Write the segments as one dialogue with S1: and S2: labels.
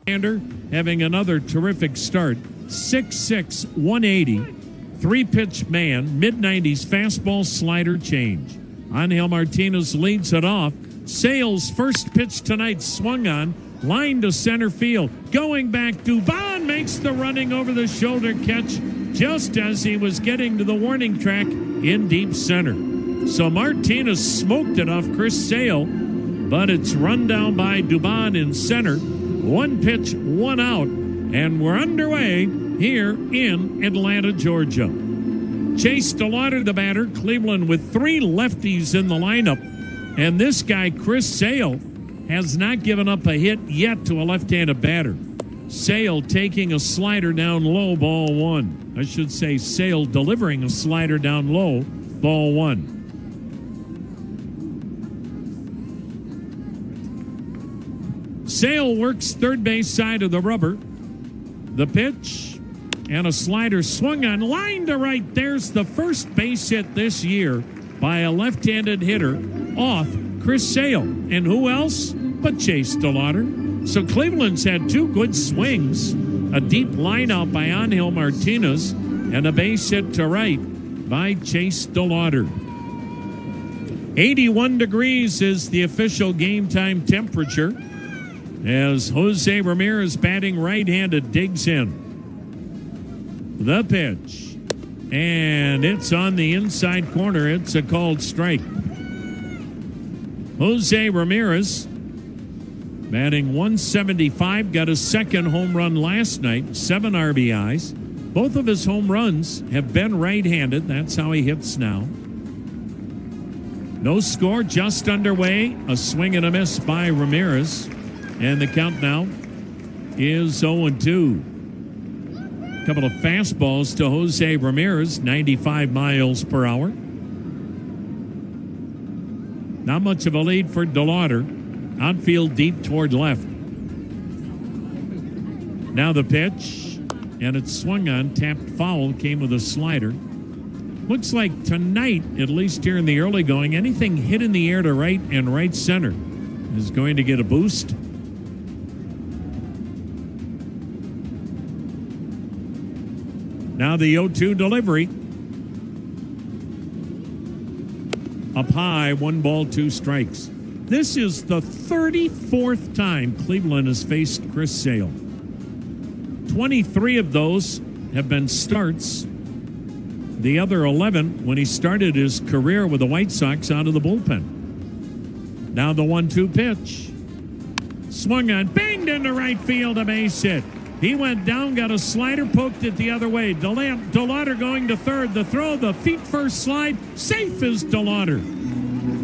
S1: Having another terrific start. 6'6", 180. Three-pitch man, mid-90s fastball slider change. Angel Martinez leads it off. Sale's first pitch tonight swung on. Line to center field. Going back, Dubon makes the running over the shoulder catch just as he was getting to the warning track in deep center. So Martinez smoked it off Chris Sale, but it's run down by Dubon in center. One pitch, one out, and we're underway here in Atlanta, Georgia. Chase DeLauder, the batter. Cleveland with three lefties in the lineup. And this guy, Chris Sale, has not given up a hit yet to a left-handed batter. Sale taking a slider down low, ball one. I should say Sale delivering a slider down low, ball one. Sale works third base side of the rubber. The pitch and a slider swung on, line to right. There's the first base hit this year by a left-handed hitter off Chris Sale. And who else but Chase DeLauder? So Cleveland's had two good swings, a deep line out by Angel Martinez, and a base hit to right by Chase DeLauder. 81 degrees is the official game time temperature as Jose Ramirez, batting right-handed, digs in. The pitch, and it's on the inside corner. It's a called strike. Jose Ramirez, batting 175, got a second home run last night, 7 RBIs. Both of his home runs have been right-handed. That's how he hits now. No score, just underway. A swing and a miss by Ramirez. And the count now is 0-2. A couple of fastballs to Jose Ramirez, 95 miles per hour. Not much of a lead for DeLauder. Outfield deep toward left. Now the pitch, and it's swung on, tapped foul, came with a slider. Looks like tonight, at least here in the early going, anything hit in the air to right and right center is going to get a boost. Now the 0-2 delivery. Up high, 1 ball, 2 strikes. This is the 34th time Cleveland has faced Chris Sale. 23 of those have been starts. The other 11 when he started his career with the White Sox out of the bullpen. Now the 1-2 pitch. Swung on, banged into right field, a base hit. He went down, got a slider, poked it the other way. DeLauder going to third. The throw, the feet first slide. Safe is DeLauder.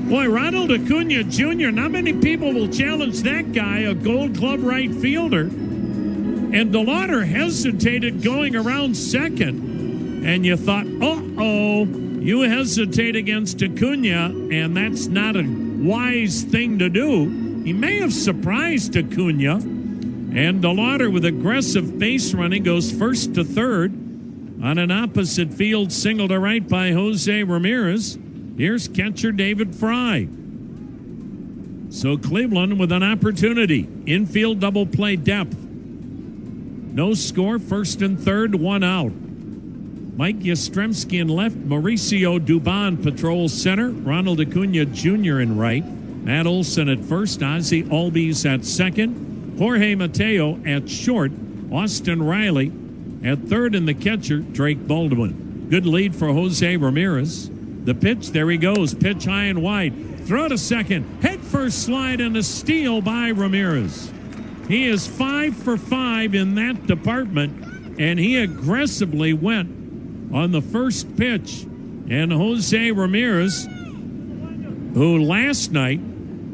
S1: Boy, Ronald Acuna Jr., not many people will challenge that guy, a Gold Glove right fielder. And DeLauder hesitated going around second. And you thought, uh-oh, you hesitate against Acuna, and that's not a wise thing to do. He may have surprised Acuna. And DeLauder with aggressive base running goes first to third on an opposite field single to right by Jose Ramirez. Here's catcher David Fry. So Cleveland with an opportunity. Infield double play depth. No score, first and third, 1 out. Mike Yastrzemski in left. Mauricio Dubon patrols center. Ronald Acuna Jr. in right. Matt Olson at first. Ozzie Albies at second. Jorge Mateo at short. Austin Riley at third, and the catcher, Drake Baldwin. Good lead for Jose Ramirez. The pitch, there he goes. Pitch high and wide. Throw to second. Head first slide and a steal by Ramirez. He is 5 for 5 in that department, and he aggressively went on the first pitch. And Jose Ramirez, who last night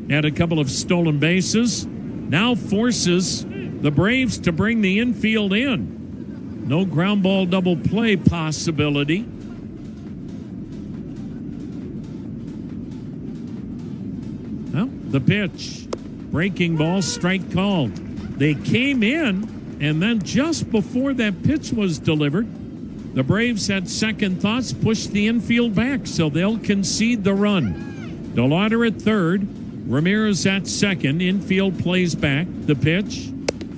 S1: had a couple of stolen bases, now forces the Braves to bring the infield in. No ground ball double play possibility. Well, the pitch. Breaking ball, strike called. They came in, and then just before that pitch was delivered, the Braves had second thoughts, pushed the infield back, so they'll concede the run. DeLauder at third. Ramirez at second. Infield plays back. The pitch.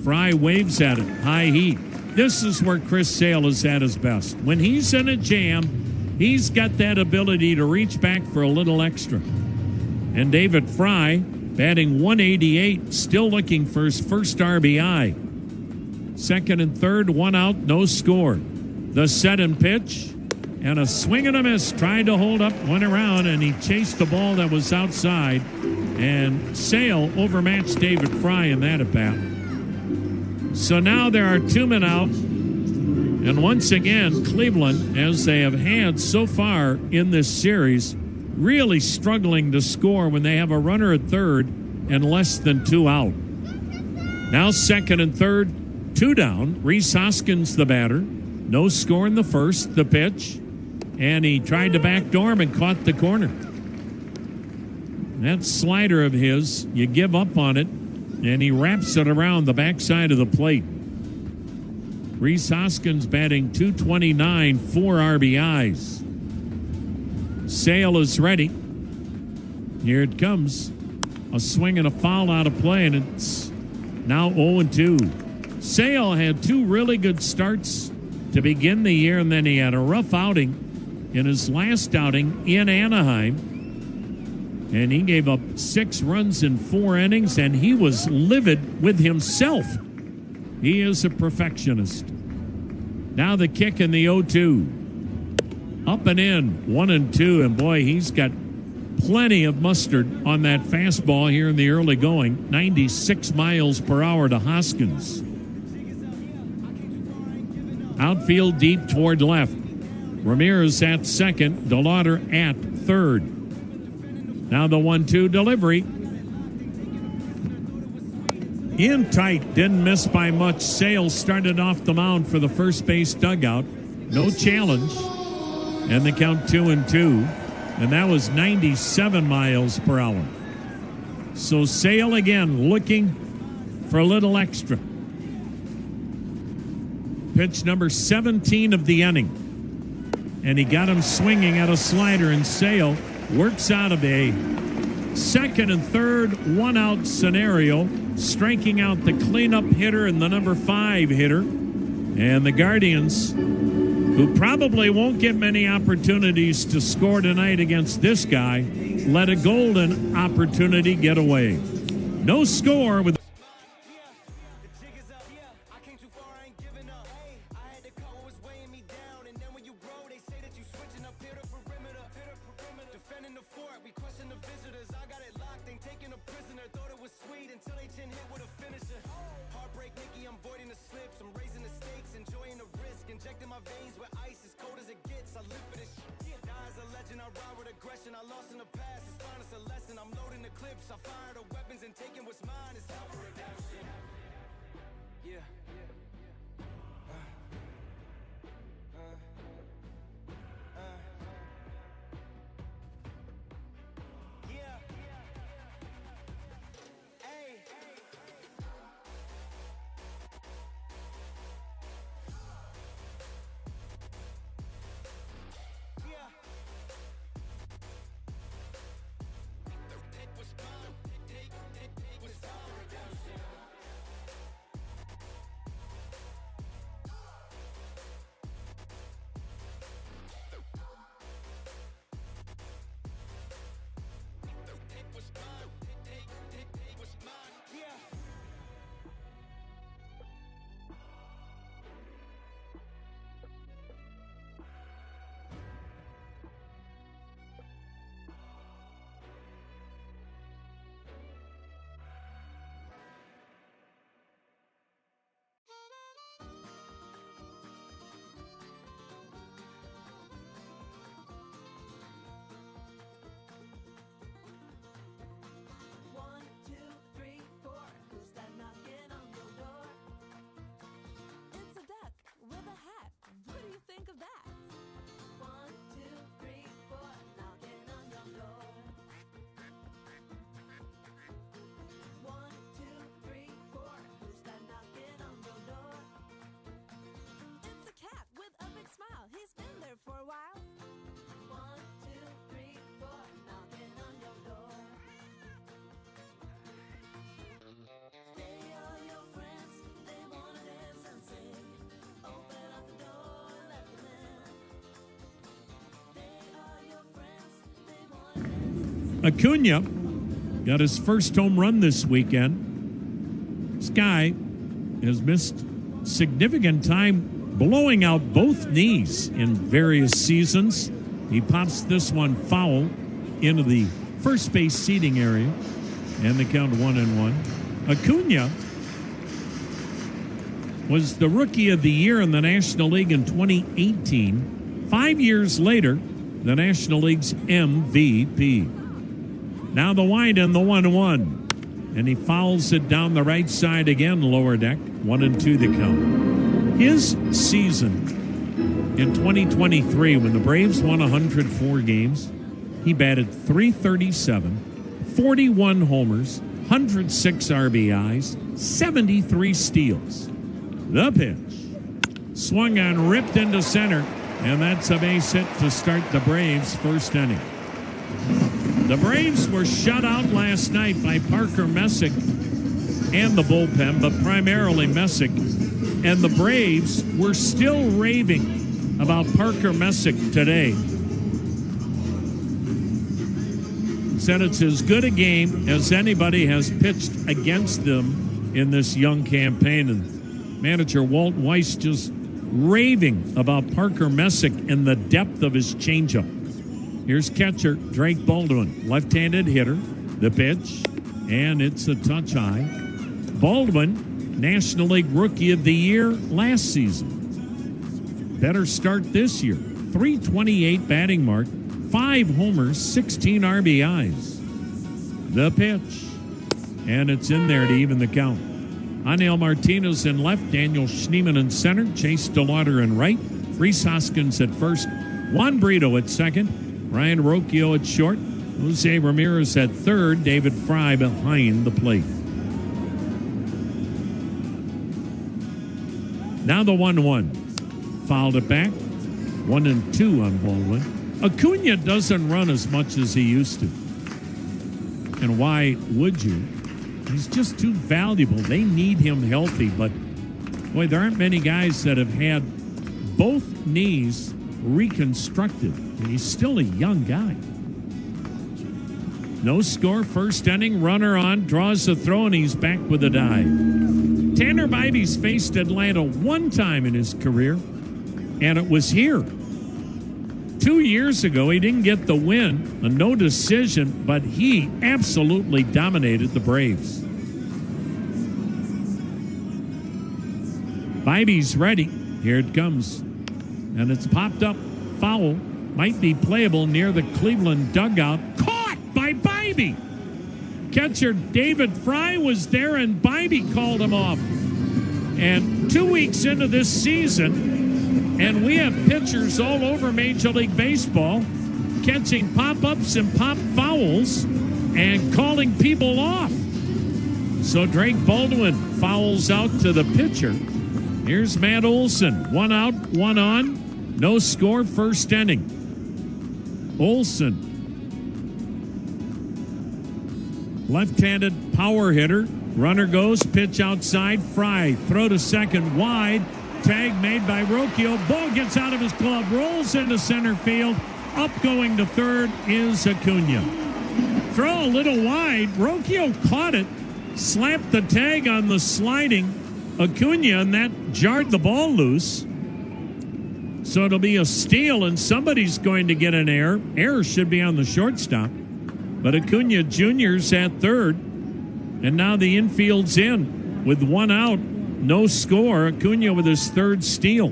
S1: Fry waves at it. High heat. This is where Chris Sale is at his best. When he's in a jam, he's got that ability to reach back for a little extra. And David Fry, batting 188, still looking for his first RBI. Second and third, one out, no score. The set and pitch, and a swing and a miss. Tried to hold up, went around, and he chased the ball that was outside. And Sale overmatched David Fry in that at-bat. So now there are 2 men out. And once again, Cleveland, as they have had so far in this series, really struggling to score when they have a runner at third and less than 2 out. Now second and third, 2 down. Rhys Hoskins, the batter. No score in the first, the pitch. And he tried to backdoor him and caught the corner. That slider of his, you give up on it, and he wraps it around the backside of the plate. Rhys Hoskins batting .229, 4 RBIs. Sale is ready. Here it comes. A swing and a foul out of play, and it's now 0-2. Sale had 2 really good starts to begin the year, and then he had a rough outing in his last outing in Anaheim. And he gave up 6 runs in 4 innings, and he was livid with himself. He is a perfectionist. Now the kick in the 0-2. Up and in, 1-2, and boy, he's got plenty of mustard on that fastball here in the early going. 96 miles per hour to Hoskins. Outfield deep toward left. Ramirez at second, DeLauder at third. Now the 1-2 delivery. In tight, didn't miss by much. Sale started off the mound for the first base dugout. No challenge. And the count 2-2. And that was 97 miles per hour. So Sale again looking for a little extra. Pitch number 17 of the inning. And he got him swinging at a slider, and Sale works out of a second and third 1-out scenario, striking out the cleanup hitter and the number 5 hitter. And the Guardians, who probably won't get many opportunities to score tonight against this guy, let a golden opportunity get away. No score with Acuna got his first home run this weekend. This guy has missed significant time blowing out both knees in various seasons. He pops this one foul into the first base seating area, and they count 1-1. Acuna was the Rookie of the Year in the National League in 2018. 5 years later, the National League's MVP. Now the wide and the 1-1. And he fouls it down the right side again, lower deck. 1-2 the count. His season in 2023, when the Braves won 104 games, he batted .337, 41 homers, 106 RBIs, 73 steals. The pitch. Swung on, ripped into center, and that's a base hit to start the Braves' first inning. The Braves were shut out last night by Parker Messick and the bullpen, but primarily Messick. And the Braves were still raving about Parker Messick today. Said it's as good a game as anybody has pitched against them in this young campaign. And manager Walt Weiss just raving about Parker Messick and the depth of his changeup. Here's catcher Drake Baldwin, left-handed hitter. The pitch, and it's a touch high. Baldwin, National League Rookie of the Year last season. Better start this year. .328 batting mark, 5 homers, 16 RBIs. The pitch, and it's in there to even the count. Aniel Martinez in left, Daniel Schneemann in center, Chase DeLauder in right, Rhys Hoskins at first, Juan Brito at second, Ryan Rocchio at short, Jose Ramirez at third, David Fry behind the plate. Now the 1-1. Fouled it back. 1-2 on Baldwin. Acuna doesn't run as much as he used to. And why would you? He's just too valuable. They need him healthy, but boy, there aren't many guys that have had both knees reconstructed, and he's still a young guy. No score, first inning, runner on, draws a throw, and he's back with a dive. Tanner Bibby's faced Atlanta one time in his career, and it was here. 2 years ago, he didn't get the win, a no decision, but he absolutely dominated the Braves. Bibby's ready. Here it comes. And it's popped up. Foul. Might be playable near the Cleveland dugout. Caught by Bibby. Catcher David Fry was there, and Bibby called him off. And 2 weeks into this season, and we have pitchers all over Major League Baseball catching pop-ups and pop fouls and calling people off. So Drake Baldwin fouls out to the pitcher. Here's Matt Olson. 1 out, 1 on. No score, first inning. Olson. Left-handed power hitter. Runner goes, pitch outside. Fry, throw to second, wide. Tag made by Rocchio. Ball gets out of his glove, rolls into center field. Up going to third is Acuna. Throw a little wide. Rocchio caught it, slapped the tag on the sliding Acuna, and that jarred the ball loose. So it'll be a steal, and somebody's going to get an error. Error should be on the shortstop. But Acuna Jr.'s at third, and now the infield's in with 1 out. No score. Acuna with his third steal.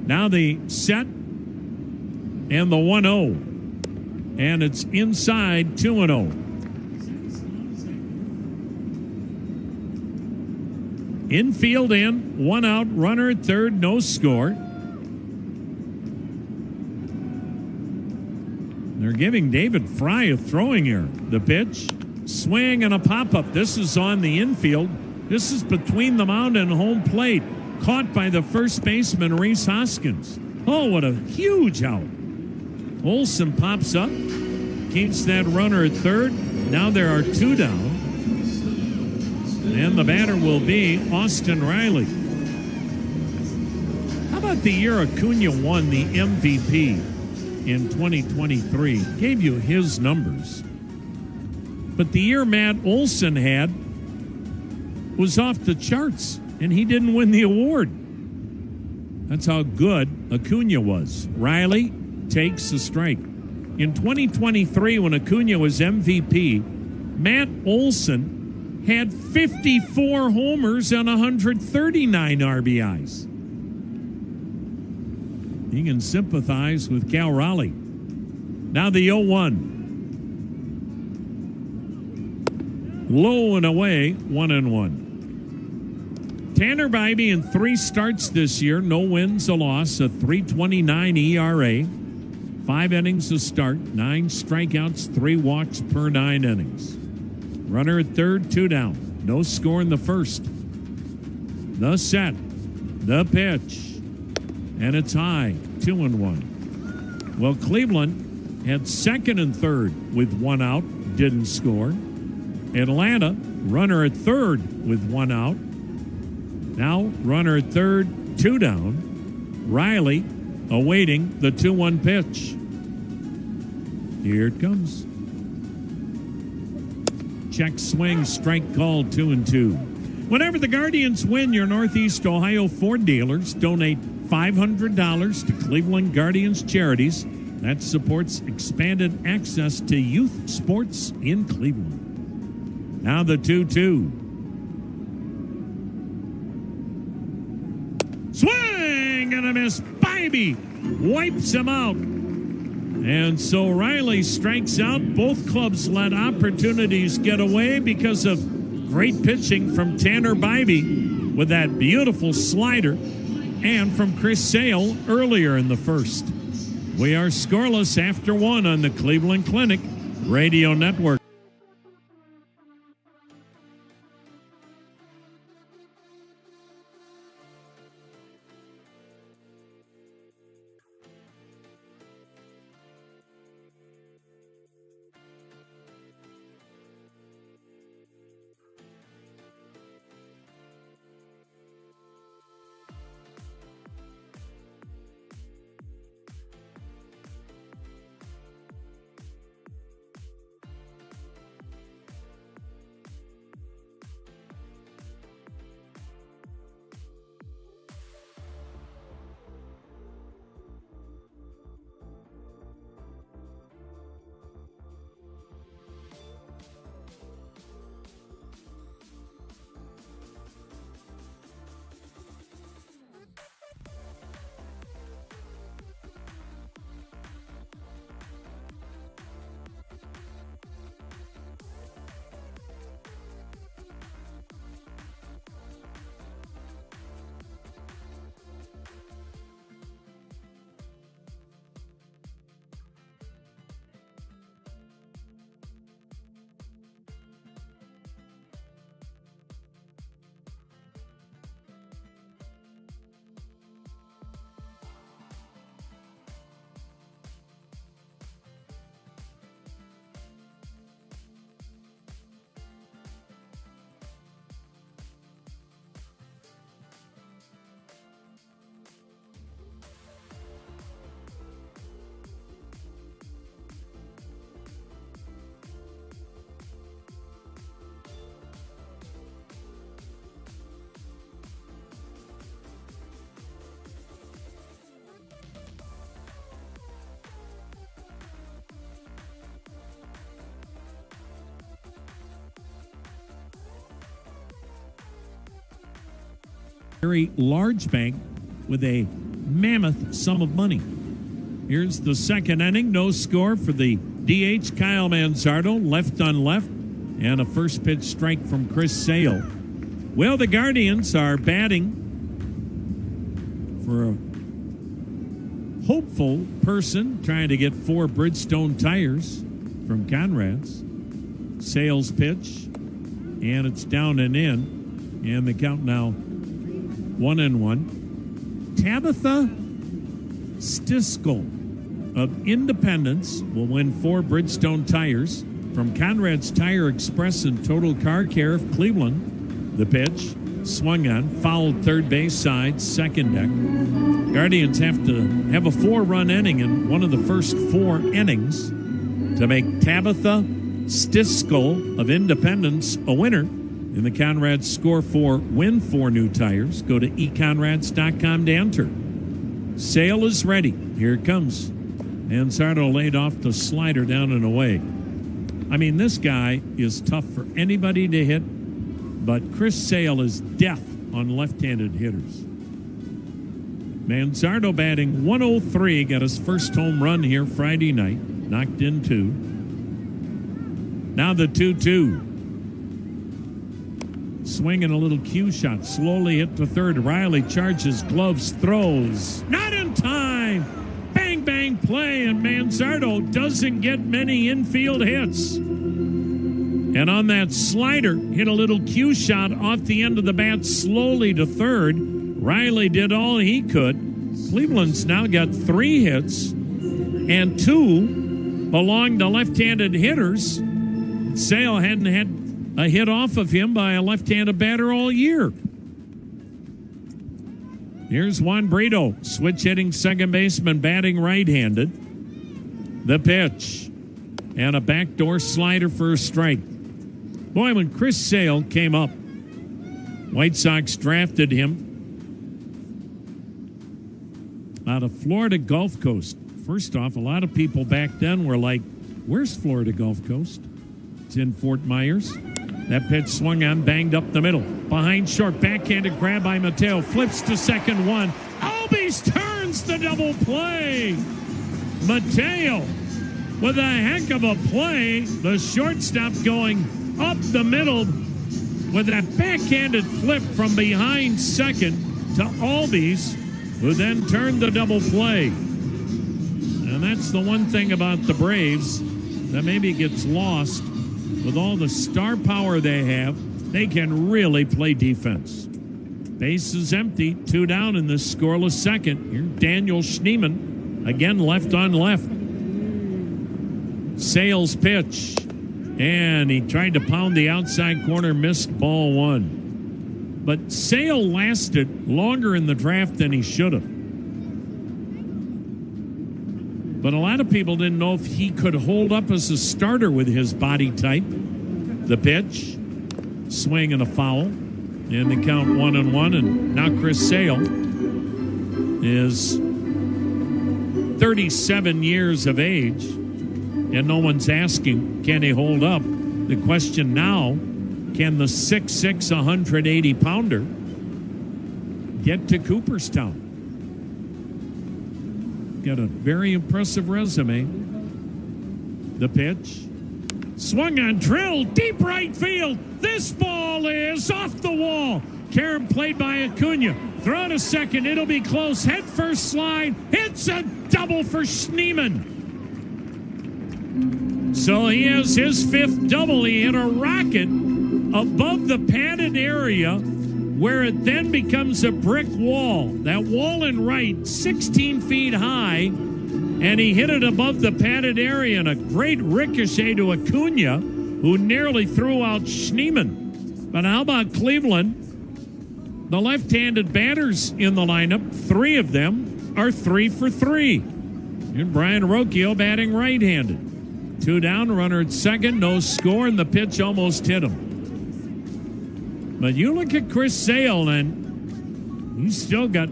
S1: Now the set and the 1-0. And it's inside 2-0. Infield in, 1 out, runner at third, no score. They're giving David Fry a throwing error. The pitch. Swing and a pop-up. This is on the infield. This is between the mound and home plate. Caught by the first baseman, Rhys Hoskins. Oh, what a huge out. Olson pops up. Keeps that runner at third. Now there are 2 down. And the batter will be Austin Riley. How about the year Acuna won the MVP? in 2023. Gave you his numbers. But the year Matt Olson had was off the charts, and he didn't win the award. That's how good Acuna was. Riley takes the strike. In 2023, when Acuna was MVP, Matt Olson had 54 homers and 139 RBIs. You can sympathize with Cal Raleigh. Now the 0-1. Low and away, 1-1. Tanner Bybee in 3 starts this year, no wins, a loss, a 3.29 ERA, 5 innings to start, 9 strikeouts, 3 walks per 9 innings. Runner at third, 2 down. No score in the first. The set, the pitch, and it's high, 2-1. Well, Cleveland had second and third with 1 out, didn't score. Atlanta, runner at third with 1 out. Now, runner at third, 2 down. Riley awaiting the 2-1 pitch. Here it comes. Check swing, strike called, 2-2. Whenever the Guardians win, your Northeast Ohio Ford dealers donate $500 to Cleveland Guardians Charities. That supports expanded access to youth sports in Cleveland. Now the 2-2. Swing and a miss. Bybee wipes him out. And so Riley strikes out. Both clubs let opportunities get away because of great pitching from Tanner Bybee with that beautiful slider, and from Chris Sale earlier in the first. We are scoreless after 1 on the Cleveland Clinic Radio Network. Very large bank with a mammoth sum of money. Here's the second inning. No score for the DH Kyle Manzardo, left on left, and a first pitch strike from Chris Sale. Well, the Guardians are batting for a hopeful person trying to get 4 Bridgestone tires from Conrad's. Sale's pitch, and it's down and in, and the count now 1-1. Tabitha Stiskel of Independence will win 4 Bridgestone tires from Conrad's Tire Express and Total Car Care of Cleveland. The pitch, swung on, fouled third base side, second deck. Guardians have to have a 4-run inning in one of the first 4 innings to make Tabitha Stiskel of Independence a winner in the Conrads Score 4 Win 4 new tires. Go to econrads.com to enter. Sale is ready. Here it comes. Manzardo laid off the slider down and away. I mean, this guy is tough for anybody to hit, but Chris Sale is death on left-handed hitters. Manzardo batting 103, got his first home run here Friday night, knocked in 2. Now the 2-2. Swinging a little cue shot, slowly hit to third. Riley charges, gloves, throws. Not in time. Bang, bang play, and Manzardo doesn't get many infield hits. And on that slider, hit a little cue shot off the end of the bat, slowly to third. Riley did all he could. Cleveland's now got 3 hits, and 2 belong to left-handed hitters. Sale hadn't had a hit off of him by a left-handed batter all year. Here's Juan Brito, switch hitting second baseman, batting right-handed. The pitch, and a backdoor slider for a strike. Boy, when Chris Sale came up, White Sox drafted him out of Florida Gulf Coast. First off, a lot of people back then were like, where's Florida Gulf Coast? It's in Fort Myers. That pitch swung on, banged up the middle. Behind short, backhanded grab by Mateo. Flips to second one. Albies turns the double play. Mateo with a heck of a play. The shortstop going up the middle with that backhanded flip from behind second to Albies, who then turned the double play. And that's the one thing about the Braves that maybe gets lost. With all the star power they have, they can really play defense. Base is empty, 2 down in this scoreless second. Here's Daniel Schneemann, again left on left. Sale's pitch, and he tried to pound the outside corner, missed ball 1. But Sale lasted longer in the draft than he should have. But a lot of people didn't know if he could hold up as a starter with his body type. The pitch, swing and a foul, and the count 1-1. And now Chris Sale is 37 years of age, and no one's asking, can he hold up? The question now, can the 6'6", 180-pounder get to Cooperstown? Got a very impressive resume. The pitch. Swung on, drilled, deep right field. This ball is off the wall. Karam played by Acuna. Throw to second. It'll be close. Head first slide. It's a double for Schneemann. So he has his 5th double. He hit a rocket above the padded area, where it then becomes a brick wall. That wall in right, 16 feet high, and he hit it above the padded area, and a great ricochet to Acuna, who nearly threw out Schneemann. But how about Cleveland? The left-handed batters in the lineup, 3 of them are 3 for 3. And Brian Rocchio batting right-handed. 2 down, runner at second, no score, and the pitch almost hit him. But you look at Chris Sale, and he's still got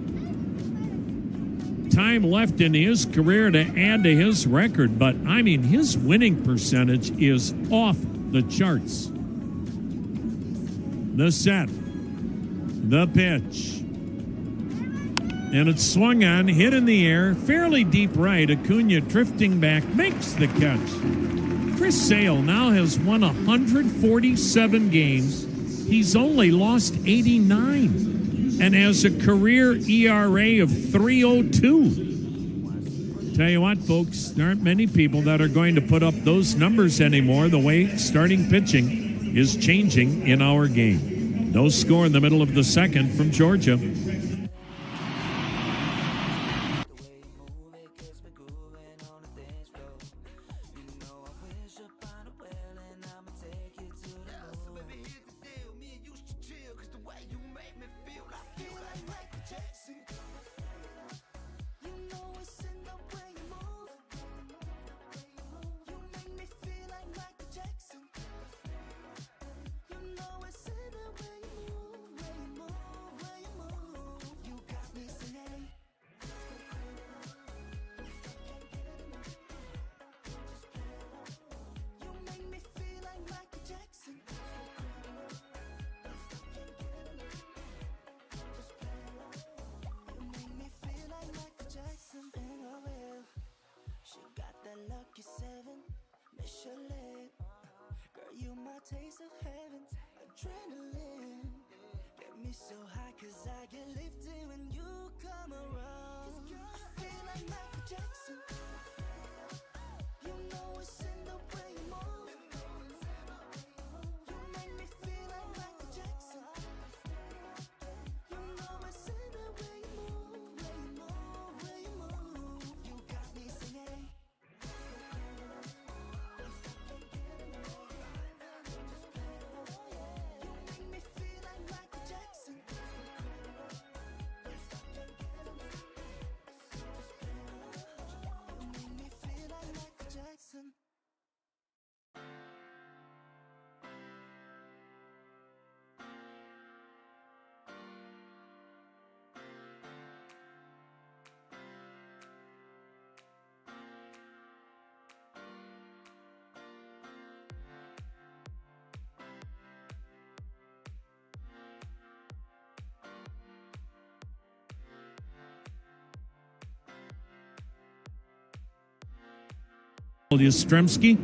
S1: time left in his career to add to his record. But, I mean, his winning percentage is off the charts. The set. The pitch. And it's swung on, hit in the air, fairly deep right. Acuna drifting back, makes the catch. Chris Sale now has won 147 games. He's only lost 89 and has a career ERA of 3.02. Tell you what, folks, there aren't many people that are going to put up those numbers anymore, the way starting pitching is changing in our game. No score in the middle of the second from Georgia.
S2: Baby, here's the deal. Me and you should chill, 'cause the way you make so high 'cause I get lifted when you come around. I feel like Michael Jackson. You know it's in the way you move. You make me feel like Michael Jackson. You know it's in the way you move, way you move, way you move. You got me singing. You make me feel like Michael Jackson. You make me feel like Michael Jackson.
S1: Yastrzemski.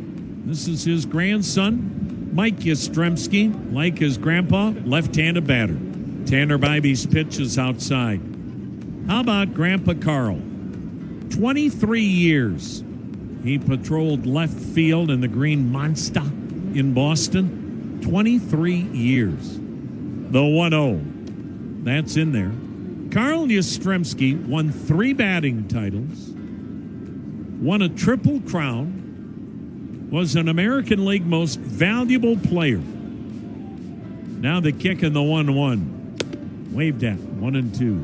S1: This is his grandson, Mike Yastrzemski, like his grandpa, left-handed batter. Tanner Bybee's pitch is outside. How about Grandpa Carl? 23 years. He patrolled left field in the Green Monster in Boston. 23 years. The 1-0. That's in there. Carl Yastrzemski won 3 batting titles, won a Triple Crown, was an American League Most Valuable Player. Now the kick in the 1-1. Waved at 1-2.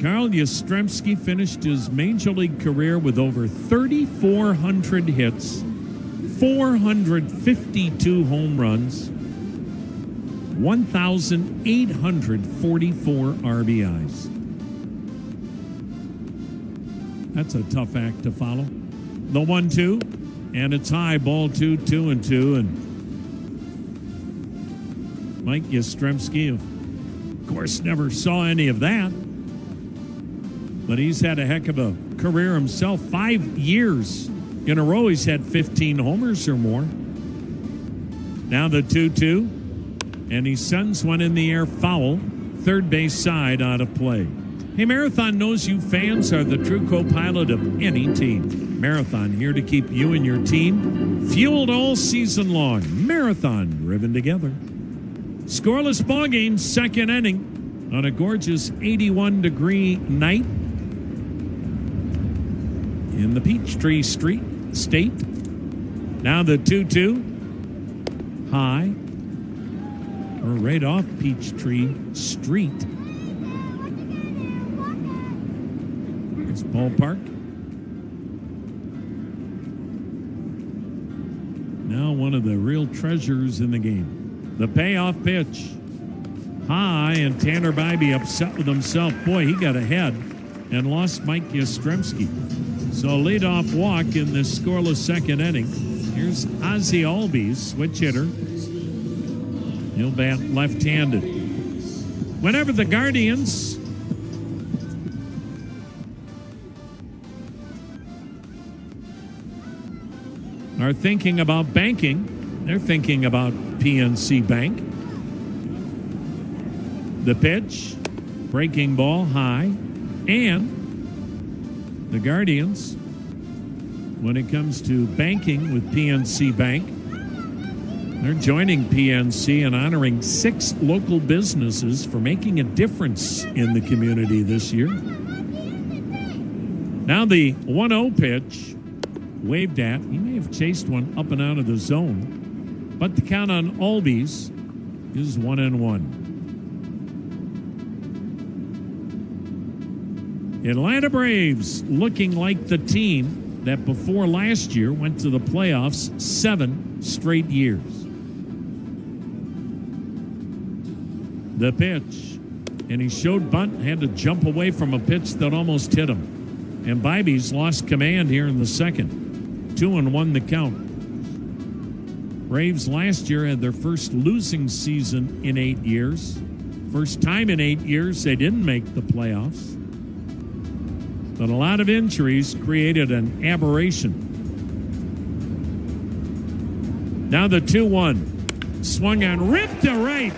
S1: Carl Yastrzemski finished his Major League career with over 3,400 hits, 452 home runs, 1,844 RBIs. That's a tough act to follow. The 1-2, and it's high, ball 2, 2-2, and Mike Yastrzemski, of course, never saw any of that. But he's had a heck of a career himself. 5 years in a row, he's had 15 homers or more. Now the 2-2, and he sends one in the air foul, third base side out of play. Hey, Marathon knows you fans are the true co-pilot of any team. Marathon, here to keep you and your team fueled all season long. Marathon, driven together. Scoreless ballgame, second inning on a gorgeous 81-degree night in the Peachtree State. Now the 2-2, high, or right off Peachtree Street. It's ballpark. Now one of the real treasures in the game. The payoff pitch. High, and Tanner Bybee upset with himself. Boy, he got ahead and lost Mike Yastrzemski. So leadoff walk in this scoreless second inning. Here's Ozzie Albies, switch hitter. He'll bat left-handed. Whenever the Guardians are thinking about banking, they're thinking about PNC Bank. The pitch, breaking ball high, and the Guardians, when it comes to banking with PNC Bank, they're joining PNC and honoring 6 local businesses for making a difference in the community this year. Now the 1-0 pitch, waved at. He may have chased one up and out of the zone, but the count on Albies is 1-1. Atlanta Braves looking like the team that before last year went to the playoffs 7 straight years. The pitch, and he showed bunt, had to jump away from a pitch that almost hit him. And Bybee's lost command here in the second. 2-1 the count. Braves last year had their first losing season in 8 years. First time in 8 years they didn't make the playoffs. But a lot of injuries created an aberration. Now the 2-1. Swung on, ripped to right.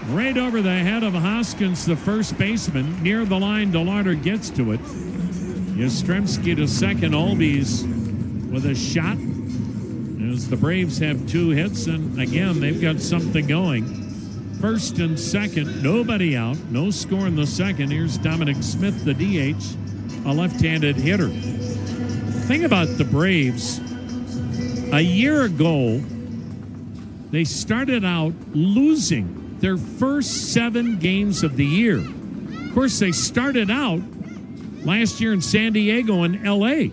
S1: right over the head of Hoskins, the first baseman. Near the line, DeLauder gets to it. Yastrzemski to second. Albies with a shot. As the Braves have 2 hits, and again, they've got something going. First and second, nobody out. No score in the second. Here's Dominic Smith, the DH, a left-handed hitter. Thing about the Braves, a year ago, they started out losing their first 7 games of the year. Of course, they started out last year in San Diego and L.A.,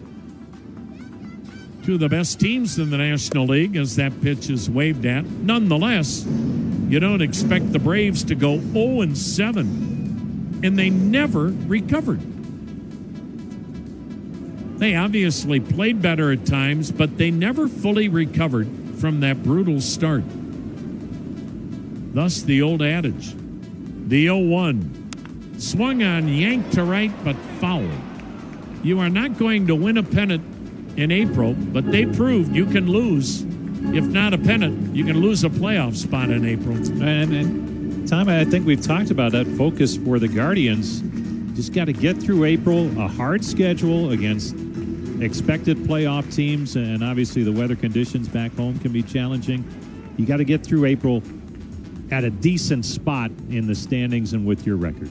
S1: 2 of the best teams in the National League, as that pitch is waved at. Nonetheless, you don't expect the Braves to go 0-7, and they never recovered. They obviously played better at times, but they never fully recovered from that brutal start. Thus, the old adage. The 0-1. Swung on, yanked to right, but foul. You are not going to win a pennant in April, but they proved you can lose, if not a pennant, you can lose a playoff spot in April.
S3: And Tom, I think we've talked about that focus for the Guardians. Just got to get through April, a hard schedule against expected playoff teams, and obviously the weather conditions back home can be challenging. You got to get through April at a decent spot in the standings and with your record.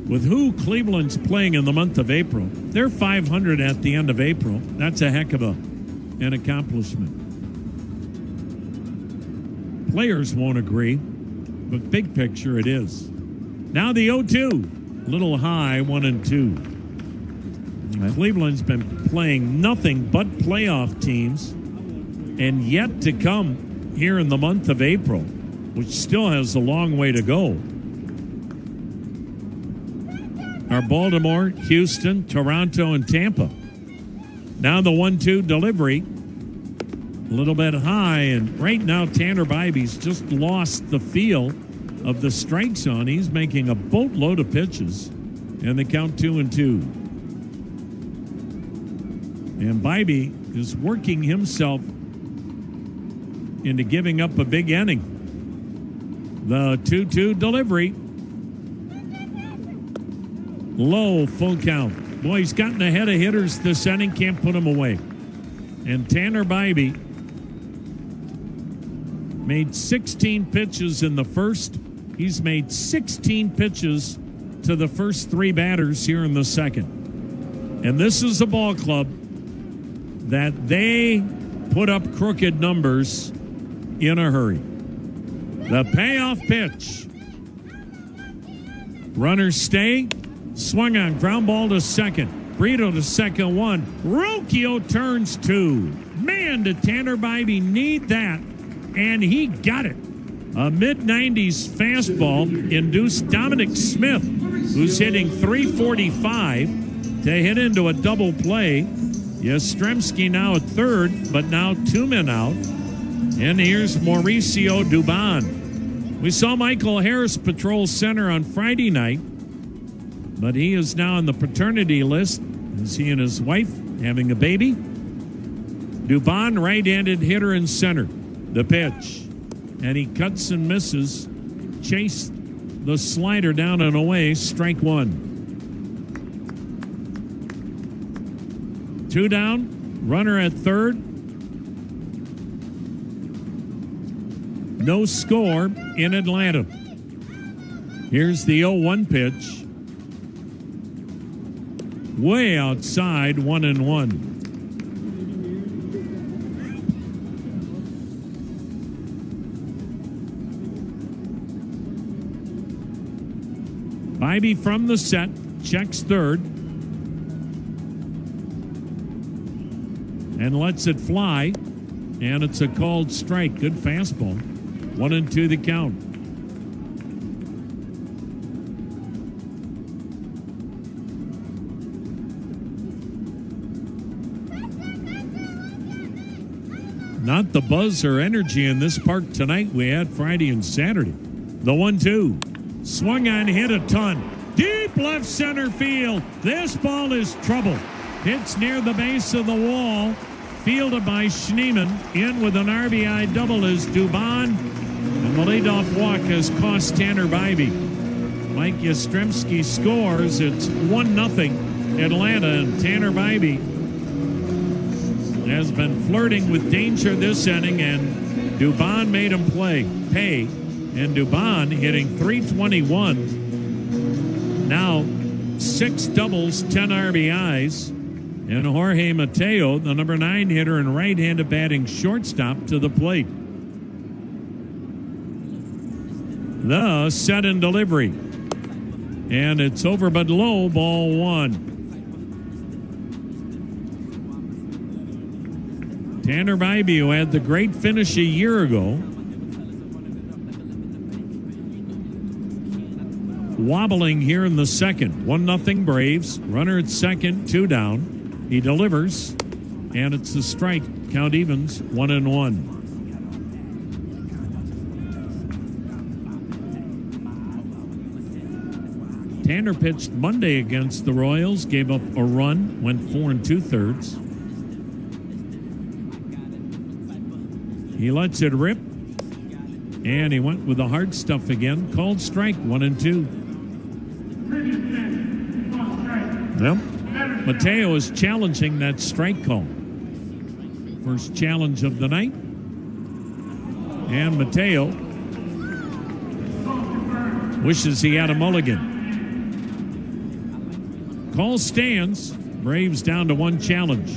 S1: With who Cleveland's playing in the month of April, they're 500 at the end of April. That's a heck of an accomplishment. Players won't agree, but big picture it is. Now the 0-2, little high, 1-2. Right. Cleveland's been playing nothing but playoff teams, and yet to come here in the month of April, which still has a long way to go, are Baltimore, Houston, Toronto, and Tampa. Now the 1-2 delivery. A little bit high, and right now Tanner Bybee's just lost the feel of the strike zone. He's making a boatload of pitches, and they count 2-2. And Bybee is working himself into giving up a big inning. The 2-2 delivery. Low, full count. Boy, he's gotten ahead of hitters this inning, can't put him away. And Tanner Bybee made 16 pitches in the first. He's made 16 pitches to the first 3 batters here in the second. And this is a ball club that they put up crooked numbers in a hurry. The payoff pitch. Runners stay. Swung on, ground ball to second. Brito to second 1. Rocchio turns 2. Man, did Tanner Bybee need that, and he got it. A mid-90s fastball induced Dominic Smith, who's hitting .345, to hit into a double play. Yastrzemski now at third, but now 2 men out. And here's Mauricio Dubon. We saw Michael Harris patrol center on Friday night, but he is now on the paternity list as he and his wife having a baby. Dubon, right-handed hitter in center. The pitch. And he cuts and misses. Chased the slider down and away. Strike 1. 2 down. Runner at third. No score in Atlanta. Here's the 0-1 pitch. Way outside, 1-1. Bybee from the set, checks third, and lets it fly, and it's a called strike. Good fastball. 1-2 the count. Not the buzz or energy in this park tonight we had Friday and Saturday. The 1-2. Swung on, hit a ton. Deep left center field. This ball is trouble. Hits near the base of the wall. Fielded by Schneemann. In with an RBI double is Dubon. And the leadoff walk has cost Tanner Bybee. Mike Yastrzemski scores. It's 1-0 Atlanta, and Tanner Bybee has been flirting with danger this inning, and Dubon made him pay. And Dubon hitting .321. Now 6 doubles, 10 RBIs. And Jorge Mateo, the number 9 hitter and right-handed batting shortstop, to the plate. The set and delivery. And it's over but low, ball 1. Tanner Bybee, who had the great finish a year ago, wobbling here in the second. 1-0 Braves. Runner at second, 2 down. He delivers, and it's a strike. Count evens, 1-1. Tanner pitched Monday against the Royals, gave up a run, went 4 2/3. He lets it rip, and he went with the hard stuff again. Called strike, 1-2. Well, Mateo is challenging that strike call. First challenge of the night. And Mateo wishes he had a mulligan. Call stands. Braves down to 1 challenge.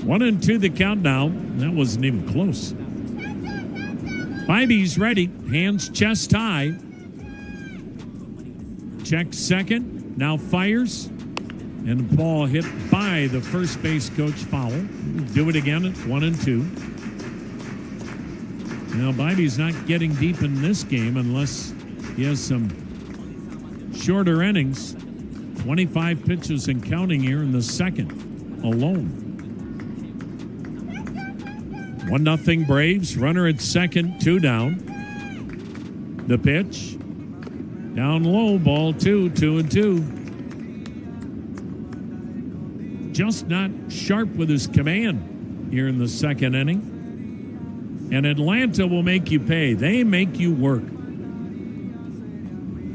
S1: 1-2 the count now. That wasn't even close. Bybee's ready. Hands chest high. Checks second. Now fires. And the ball hit by the first base coach foul. Do it again at 1-2. Now Bybee's not getting deep in this game unless he has some shorter innings. 25 pitches and counting here in the second alone. 1-0 Braves. Runner at second, 2 down. The pitch. Down low, ball 2, 2-2. Just not sharp with his command here in the second inning. And Atlanta will make you pay. They make you work.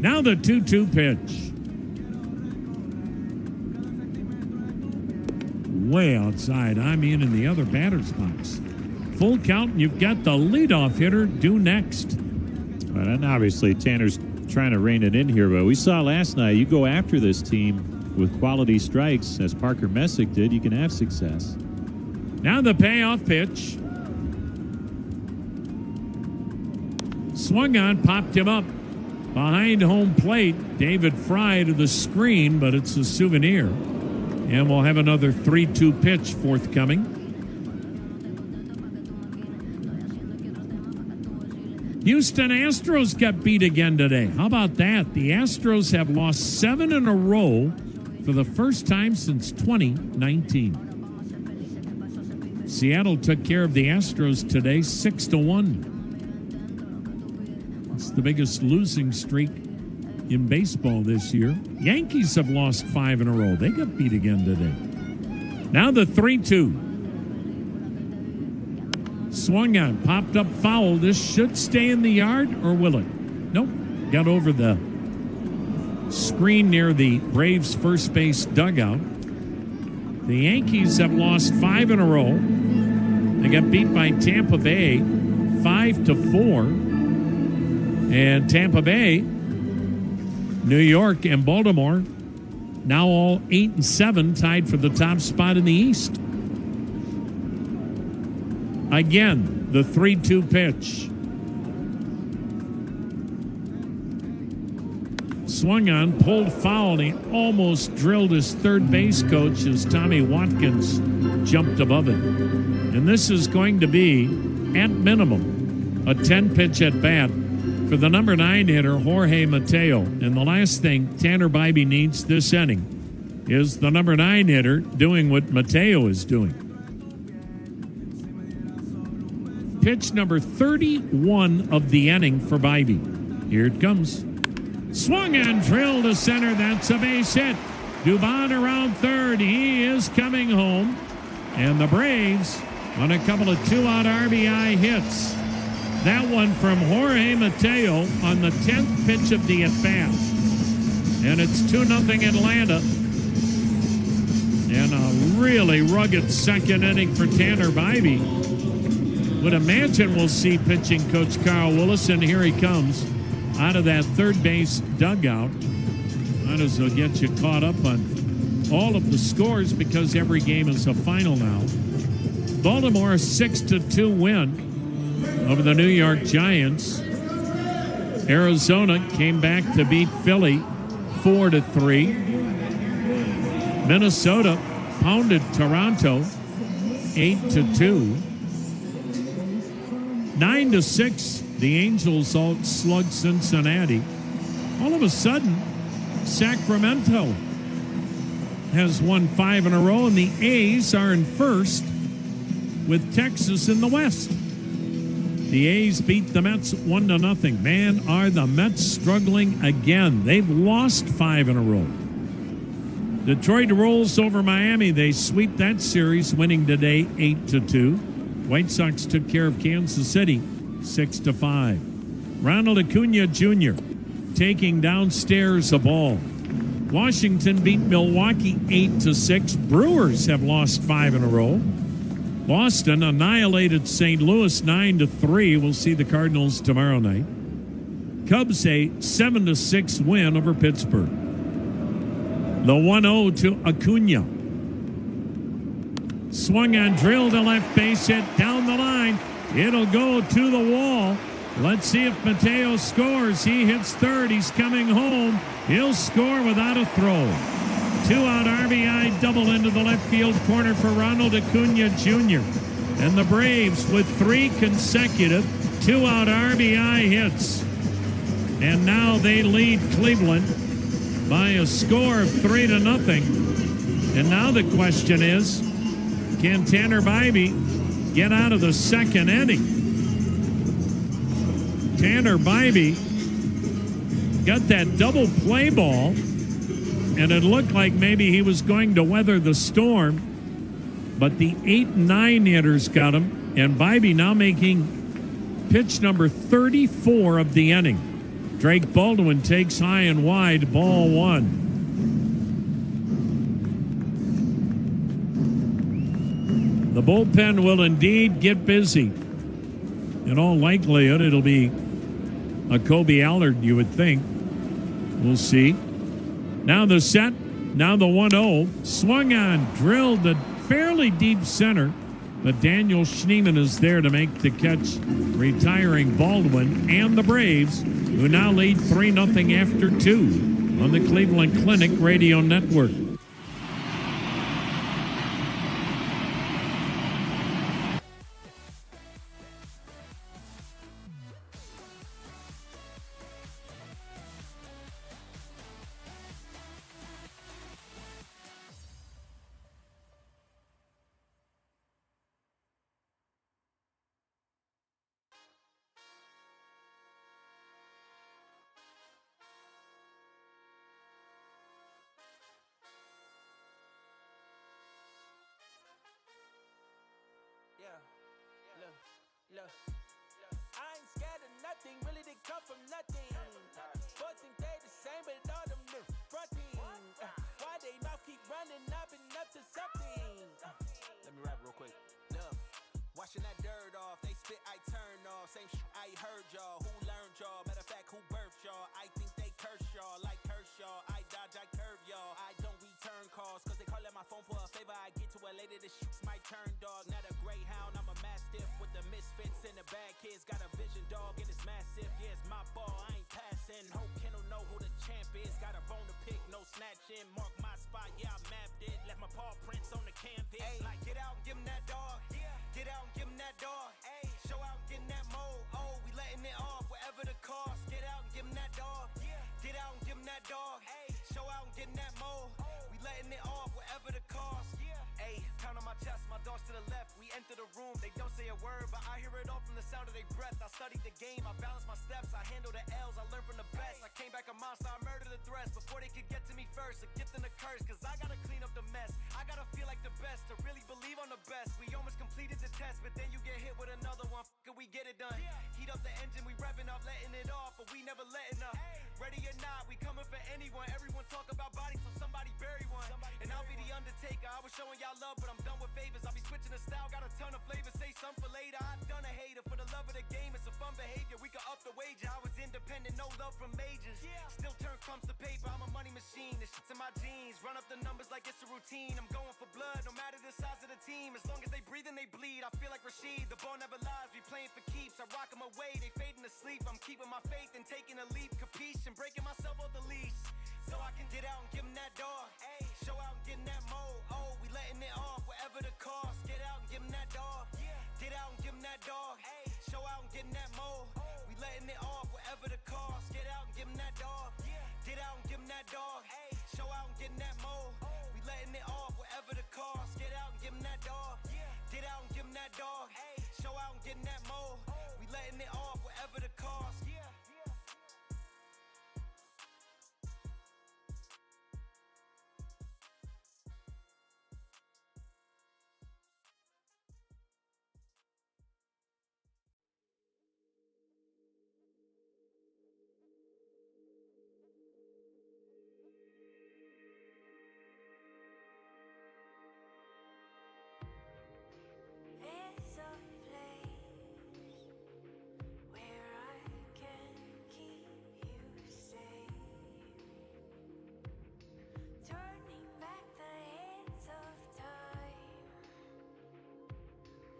S1: Now the 2-2 pitch. Way outside. I mean, in the other batter's box. Full count, and you've got the leadoff hitter due next.
S3: Well, and obviously, Tanner's trying to rein it in here, but we saw last night, you go after this team with quality strikes, as Parker Messick did, you can have success.
S1: Now the payoff pitch. Swung on, popped him up. Behind home plate, David Fry to the screen, but it's a souvenir. And we'll have another 3-2 pitch forthcoming. Houston Astros got beat again today. How about that? The Astros have lost 7 in a row for the first time since 2019. Seattle took care of the Astros today, 6-1. It's the biggest losing streak in baseball this year. Yankees have lost 5 in a row. They got beat again today. Now the 3-2. Swung on, popped up foul. This should stay in the yard, or will it? Nope. Got over the screen near the Braves' first base dugout. The Yankees have lost 5 in a row. They got beat by Tampa Bay 5-4. And Tampa Bay, New York, and Baltimore now all 8-7, tied for the top spot in the East. Again, the 3-2 pitch. Swung on, pulled foul, and he almost drilled his third base coach as Tommy Watkins jumped above it. And this is going to be, at minimum, a 10-pitch at bat for the number 9 hitter, Jorge Mateo. And the last thing Tanner Bybee needs this inning is the number 9 hitter doing what Mateo is doing. Pitch number 31 of the inning for Bybee. Here it comes. Swung and drilled to center. That's a base hit. Dubon around third. He is coming home. And the Braves on a couple of two-out RBI hits. That one from Jorge Mateo on the 10th pitch of the at-bat. And it's 2-0 Atlanta. And a really rugged second inning for Tanner Bybee. Would imagine we'll see pitching coach Carl Willis, and here he comes out of that third base dugout. Might as well get you caught up on all of the scores because every game is a final now. Baltimore 6-2 win over the New York Giants. Arizona came back to beat Philly 4-3. Minnesota pounded Toronto 8-2. 9-6, the Angels outslugged Cincinnati. All of a sudden, Sacramento has won 5 in a row, and the A's are in first with Texas in the West. The A's beat the Mets 1-0. Man, are the Mets struggling again. They've lost 5 in a row. Detroit rolls over Miami. They sweep that series, winning today 8-2. White Sox took care of Kansas City 6-5. Ronald Acuna Jr. taking downstairs a ball. Washington beat Milwaukee 8-6. Brewers have lost 5 in a row. Boston annihilated St. Louis 9-3. We'll see the Cardinals tomorrow night. Cubs a 7-6 win over Pittsburgh. The 1-0 to Acuna. Swung on, drill to left base hit down the line. It'll go to the wall. Let's see if Mateo scores. He hits third. He's coming home. He'll score without a throw. 2-out RBI double into the left field corner for Ronald Acuna Jr. And the Braves with 3 consecutive 2-out RBI hits. And now they lead Cleveland by a score of 3-0. And now the question is, can Tanner Bybee get out of the second inning? Tanner Bybee got that double play ball, and it looked like maybe he was going to weather the storm, but the 8-9 hitters got him, and Bybee now making pitch number 34 of the inning. Drake Baldwin takes high and wide, ball 1. The bullpen will indeed get busy. In all likelihood, it'll be a Kobe Allard, you would think. We'll see. Now the set. Now the 1-0. Swung on, drilled to fairly deep center. But Daniel Schneemann is there to make the catch, retiring Baldwin and the Braves, who now lead 3-0 after 2 on the Cleveland Clinic Radio Network.
S4: Look, I ain't scared of nothing, really they come from nothing. Boys think they the same, but all them new fronting. Why they mouth keep running, I've been up to something. Let me rap real quick. Look, washing that dirt off, they spit, I turn off. Same shit I heard y'all, who learned y'all? Matter of fact, who birthed y'all? I think they curse y'all, like Kershaw. I dodge, I curve y'all. I don't return calls, cause they call at my phone for a favor. I get to it later, the shit's my turn, dog. Not a greyhound, I'm a mastiff with the misfits and the bad kids. Got a vision, dog, and it's massive. Yeah, it's my ball, I ain't passing. Hope Kendall know who the champ is. Got a bone to pick, no snatching. Mark my spot, yeah, I mapped it. Left my paw prints on the canvas. Ay, like, get out and give him that dog. Yeah. Get out and give him that dog. Ay. Show out and get in that mode. Oh, we letting it off, whatever the cost. Get out and give him that dog. Yeah. Get out and give him that dog. Ay. Show out and get in that mode. Oh. We letting it off, whatever the cost. Yeah. Ay, pound on my chest, my dogs to the left. We enter the room, they don't say a word, but I hear it all from
S5: from the sound of their breath. I studied the game, I balance my steps, I handle the L's, I learn from the best. I came back a monster, I murdered the threats before they could get to me first. A gift and a curse, cause I gotta clean up the mess. I gotta feel like the best to really believe on the best. We almost completed the test, but then you get hit with another one. Can we get it done? Heat up the engine, we revving up, letting it off, but we never letting up. Ready or not, we coming for anyone. Everyone talk about bodies, so somebody bury one. And I'll be the Undertaker. I was showing y'all love, but I'm done with favors. I'll be switching the style, got a ton of flavors. Say something for later. I done a hater for the love of the game. It's a fun behavior. We could up the wager. I was independent, no love from majors. Still turn crumbs to paper. I'm a money machine. The shit's in my jeans. Run up the numbers like it's a routine. I'm going for blood, no matter the size of the team. As long as they breathe and they bleed, I feel like Rashid. The ball never lies. We playing for keeps. I rock them away. They fading to sleep. I'm keeping my faith and taking a leap. Capiche? And breaking myself off the leash. So I can get out and give them that dog. Show out and get in that mode. Oh, we letting it off, whatever the cost. Get out and give them that dog. Get out and give them that dog. Show out and get in that mode. We letting it off, whatever the cost. Get out and give them that dog. Get out and give them that dog. Show out and get in that mode. We letting it off, whatever the cost. Get out and give them that dog. Get out and give them that dog. Show out and get in that mode. We letting it off, whatever the cost.
S2: It's a place where I can keep you safe. Turning back the hands of time.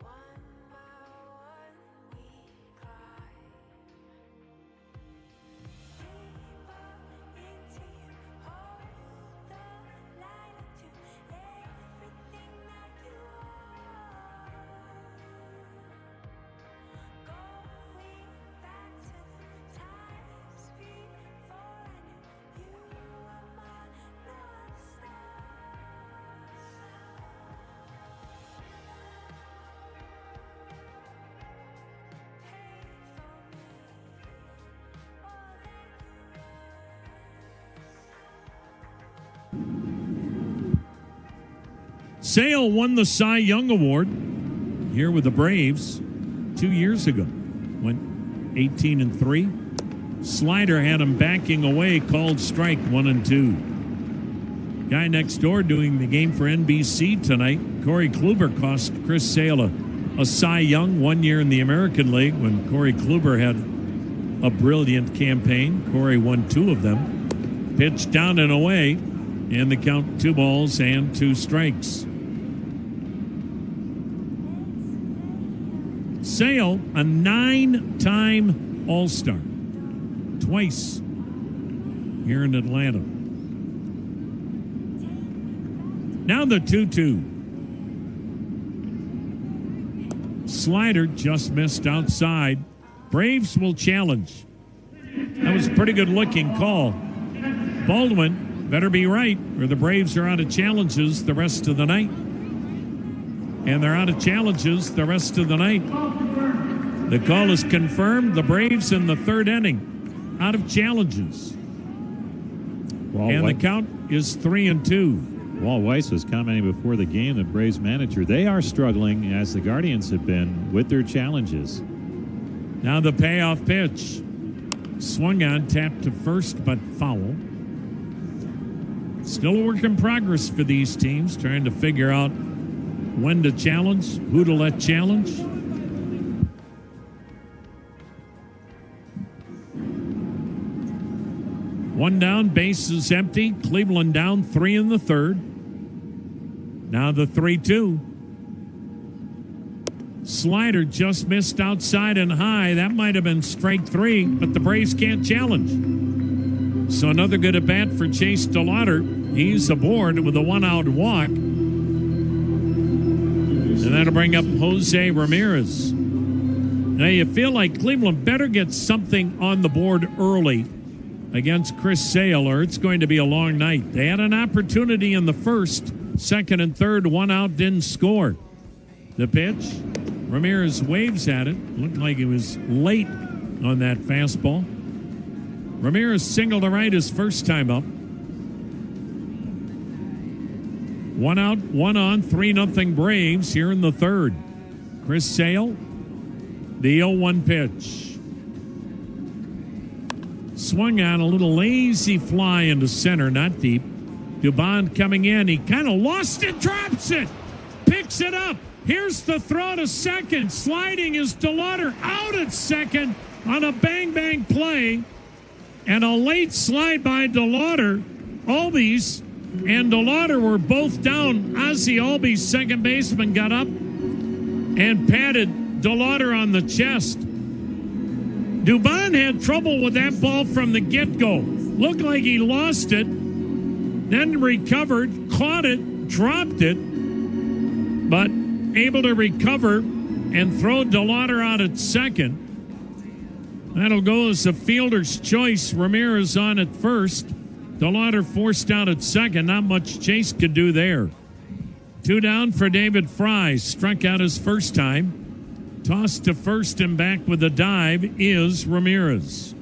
S2: One by one we climb. Deeper into you, hold the light up to everything that you are. Going back to the times before I knew you were my North Star. Paid for me more than you were.
S1: Sale won the Cy Young Award here with the Braves 2 years ago. Went 18-3. Slider had him backing away, called strike 1-2. Guy next door doing the game for NBC tonight, Corey Kluber, cost Chris Sale a Cy Young 1 year in the American League when Corey Kluber had a brilliant campaign. Corey won 2 of them. Pitched down and away, and the count 2 balls and 2 strikes. Sale, a 9-time All-Star, twice here in Atlanta. Now the 2-2. Slider just missed outside. Braves will challenge. That was a pretty good looking call. Baldwin better be right, or the Braves are out of challenges the rest of the night. And they're out of challenges the rest of the night. The call is confirmed. The Braves in the 3rd inning, out of challenges. And the count is 3-2.
S3: Walt Weiss was commenting before the game, the Braves manager, they are struggling, as the Guardians have been, with their challenges.
S1: Now the payoff pitch. Swung on, tapped to first, but foul. Still a work in progress for these teams, trying to figure out when to challenge, who to let challenge. One down, base is empty. Cleveland down 3 in the 3rd. Now the 3-2. Slider just missed outside and high. That might have been strike 3, but the Braves can't challenge. So another good at bat for Chase DeLauder. He's aboard with a 1-out walk. And that'll bring up Jose Ramirez. Now you feel like Cleveland better get something on the board early against Chris Sale, or it's going to be a long night. They had an opportunity in the 1st, 2nd and 3rd, 1 out, didn't score. The pitch, Ramirez waves at it. Looked like he was late on that fastball. Ramirez singled to right his first time up. 1 out, 1 on, 3-0 Braves here in the third. Chris Sale, the 0-1 pitch. Swung on a little lazy fly into center, not deep. Dubon coming in. He kind of lost it, drops it, picks it up. Here's the throw to second. Sliding is DeLauder out at second on a bang-bang play. And a late slide by DeLauder. Albies and DeLauder were both down. Ozzie Albies, second baseman, got up and patted DeLauder on the chest. Dubon had trouble with that ball from the get-go. Looked like he lost it, then recovered, caught it, dropped it, but able to recover and throw DeLauder out at second. That'll go as a fielder's choice. Ramirez on at first. DeLauder forced out at second. Not much Chase could do there. 2 down for David Fry. Struck out his first time. Tossed to first and back with a dive is Ramirez.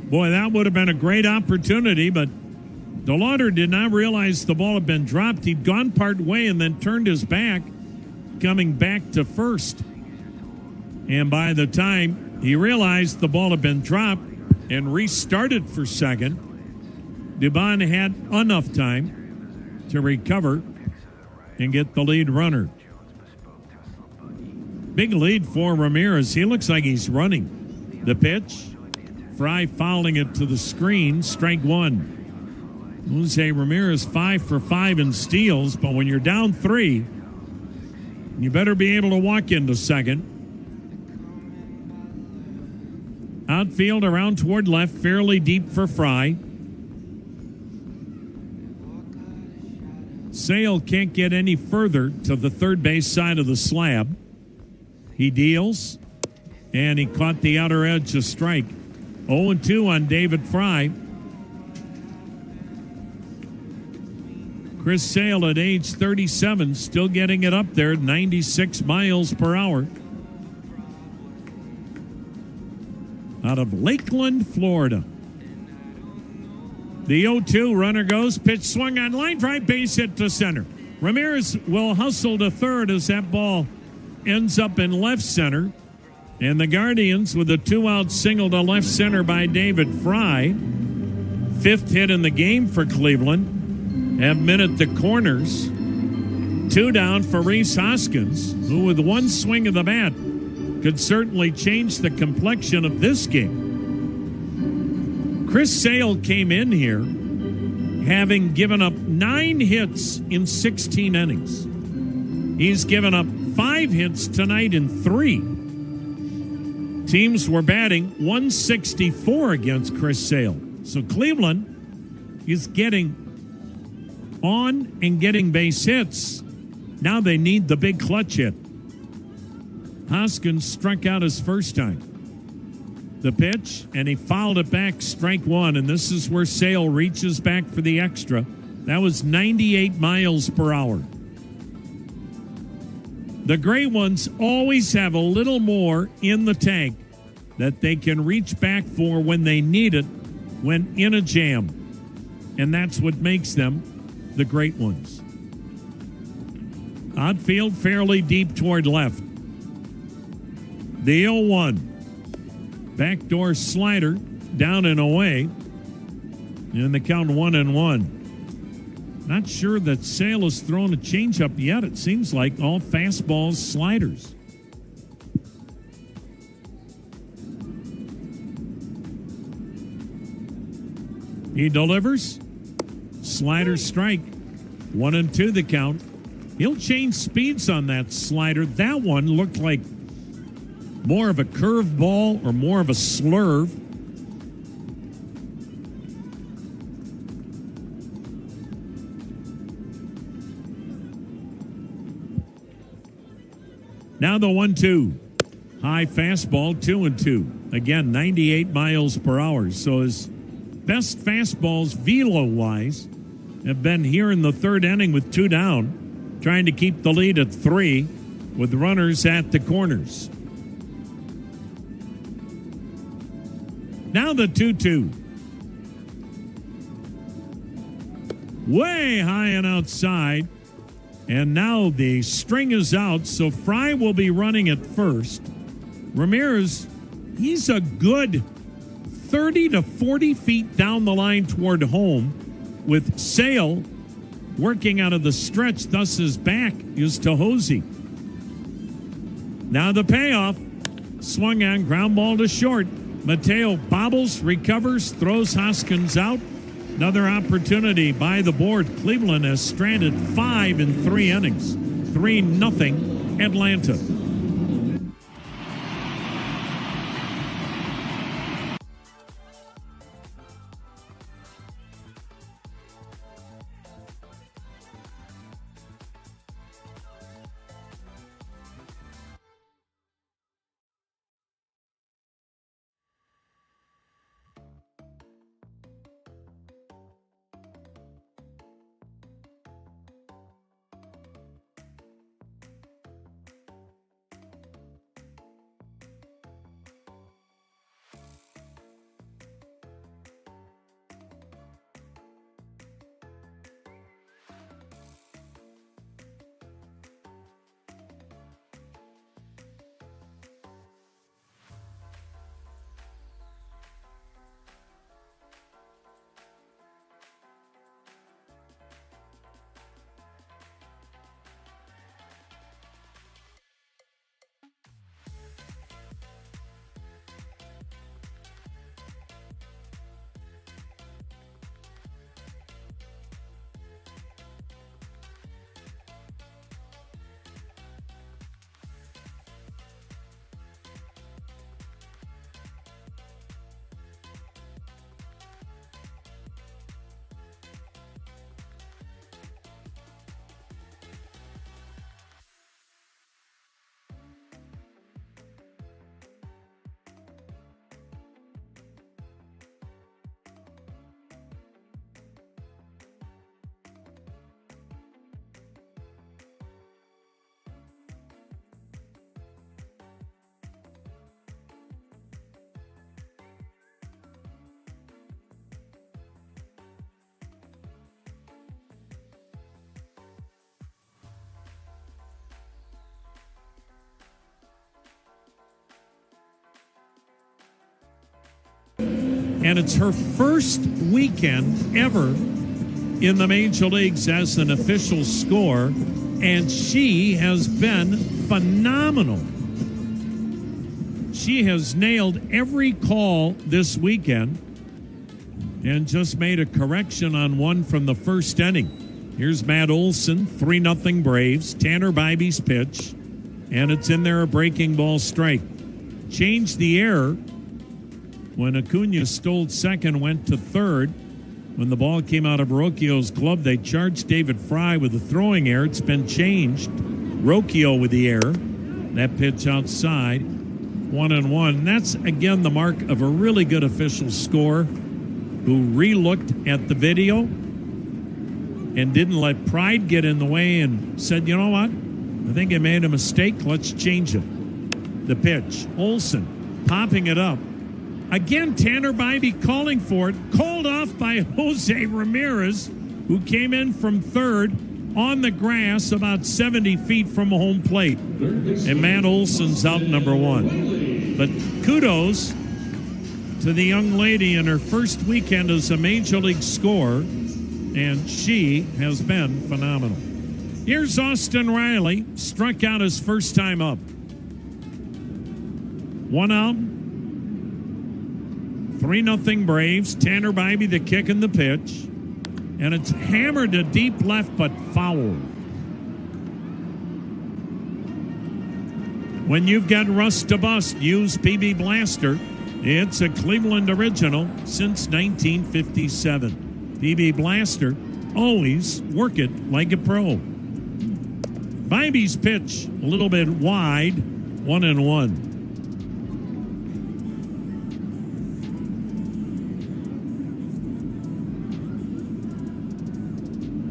S1: Boy, that would have been a great opportunity, but DeLauder did not realize the ball had been dropped. He'd gone part way and then turned his back, coming back to first. And by the time he realized the ball had been dropped and restarted for second, Dubon had enough time to recover and get the lead runner. Big lead for Ramirez. He looks like he's running. The pitch, Fry fouling it to the screen, strike one. Jose Ramirez 5 for 5 in steals, but when you're down 3, you better be able to walk into second. Outfield around toward left, fairly deep for Fry. Sale can't get any further to the third base side of the slab. He deals, and he caught the outer edge of strike. 0-2 on David Fry. Chris Sale at age 37, still getting it up there, 96 miles per hour. Out of Lakeland, Florida. The 0-2 runner goes, pitch swung on line drive, base hit to center. Ramirez will hustle to third as that ball ends up in left center. And the Guardians with a 2-out single to left center by David Fry. 5th hit in the game for Cleveland. Have men at the corners. 2 down for Rhys Hoskins, who with one swing of the bat could certainly change the complexion of this game. Chris Sale came in here having given up 9 hits in 16 innings. He's given up 5 hits tonight in 3. Teams were batting 164 against Chris Sale. So Cleveland is getting on and getting base hits. Now they need the big clutch hit. Hoskins struck out his first time. The pitch, and he fouled it back, strike one, and this is where Sale reaches back for the extra. That was 98 miles per hour. The gray ones always have a little more in the tank that they can reach back for when they need it, when in a jam. And that's what makes them the great ones. Outfield fairly deep toward left. The 0-1. Backdoor slider down and away. And the count 1-1. Not sure that Sale has thrown a changeup yet. It seems like all fastballs, sliders. He delivers. Slider strike. 1-2 the count. He'll change speeds on that slider. That one looked like more of a curve ball or more of a slurve. Now the 1-2. High fastball, 2-2. Again, 98 miles per hour. So his best fastballs, velo-wise, have been here in the third inning with 2 down. trying to keep the lead at 3 with runners at the corners. Now the 2-2. Way high and outside. And now the string is out, so Fry will be running at first. Ramirez, he's a good 30 to 40 feet down the line toward home, with Sale working out of the stretch, thus his back is to Hosey. Now the payoff. Swung on, ground ball to short. Mateo bobbles, recovers, throws Hoskins out. Another opportunity by the board. Cleveland has stranded 5 in 3 innings. 3-0 Atlanta. And it's her first weekend ever in the major leagues as an official scorer, and she has been phenomenal. She has nailed every call this weekend and just made a correction on one from the first inning. Here's Matt Olson, 3-0 Braves. Tanner Bybee's pitch, and it's in there, a breaking ball strike. Changed the error when Acuna stole second, went to third. When the ball came out of Rocchio's glove, they charged David Fry with a throwing error. It's been changed. Rocchio with the error. That pitch outside. 1-1. That's, again, the mark of a really good official scorer who re-looked at the video and didn't let pride get in the way and said, you know what? I think I made a mistake. Let's change it. The pitch. Olson popping it up. Again, Tanner Bybee calling for it. Called off by Jose Ramirez, who came in from third on the grass about 70 feet from home plate. And Matt Olson's out number 1. But kudos to the young lady in her first weekend as a major league scorer, and she has been phenomenal. Here's Austin Riley, struck out his first time up. 1 out. 3-0 Braves. Tanner Bybee the kick and the pitch. And it's hammered to deep left, but foul. When you've got rust to bust, use PB Blaster. It's a Cleveland original since 1957. PB Blaster, always work it like a pro. Bybee's pitch, a little bit wide, 1-1.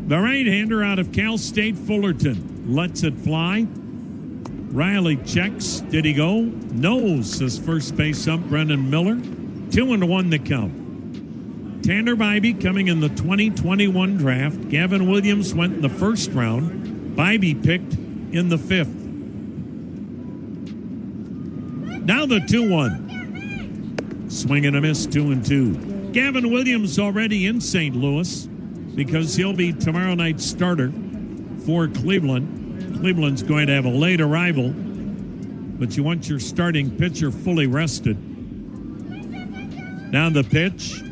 S1: The right-hander out of Cal State Fullerton lets it fly. Riley checks. Did he go? No, says first base ump Brendan Miller. 2-1 the count. Tanner Bybee coming in the 2021 draft. Gavin Williams went in the first round. Bybee picked in the 5th. Now the 2-1. Swing and a miss, 2-2. Gavin Williams already in St. Louis because he'll be tomorrow night's starter for Cleveland. Cleveland's going to have a late arrival, but you want your starting pitcher fully rested. Now the pitch,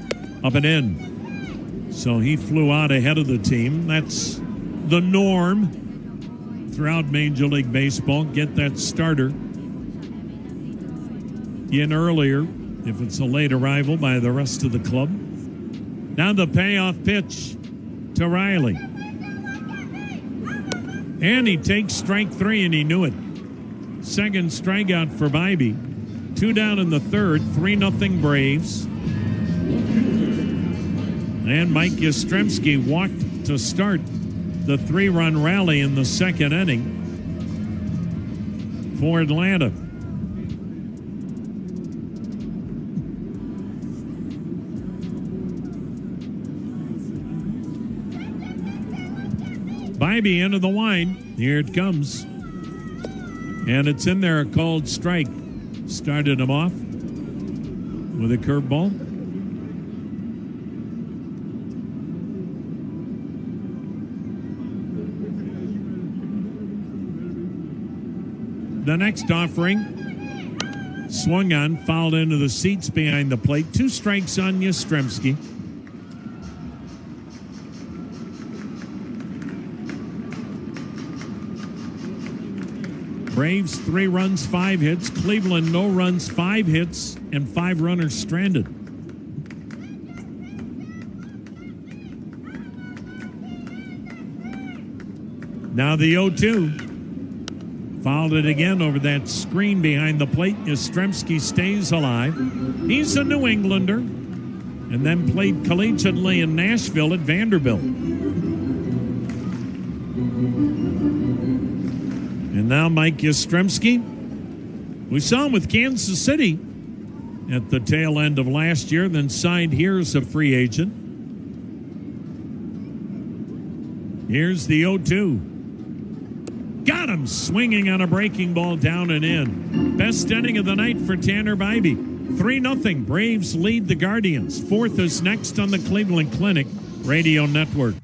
S1: up and in. So he flew out ahead of the team. That's the norm throughout Major League Baseball. Get that starter in earlier if it's a late arrival by the rest of the club. Now the payoff pitch to Riley. And he takes strike 3, and he knew it. Second strikeout for Bybee. 2 down in the 3rd, 3-0 Braves. And Mike Yastrzemski walked to start the 3-run rally in the 2nd inning for Atlanta. Bybee into the line. Here it comes. And it's in there, a called strike. Started him off with a curveball. The next offering swung on, fouled into the seats behind the plate. 2 strikes on Yastrzemski. Braves 3 runs, 5 hits. Cleveland no runs, 5 hits, and 5 runners stranded. Now the 0-2. Fouled it again over that screen behind the plate. Yastrzemski stays alive. He's a New Englander and then played collegiately in Nashville at Vanderbilt. And now Mike Yastrzemski. We saw him with Kansas City at the tail end of last year, then signed here as a free agent. Here's the 0-2. Got him swinging on a breaking ball down and in. Best inning of the night for Tanner Bybee. 3-0. Braves lead the Guardians. 4th is next on the Cleveland Clinic Radio Network.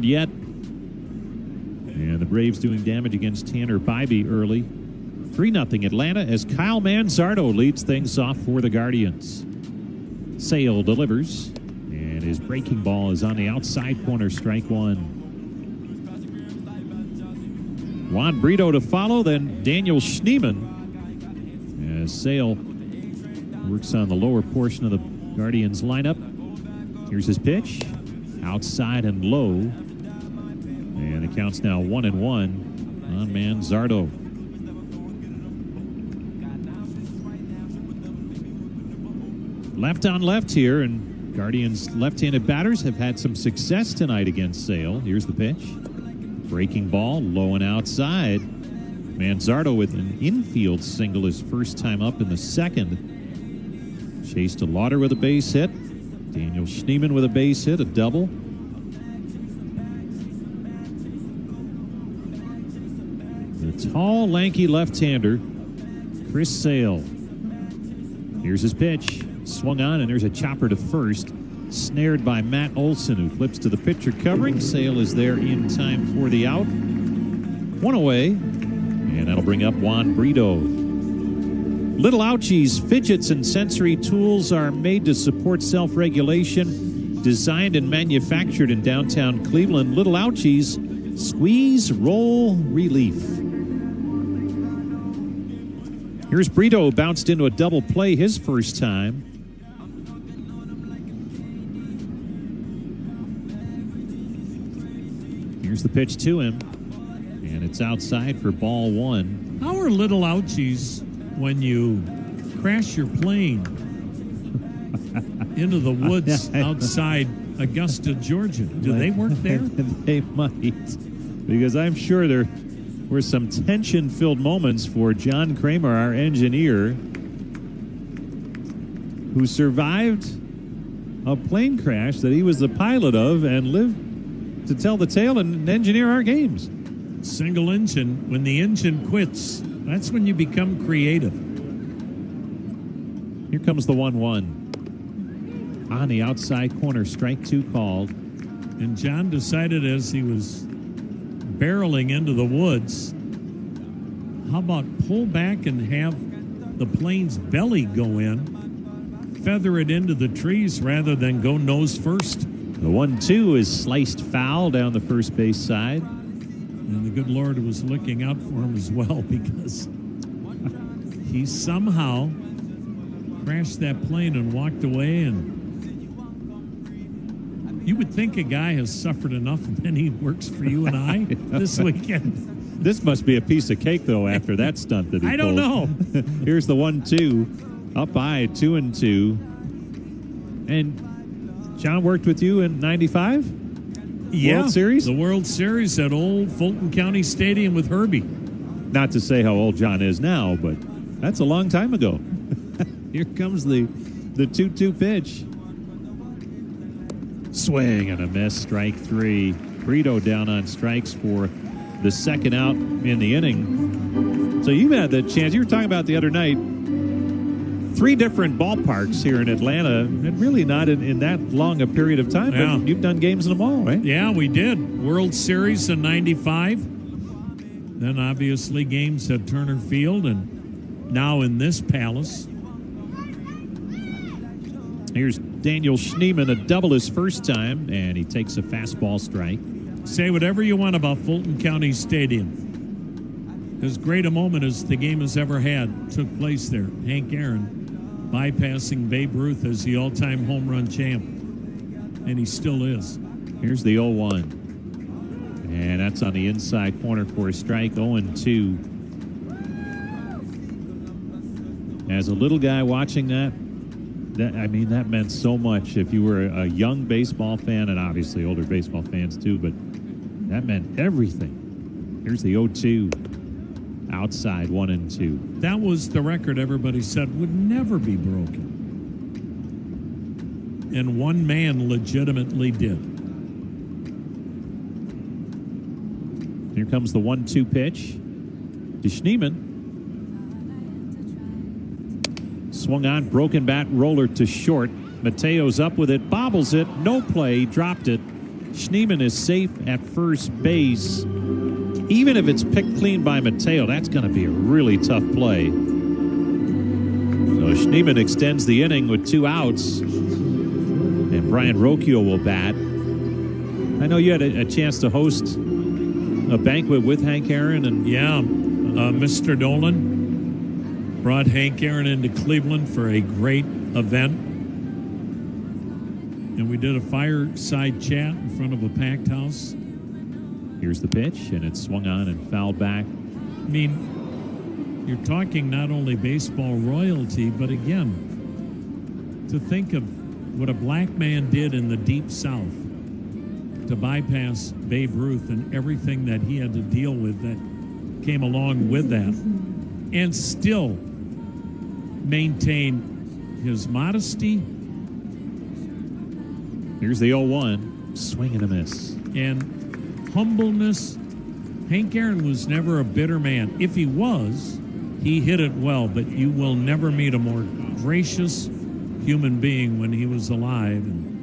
S3: yet. And the Braves doing damage against Tanner Bybee early. 3-0 Atlanta as Kyle Manzardo leads things off for the Guardians. Sale delivers, and his breaking ball is on the outside corner, strike one. Juan Brito to follow, then Daniel Schneemann as Sale works on the lower portion of the Guardians lineup. Here's his pitch, outside and low, and the count's now 1-1 on Manzardo. Left on left here, and Guardians left-handed batters have had some success tonight against Sale. Here's the pitch. Breaking ball, low and outside. Manzardo with an infield single his first time up in the second. Chase to Lauder with a base hit. Daniel Schneemann with a base hit, a double. The tall, lanky left-hander, Chris Sale. Here's his pitch. Swung on, and there's a chopper to first. Snared by Matt Olson, who flips to the pitcher covering. Sale is there in time for the out. One away, and that'll bring up Juan Brito. Little Ouchie's fidgets and sensory tools are made to support self-regulation. Designed and manufactured in downtown Cleveland, Little Ouchie's Squeeze Roll Relief. Here's Brito, bounced into a double play his first time. Here's the pitch to him, and it's outside for ball one.
S1: How are Little Ouchies when you crash your plane into the woods outside Augusta, Georgia? Do they work there?
S3: They might, because I'm sure there were some tension-filled moments for John Kramer, our engineer, who survived a plane crash that he was the pilot of and lived to tell the tale and engineer our games.
S1: Single engine. When the engine quits, that's when you become creative.
S3: Here comes the 1-1. On the outside corner, strike two called.
S1: And John decided as he was barreling into the woods, how about pull back and have the plane's belly go in, feather it into the trees rather than go nose first.
S3: The 1-2 is sliced foul down the first base side.
S1: And the good Lord was looking out for him as well, because he somehow crashed that plane and walked away. And you would think a guy has suffered enough when he works for you and I this weekend.
S3: This must be a piece of cake, though, after that stunt that he
S1: I don't know.
S3: Here's the 1-2, up high, 2-2. And John worked with you in '95?
S1: Yeah,
S3: World Series?
S1: The World Series at old Fulton County Stadium with Herbie.
S3: Not to say how old John is now, but that's a long time ago. Here comes the 2-2 pitch. Swing and a miss, strike three. Brito down on strikes for the second out in the inning. So you've had the chance. You were talking about the other night, 3 different ballparks here in Atlanta, and really not in that long a period of time.
S1: Yeah.
S3: But you've done games in them all, right?
S1: Yeah, we did. World Series in '95. Then obviously games at Turner Field, and now in this palace.
S3: Here's Daniel Schneemann, a double his first time, and he takes a fastball strike.
S1: Say whatever you want about Fulton County Stadium. As great a moment as the game has ever had took place there. Hank Aaron bypassing Babe Ruth as the all-time home run champ. And he still is.
S3: Here's the 0-1. And that's on the inside corner for a strike, 0-2. As a little guy watching that meant so much. If you were a young baseball fan, and obviously older baseball fans too, but that meant everything. Here's the 0-2. Outside, 1-2.
S1: That was the record everybody said would never be broken. And one man legitimately did.
S3: Here comes the 1-2 pitch to Schneemann. Swung on, broken bat, roller to short. Mateo's up with it, bobbles it, no play, dropped it. Schneemann is safe at first base. Even if it's picked clean by Mateo, that's going to be a really tough play. So Schneemann extends the inning with 2 outs. And Brian Rocchio will bat. I know you had a chance to host a banquet with Hank Aaron. And
S1: yeah, Mr. Dolan brought Hank Aaron into Cleveland for a great event. And we did a fireside chat in front of a packed house.
S3: Here's the pitch, and it's swung on and fouled back.
S1: I mean, you're talking not only baseball royalty, but again, to think of what a black man did in the Deep South to bypass Babe Ruth and everything that he had to deal with that came along with that, and still maintain his modesty.
S3: Here's the 0-1, swing and a miss.
S1: And humbleness. Hank Aaron was never a bitter man. If he was, he hit it well, but you will never meet a more gracious human being when he was alive, and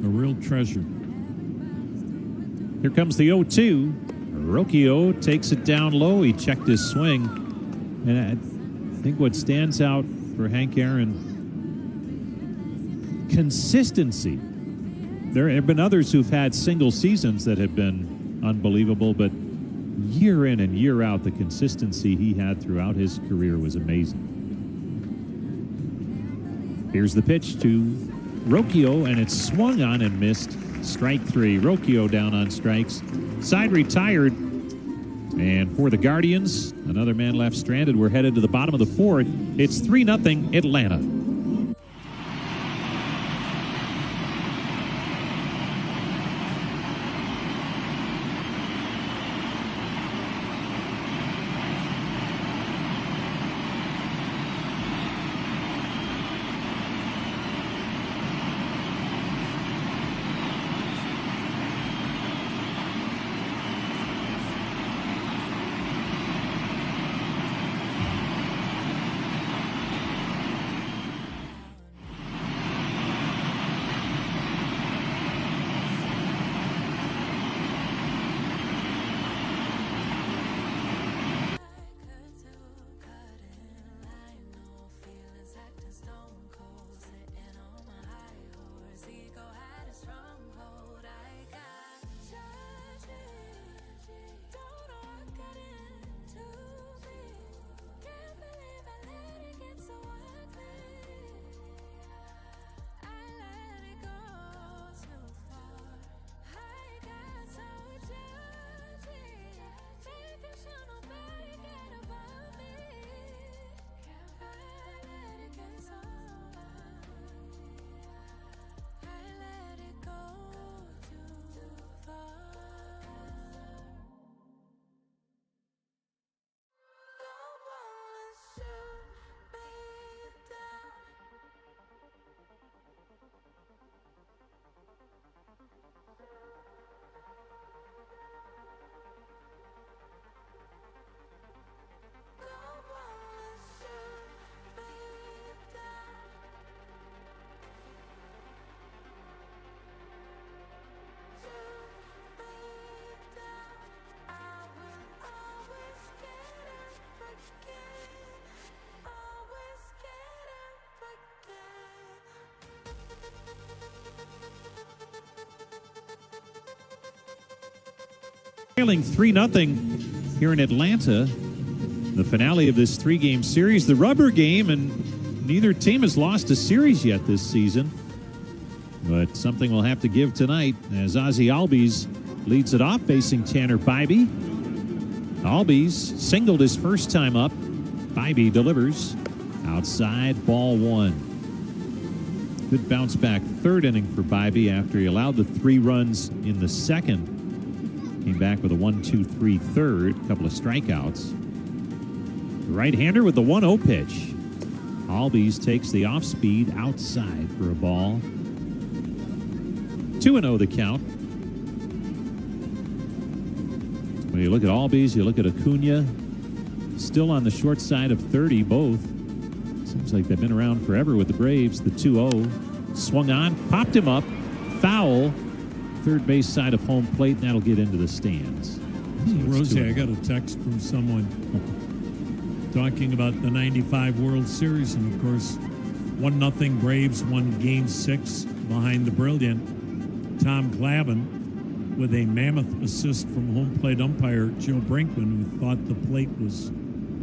S1: a real treasure.
S3: Here comes the 0-2. Rocchio takes it down low. He checked his swing. And I think what stands out for Hank Aaron, consistency. There have been others who've had single seasons that have been unbelievable, but year in and year out, the consistency he had throughout his career was amazing. Here's the pitch to Rocchio, and it's swung on and missed. Strike 3. Rocchio down on strikes. Side retired. And for the Guardians, another man left stranded. We're headed to the bottom of the 4th. It's 3-0 Atlanta. Trailing 3-0 here in Atlanta. The finale of this 3-game series, the rubber game, and neither team has lost a series yet this season. But something will have to give tonight as Ozzie Albies leads it off facing Tanner Bybee. Albies singled his first time up. Bybee delivers. Outside, ball 1. Good bounce back third inning for Bybee after he allowed the 3 runs in the second. Came back with a 1-2-3 third, couple of strikeouts. The right-hander with the 1-0 pitch. Albies takes the off-speed outside for a ball. 2-0 the count. When you look at Albies, you look at Acuna. Still on the short side of 30, both. Seems like they've been around forever with the Braves. The 2-0 swung on, popped him up, foul, third base side of home plate, and that'll get into the stands. So it's
S1: Rosie,
S3: 2-0.
S1: I got a text from someone talking about the 95 World Series, and of course, 1-0 Braves won Game 6 behind the brilliant Tom Glavine with a mammoth assist from home plate umpire Joe Brinkman, who thought the plate was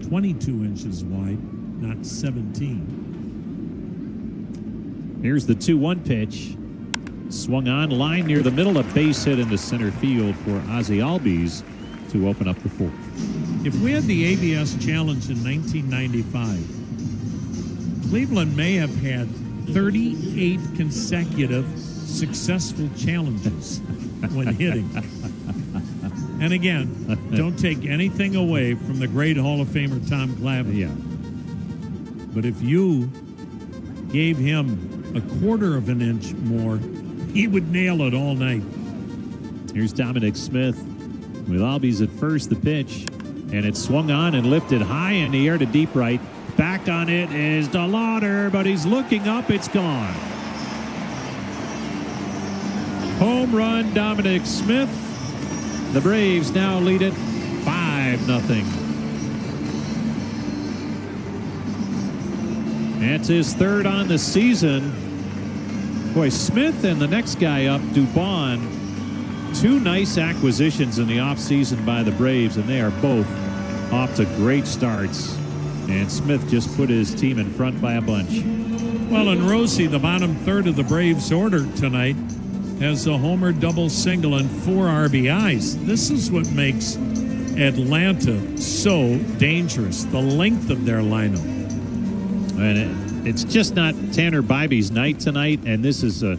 S1: 22 inches wide, not 17.
S3: Here's the 2-1 pitch. Swung on, line near the middle, a base hit into center field for Ozzie Albies to open up the fourth.
S1: If we had the ABS Challenge in 1995, Cleveland may have had 38 consecutive successful challenges when hitting. And again, don't take anything away from the great Hall of Famer Tom Glavine.
S3: Yeah.
S1: But if you gave him a quarter of an inch more, he would nail it all night.
S3: Here's Dominic Smith with Albies at first, the pitch, and it's swung on and lifted high in the air to deep right. Back on it is DeLauder, but he's looking up. It's gone. Home run, Dominic Smith. The Braves now lead it 5-0. That's his third on the season. Boy, Smith and the next guy up, Dubon, two nice acquisitions in the offseason by the Braves, and they are both off to great starts. And Smith just put his team in front by a bunch.
S1: Well, and Rosie, the bottom third of the Braves order tonight, has a homer, double, single, and 4 RBIs. This is what makes Atlanta so dangerous, the length of their lineup.
S3: And it's just not Tanner Bybee's night tonight, and this is a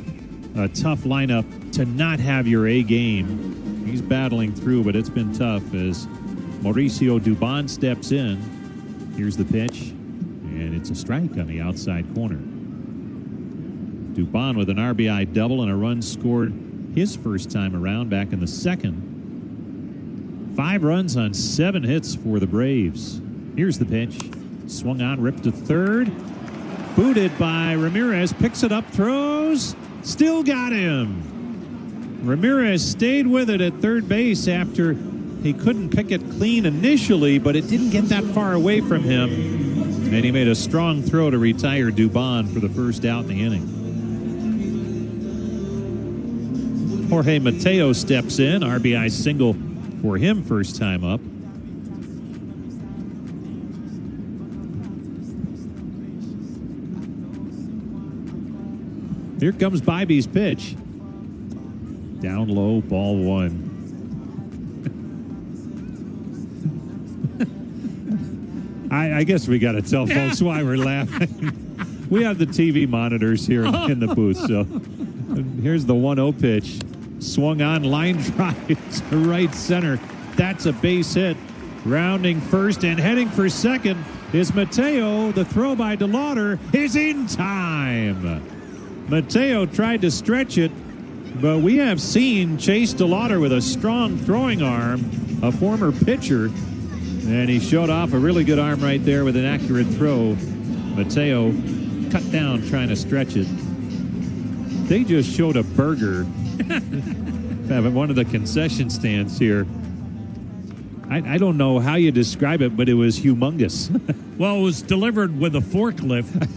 S3: tough lineup to not have your A game. He's battling through, but it's been tough as Mauricio Dubon steps in. Here's the pitch, and it's a strike on the outside corner. Dubon with an RBI double and a run scored his first time around back in the second. 5 runs on 7 hits for the Braves. Here's the pitch. Swung on, ripped to third. Booted by Ramirez. Picks it up, throws. Still got him. Ramirez stayed with it at third base after he couldn't pick it clean initially, but it didn't get that far away from him. And he made a strong throw to retire Dubon for the first out in the inning. Jorge Mateo steps in. RBI single for him first time up. Here comes Bybee's pitch. Down low, ball 1. I guess we got to tell folks why we're laughing. We have the TV monitors here in the booth. So here's the 1-0 pitch. Swung on, line drive to right center. That's a base hit. Rounding first and heading for second is Mateo. The throw by DeLauder is in time. Mateo tried to stretch it, but we have seen Chase DeLauder with a strong throwing arm, a former pitcher, and he showed off a really good arm right there with an accurate throw. Mateo cut down trying to stretch it. They just showed a burger at one of the concession stands here. I don't know how you describe it, but it was humongous.
S1: Well, it was delivered with a forklift.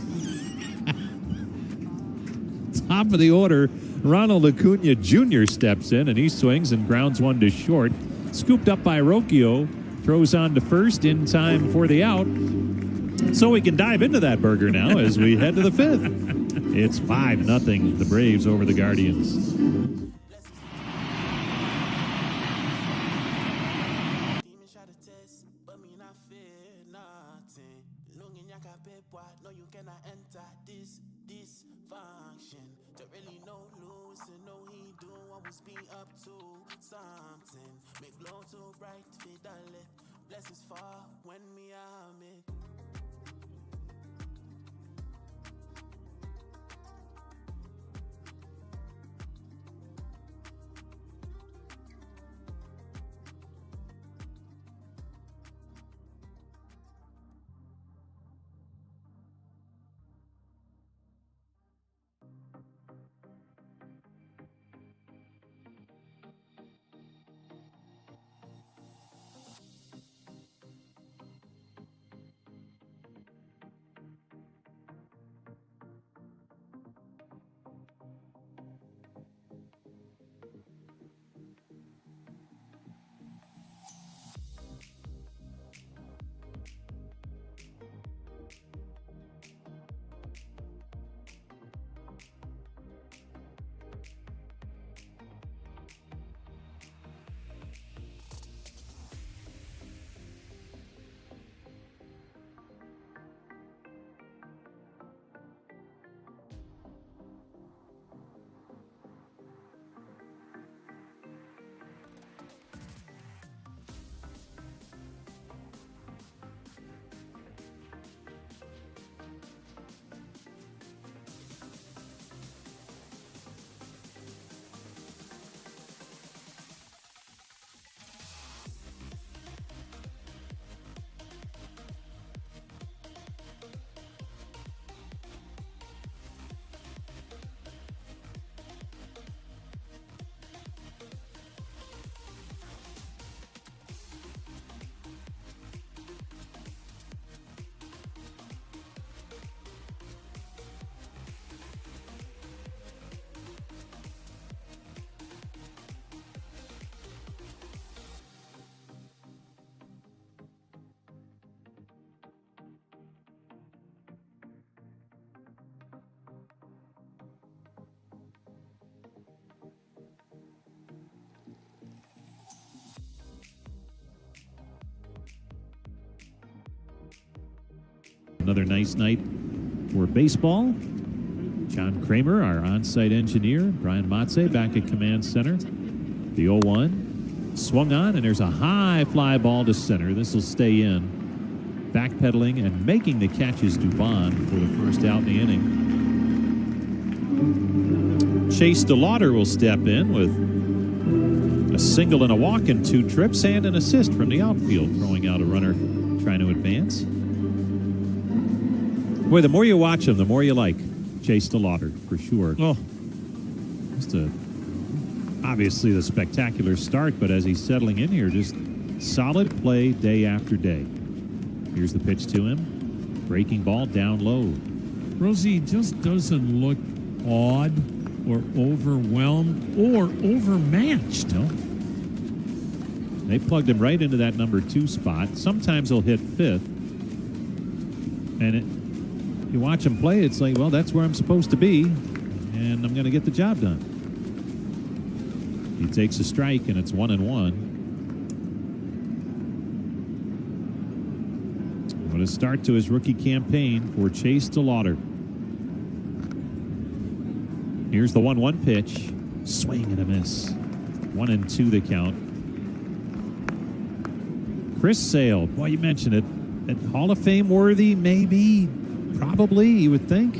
S3: Top of the order, Ronald Acuna Jr. steps in, and he swings and grounds one to short. Scooped up by Rocchio, throws on to first in time for the out. So we can dive into that burger now as we head to the fifth. It's 5-0, the Braves over the Guardians.
S4: Demons try to test, but me not fear nothing. Lungin yaka pepwa, no you cannot enter this function. Don't really know lose and know he do what was be up to something. Make blow too bright, fiddle it. Blessings fall when me am it.
S3: another nice night for baseball. John Kramer, our on-site engineer. Brian Matze back at Command Center. The 0-1 swung on, and there's a high fly ball to center. This will stay in. Backpedaling and making the catch is Dubon for the first out in the inning. Chase DeLauder will step in with a single and a walk and 2 trips and an assist from the outfield, throwing out a runner trying to advance. Boy, the more you watch him, the more you like Chase DeLauder, for sure.
S1: Oh,
S3: Just obviously the spectacular start, but as he's settling in here, just solid play day after day. Here's the pitch to him. Breaking ball down low.
S1: Rosie just doesn't look odd or overwhelmed or overmatched.
S3: No. They plugged him right into that number 2 spot. Sometimes he'll hit 5th. And you watch him play, it's like, well, that's where I'm supposed to be, and I'm going to get the job done. He takes a strike, and it's 1-1. What a start to his rookie campaign for Chase DeLauder. Here's the 1-1 pitch. Swing and a miss. 1-2 the count. Chris Sale, boy, you mentioned it. Hall of Fame worthy, maybe, probably, you would think.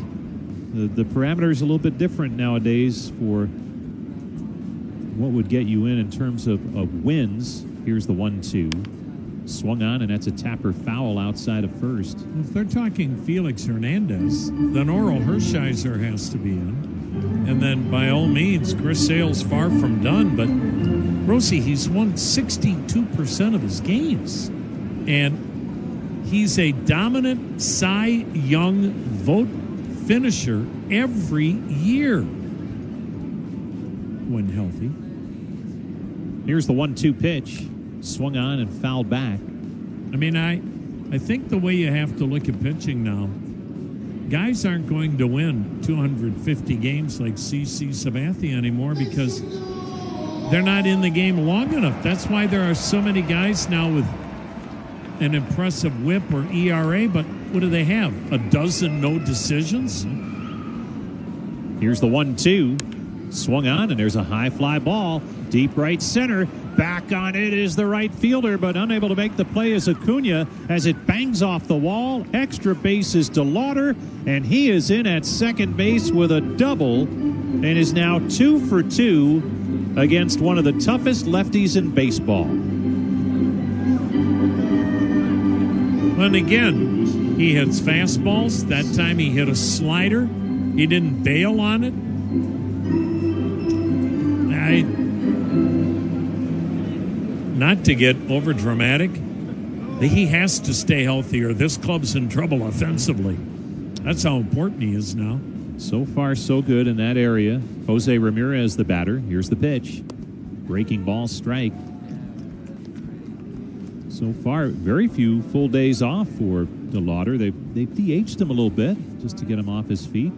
S3: The parameters a little bit different nowadays for what would get you in terms of wins. Here's the 1-2. Swung on, and that's a tapper foul outside of first.
S1: If they're talking Felix Hernandez, then Oral Hershiser has to be in. And then, by all means, Chris Sale's far from done. But, Rosie, he's won 62% of his games. And he's a dominant Cy Young vote finisher every year when healthy.
S3: Here's the 1-2 pitch. Swung on and fouled back.
S1: I mean, I think the way you have to look at pitching now, guys aren't going to win 250 games like CC Sabathia anymore because they're not in the game long enough. That's why there are so many guys now with an impressive whip or ERA, but what do they have? A dozen no decisions?
S3: Here's the 1-2. Swung on, and there's a high fly ball. Deep right center. Back on it is the right fielder, but unable to make the play is Acuna as it bangs off the wall. Extra base is DeLauder, and he is in at second base with a double and is now 2 for 2 against one of the toughest lefties in baseball.
S1: And again, he hits fastballs. That time he hit a slider. He didn't bail on it. Not to get over dramatic, he has to stay healthy or this club's in trouble offensively. That's how important he is now.
S3: So far, so good in that area. Jose Ramirez, the batter. Here's the pitch. Breaking ball, strike. So far, very few full days off for DeLauder. They've DH'd him a little bit just to get him off his feet.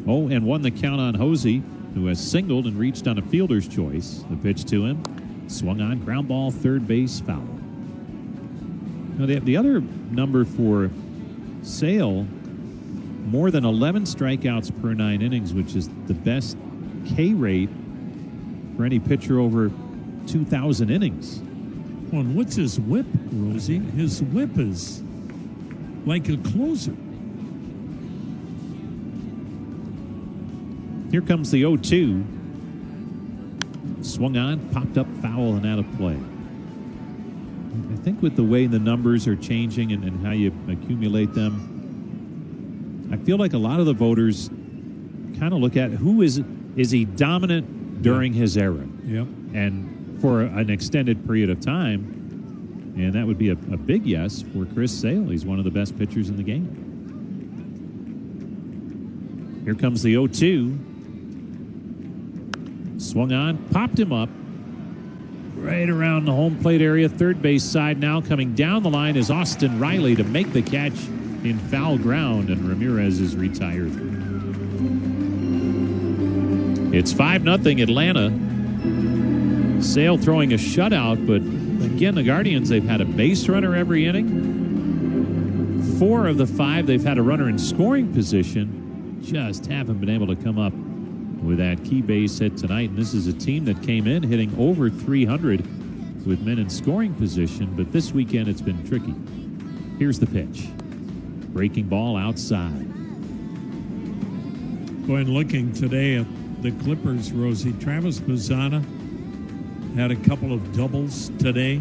S3: Oh, and won the count on Jose, who has singled and reached on a fielder's choice. The pitch to him. Swung on, ground ball, third base, foul. Now, the other number for Sale, more than 11 strikeouts per 9 innings, which is the best K rate for any pitcher over 2,000 innings.
S1: Well, and what's his whip, Rosie? His whip is like a closer.
S3: Here comes the 0-2. Swung on, popped up, foul, and out of play. I think with the way the numbers are changing and how you accumulate them, I feel like a lot of the voters kind of look at who is he dominant during his era?
S1: Yep.
S3: And for an extended period of time, and that would be a big yes for Chris Sale. He's one of the best pitchers in the game. Here comes the 0-2. Swung on, popped him up. Right around the home plate area, third base side now. Coming down the line is Austin Riley to make the catch in foul ground, and Ramirez is retired. It's 5-0 Atlanta. Sale throwing a shutout, but Again, the Guardians, they've had a base runner every inning. 4 of the 5, they've had a runner in scoring position. Just haven't been able to come up with that key base hit tonight. And this is a team that came in hitting over 300 with men in scoring position. But this weekend, it's been tricky. Here's the pitch. Breaking ball outside.
S1: Going looking today at the Clippers, Rosie. Travis Bazzana had a couple of doubles today,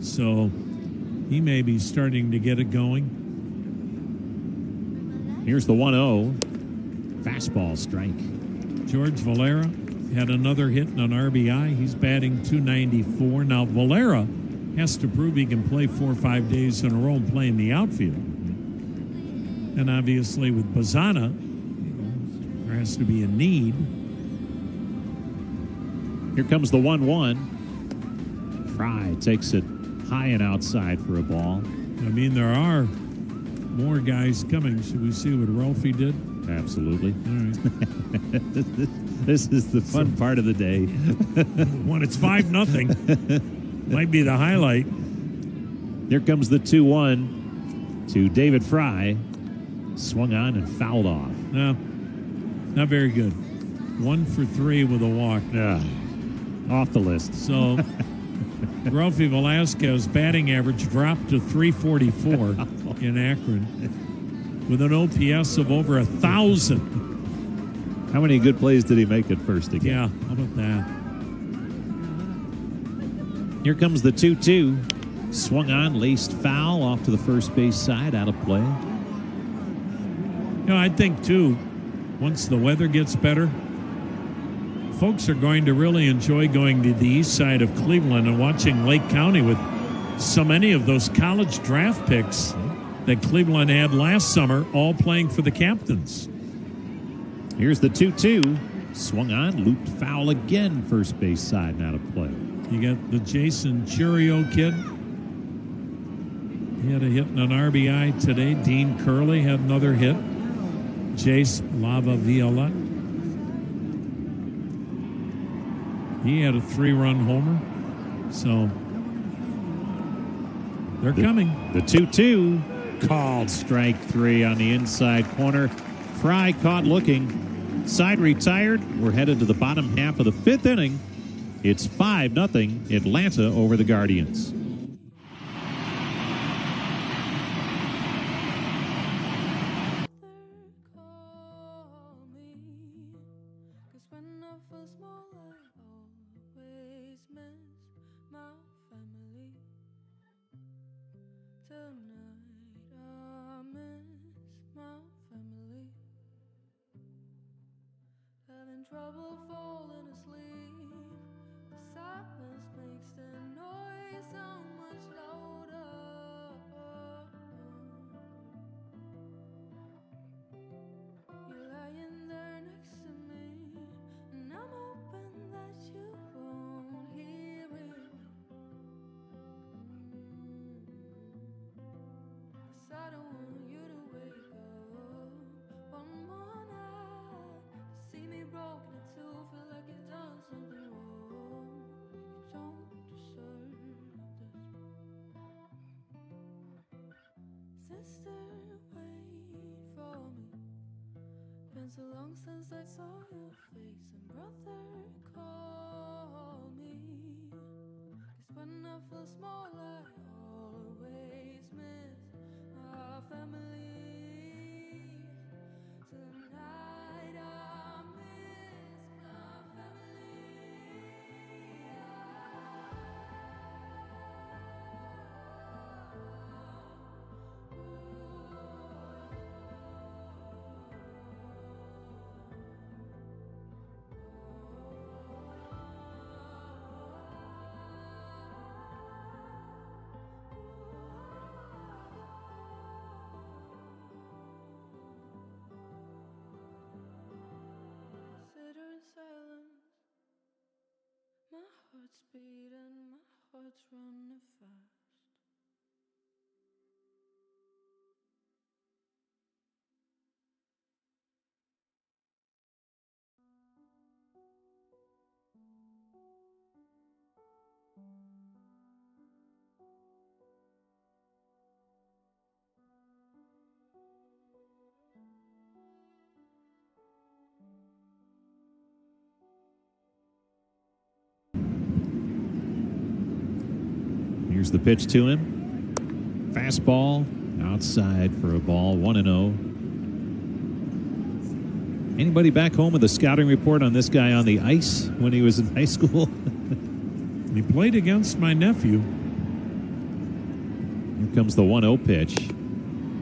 S1: so he may be starting to get it going.
S3: Here's the 1-0. Fastball strike.
S1: George Valera had another hit and an RBI. He's batting .294. Now, Valera has to prove he can play 4 or 5 days in a row and play in the outfield. And obviously with Bazzana, there has to be a need.
S3: Here comes the 1-1. Fry takes it high and outside for a ball.
S1: I mean, there are more guys coming. Should we see what Ralphie did?
S3: Absolutely.
S1: All right.
S3: This is the fun part of the day.
S1: When it's 5-0, might be the highlight.
S3: Here comes the 2-1 to David Fry. Swung on and fouled off.
S1: No, not very good. 1 for 3 with a walk.
S3: Off the list.
S1: So Ralphie Velasquez batting average dropped to .344 in Akron with an OPS of over 1,000.
S3: How many good plays did he make at first again?
S1: Yeah, how about that?
S3: Here comes the 2-2. Swung on, laced foul off to the first base side, out of play.
S1: You know, I think, too, once the weather gets better, folks are going to really enjoy going to the east side of Cleveland and watching Lake County with so many of those college draft picks that Cleveland had last summer, all playing for the Captains.
S3: Here's the 2-2. Swung on, looped foul again, first base side, and out of play.
S1: You got the Jason Churio kid. He had a hit and an RBI today. Dean Curley had another hit. Jace Lava-Viola. He had a 3-run homer. So they're coming.
S3: The 2-2 called strike 3 on the inside corner. Fry caught looking. Side retired. We're headed to the bottom half of the 5th inning. It's 5-0 Atlanta over the Guardians.
S6: Trouble falling asleep. The silence makes the noise sound much louder. You're lying there next to me, and I'm hoping that you won't hear it. 'Cause I don't want you to wake up one more night. See me broken in two, feel like you've done something wrong. You don't deserve this. Sister, wait for me. Been so long since I saw your face. And brother, call me. 'Cause when I feel small, I always miss our family. Tonight I miss my Sit her in silence. My heart's beating, my heart's running fast.
S3: Here's the pitch to him. Fastball outside for a ball, 1-0. Anybody back home with a scouting report on this guy on the ice when he was in high school?
S1: He played against my nephew.
S3: Here comes the 1-0 pitch.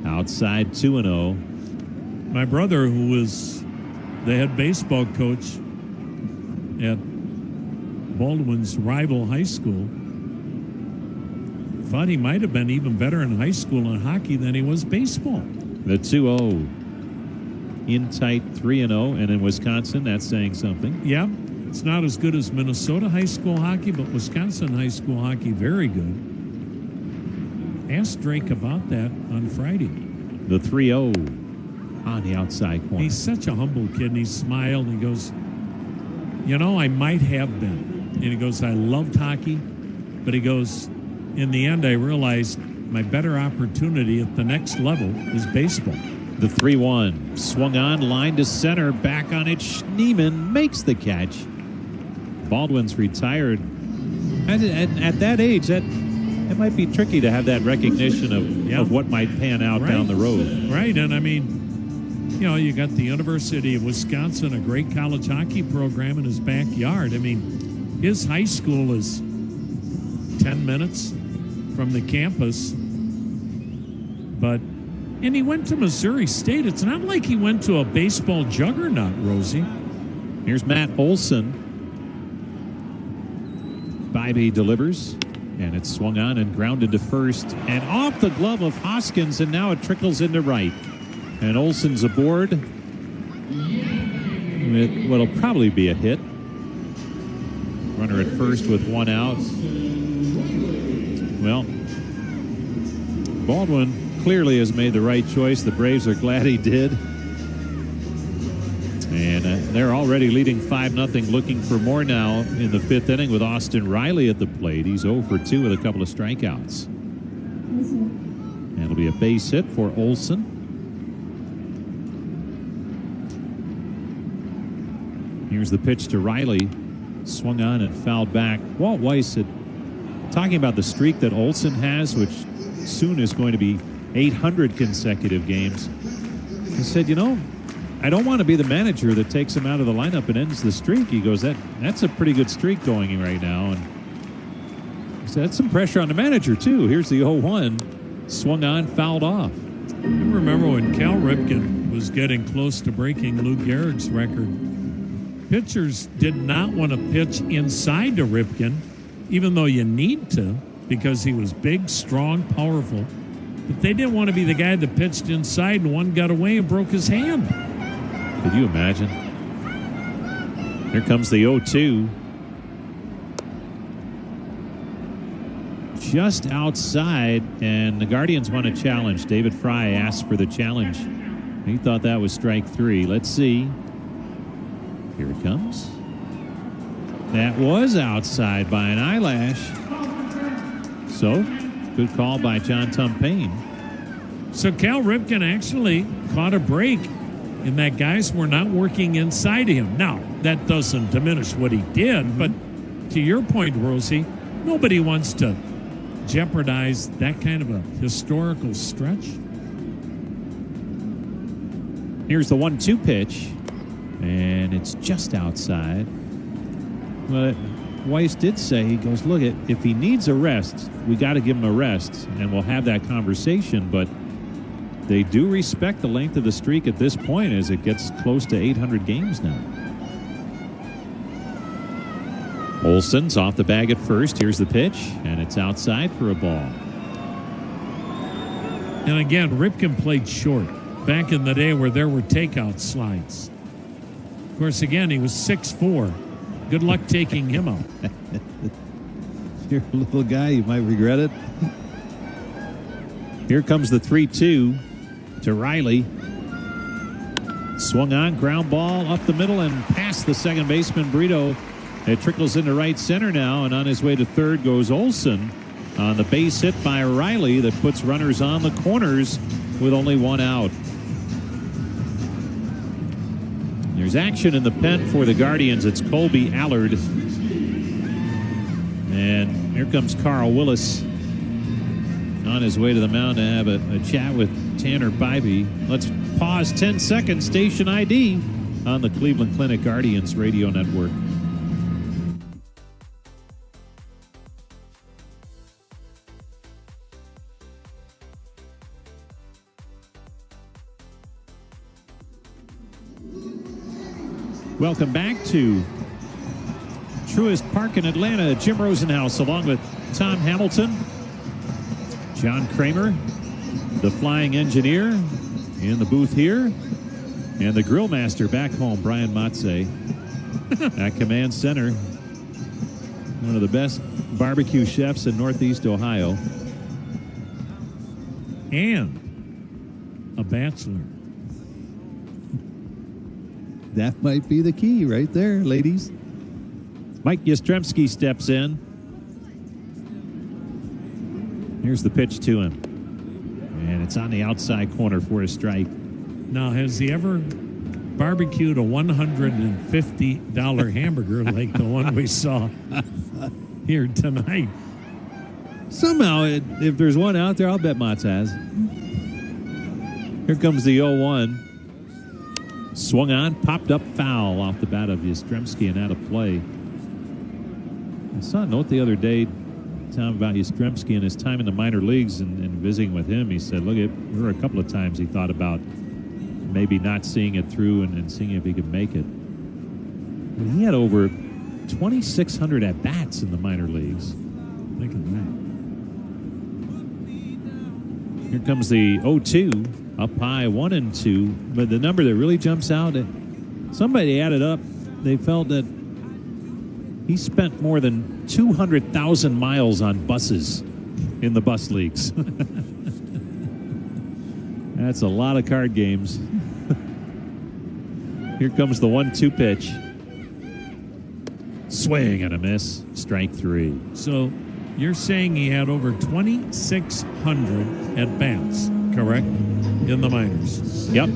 S3: Outside, 2-0.
S1: My brother, who was the head baseball coach at Baldwin's rival high school, thought he might have been even better in high school in hockey than he was baseball.
S3: The 2-0. In tight, 3-0. And in Wisconsin, that's saying something.
S1: Yeah, it's not as good as Minnesota high school hockey, but Wisconsin high school hockey, very good. Asked Drake about that on Friday.
S3: The 3-0 on the outside corner.
S1: He's such a humble kid, and he smiled, and he goes, you know, I might have been. And he goes, I loved hockey, but he goes, in the end, I realized my better opportunity at the next level is baseball.
S3: The 3-1 swung on, line to center, back on it. Schneemann makes the catch. Baldwin's retired. At that age, it might be tricky to have that recognition of what might pan out down the road.
S1: Right, and I mean, you know, you got the University of Wisconsin, a great college hockey program in his backyard. I mean, his high school is 10 minutes from the campus, and he went to Missouri State. It's not like he went to a baseball juggernaut, Rosie.
S3: Here's Matt Olson. Bybee delivers, and it's swung on and grounded to first, and off the glove of Hoskins, and now it trickles into right. And Olson's aboard with what'll probably be a hit. Runner at first with one out. Well, Baldwin clearly has made the right choice. The Braves are glad he did. And they're already leading 5-0, looking for more now in the fifth inning with Austin Riley at the plate. He's 0 for 2 with a couple of strikeouts. That'll be a base hit for Olson. Here's the pitch to Riley. Swung on and fouled back. Walt Weiss said, talking about the streak that Olson has, which soon is going to be 800 consecutive games. He said, you know, I don't want to be the manager that takes him out of the lineup and ends the streak. He goes, that's a pretty good streak going right now. And he said, that's some pressure on the manager, too. Here's the 0-1. Swung on, fouled off.
S1: I remember when Cal Ripken was getting close to breaking Lou Gehrig's record. Pitchers did not want to pitch inside to Ripken, even though you need to, because he was big, strong, powerful. But they didn't want to be the guy that pitched inside and one got away and broke his hand.
S3: Could you imagine? Here comes the 0-2. Just outside, and the Guardians want a challenge. David Fry asked for the challenge. He thought that was strike 3. Let's see. Here it comes. That was outside by an eyelash. So, good call by John Tumpane.
S1: So Cal Ripken actually caught a break in that guys were not working inside of him. Now, that doesn't diminish what he did, but to your point, Rosie, nobody wants to jeopardize that kind of a historical stretch.
S3: Here's the 1-2 pitch, and it's just outside. But Weiss did say, he goes, look, if he needs a rest, we got to give him a rest, and we'll have that conversation. But they do respect the length of the streak at this point as it gets close to 800 games now. Olson's off the bag at first. Here's the pitch, and it's outside for a ball.
S1: And again, Ripken played short back in the day where there were takeout slides. Of course, again, he was 6'4". Good luck taking him out.
S3: You're a little guy, you might regret it. Here comes the 3-2 to Riley. Swung on, ground ball up the middle and past the second baseman, Brito. It trickles into right center now, and on his way to third goes Olson on the base hit by Riley that puts runners on the corners with only one out. There's action in the pen for the Guardians. It's Colby Allard. And here comes Carl Willis on his way to the mound to have a chat with Tanner Bybee. Let's pause 10 seconds. Station ID on the Cleveland Clinic Guardians Radio Network. Welcome back to Truist Park in Atlanta. Jim Rosenhaus along with Tom Hamilton, John Kramer, the flying engineer in the booth here, and the grill master back home, Brian Matze, at Command Center. One of the best barbecue chefs in Northeast Ohio.
S1: And a bachelor.
S3: That might be the key right there, ladies. Mike Yastrzemski steps in. Here's the pitch to him. And it's on the outside corner for a strike.
S1: Now, has he ever barbecued a $150 hamburger like the one we saw here tonight?
S3: Somehow, if there's one out there, I'll bet Mats has. Here comes the 0-1. Swung on, popped up foul off the bat of Yastrzemski and out of play. I saw a note the other day, Tom, about Yastrzemski and his time in the minor leagues and visiting with him. He said, look, there were a couple of times he thought about maybe not seeing it through and seeing if he could make it. But he had over 2,600 at-bats in the minor leagues.
S1: Look at that.
S3: Here comes the 0-2. Up high, 1-2. But the number that really jumps out, somebody added up, they felt that he spent more than 200,000 miles on buses in the bus leagues. That's a lot of card games. Here comes the 1-2 pitch. Swing and a miss. Strike 3.
S1: So you're saying he had over 2,600 at-bats, correct? In the minors.
S3: Yep.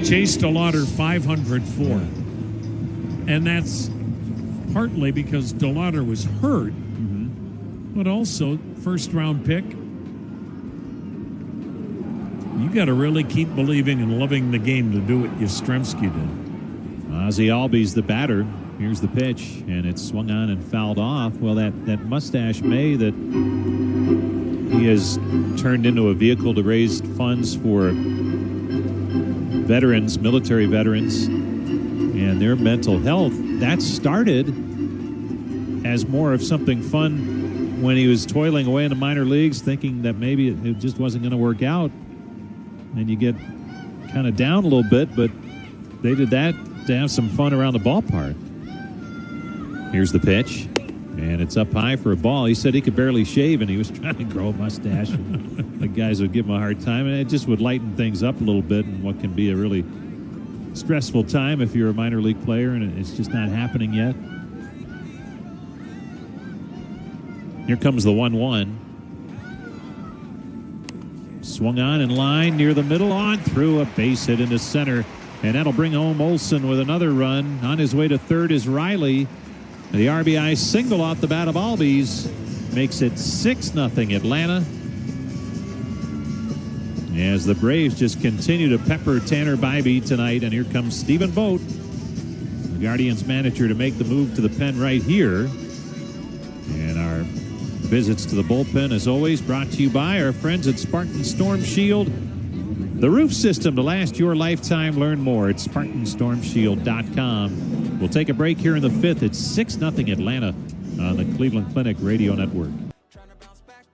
S1: Chase DeLauder 504. And that's partly because DeLauder was hurt, but also first-round pick. You got to really keep believing and loving the game to do what Yastrzemski did.
S3: Ozzie Albies the batter. Here's the pitch, and it's swung on and fouled off. Well, that mustache May that he has turned into a vehicle to raise funds for veterans, military veterans, and their mental health. That started as more of something fun when he was toiling away in the minor leagues, thinking that maybe it just wasn't going to work out. And you get kind of down a little bit, but they did that to have some fun around the ballpark. Here's the pitch. And it's up high for a ball. He said he could barely shave, and he was trying to grow a mustache. The guys would give him a hard time, and it just would lighten things up a little bit in what can be a really stressful time if you're a minor league player and it's just not happening yet. Here comes the 1-1. Swung on in line near the middle, on through a base hit into center, and that'll bring home Olsen with another run. On his way to third is Riley. The RBI single off the bat of Albies makes it 6-0 Atlanta. As the Braves just continue to pepper Tanner Bybee tonight, and here comes Stephen Vogt, the Guardians manager, to make the move to the pen right here. And our visits to the bullpen, as always, brought to you by our friends at Spartan Storm Shield. The roof system to last your lifetime. Learn more at SpartanStormShield.com. We'll take a break here in the fifth. It's 6-0 Atlanta on the Cleveland Clinic Radio Network.
S5: Trying to bounce back,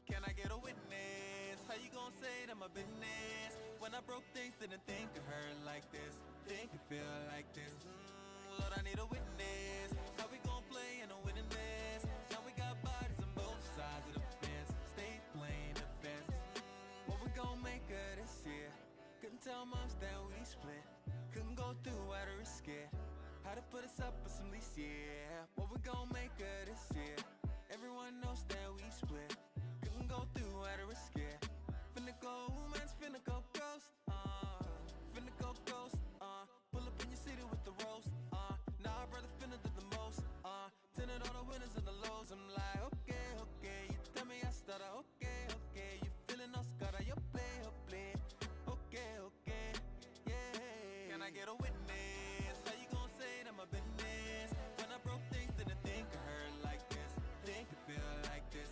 S5: can I get a witness? How you gonna say that my business? When I broke things, didn't think it hurt like this. Think it feel like this. Lord, I need a witness. How we gonna play in a winning mess? Now we got bodies on both sides of the fence. Stay playing defense. What we gonna make of this year? Couldn't tell moms that we split. Couldn't go through how to risk it. How to put us up with some lease, yeah. What we gon' make of this year? Everyone knows that we split. Couldn't go through how to risk it. Finna go, man's finna go ghost, finna go ghost, pull up in your city with the roast, now our brother finna do the most, tinted all the winners and the lows. I'm like, okay, you tell me a witness? How you gonna say that my business? When I broke things, didn't think I heard like this. Think it feel like this.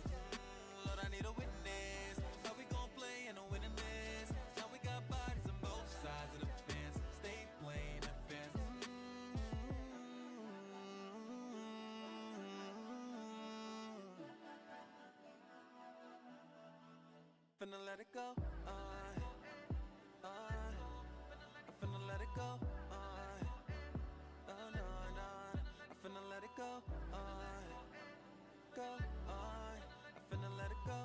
S5: Lord, I need a witness. How we gonna play in a winning list? Now we got bodies on both sides of the fence. Stay playing the fence. Finna let it go. I'm finna let it go. No. I'm finna let it go. I'm finna let it go.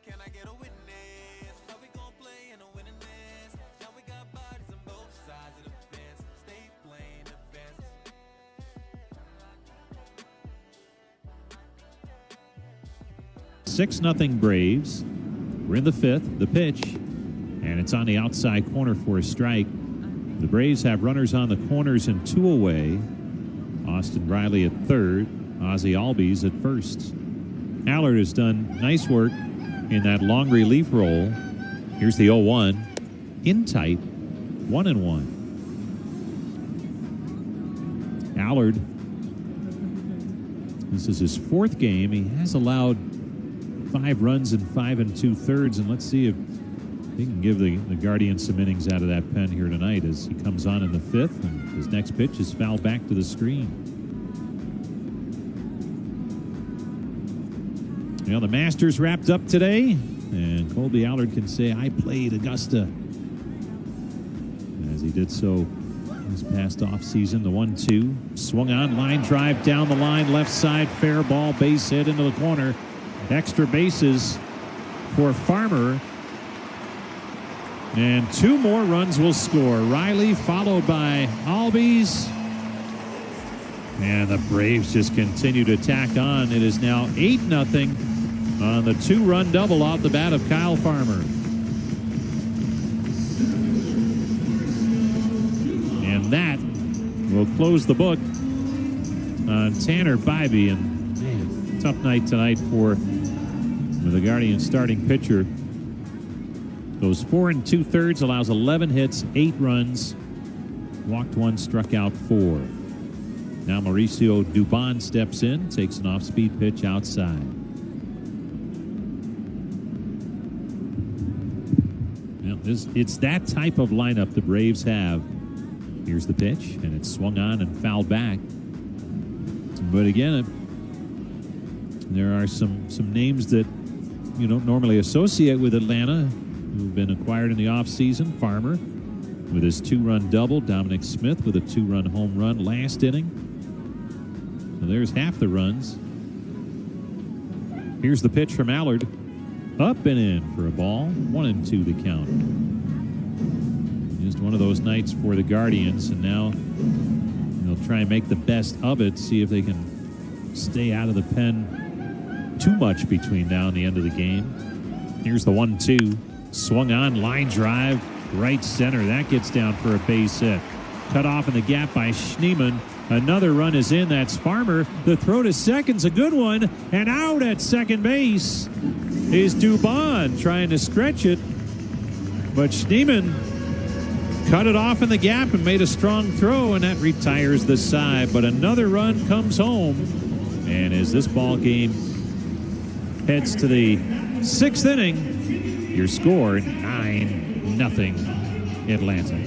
S5: Can I get a witness? How we gon' play in a winning list? Now we got bodies on both sides of the fence. Stay playing the fence.
S3: 6-0 Braves. We're in the fifth. The pitch, and it's on the outside corner for a strike. The Braves have runners on the corners and 2 away. Austin Riley at third. Ozzie Albies at first. Allard has done nice work in that long relief role. Here's the 0-1. In tight. 1-1. Allard, this is his 4th game. He has allowed 5 runs in 5 2/3, and let's see if he can give the Guardians some innings out of that pen here tonight as he comes on in the 5th, and his next pitch is fouled back to the screen. Well, the Masters wrapped up today, and Colby Allard can say, I played Augusta. As he did so this past offseason, the 1-2. Swung on, line drive down the line, left side, fair ball, base hit into the corner. Extra bases for Farmer. And 2 more runs will score. Riley followed by Albies. And the Braves just continue to tack on. It is now 8-0 on the 2-run double off the bat of Kyle Farmer. And that will close the book on Tanner Bybee. And man, tough night tonight for the Guardians starting pitcher. Goes 4 2/3, allows 11 hits, 8 runs, walked 1, struck out 4. Now Mauricio Dubon steps in, takes an off-speed pitch outside. Well, it's that type of lineup the Braves have. Here's the pitch, and it's swung on and fouled back. But again, there are some names that you don't normally associate with Atlanta who've been acquired in the offseason. Farmer with his 2-run double. Dominic Smith with a 2-run home run last inning. So there's half the runs. Here's the pitch from Allard. Up and in for a ball. 1-2 the count. Just one of those nights for the Guardians, and now they'll try and make the best of it, see if they can stay out of the pen too much between now and the end of the game. Here's the 1-2. Swung on, line drive, right center. That gets down for a base hit. Cut off in the gap by Schneemann. Another run is in. That's Farmer. The throw to second's a good one. And out at second base is Dubon trying to stretch it. But Schneemann cut it off in the gap and made a strong throw, and that retires the side. But another run comes home. And as this ball game heads to the 6th inning, your score 9-0 Atlanta.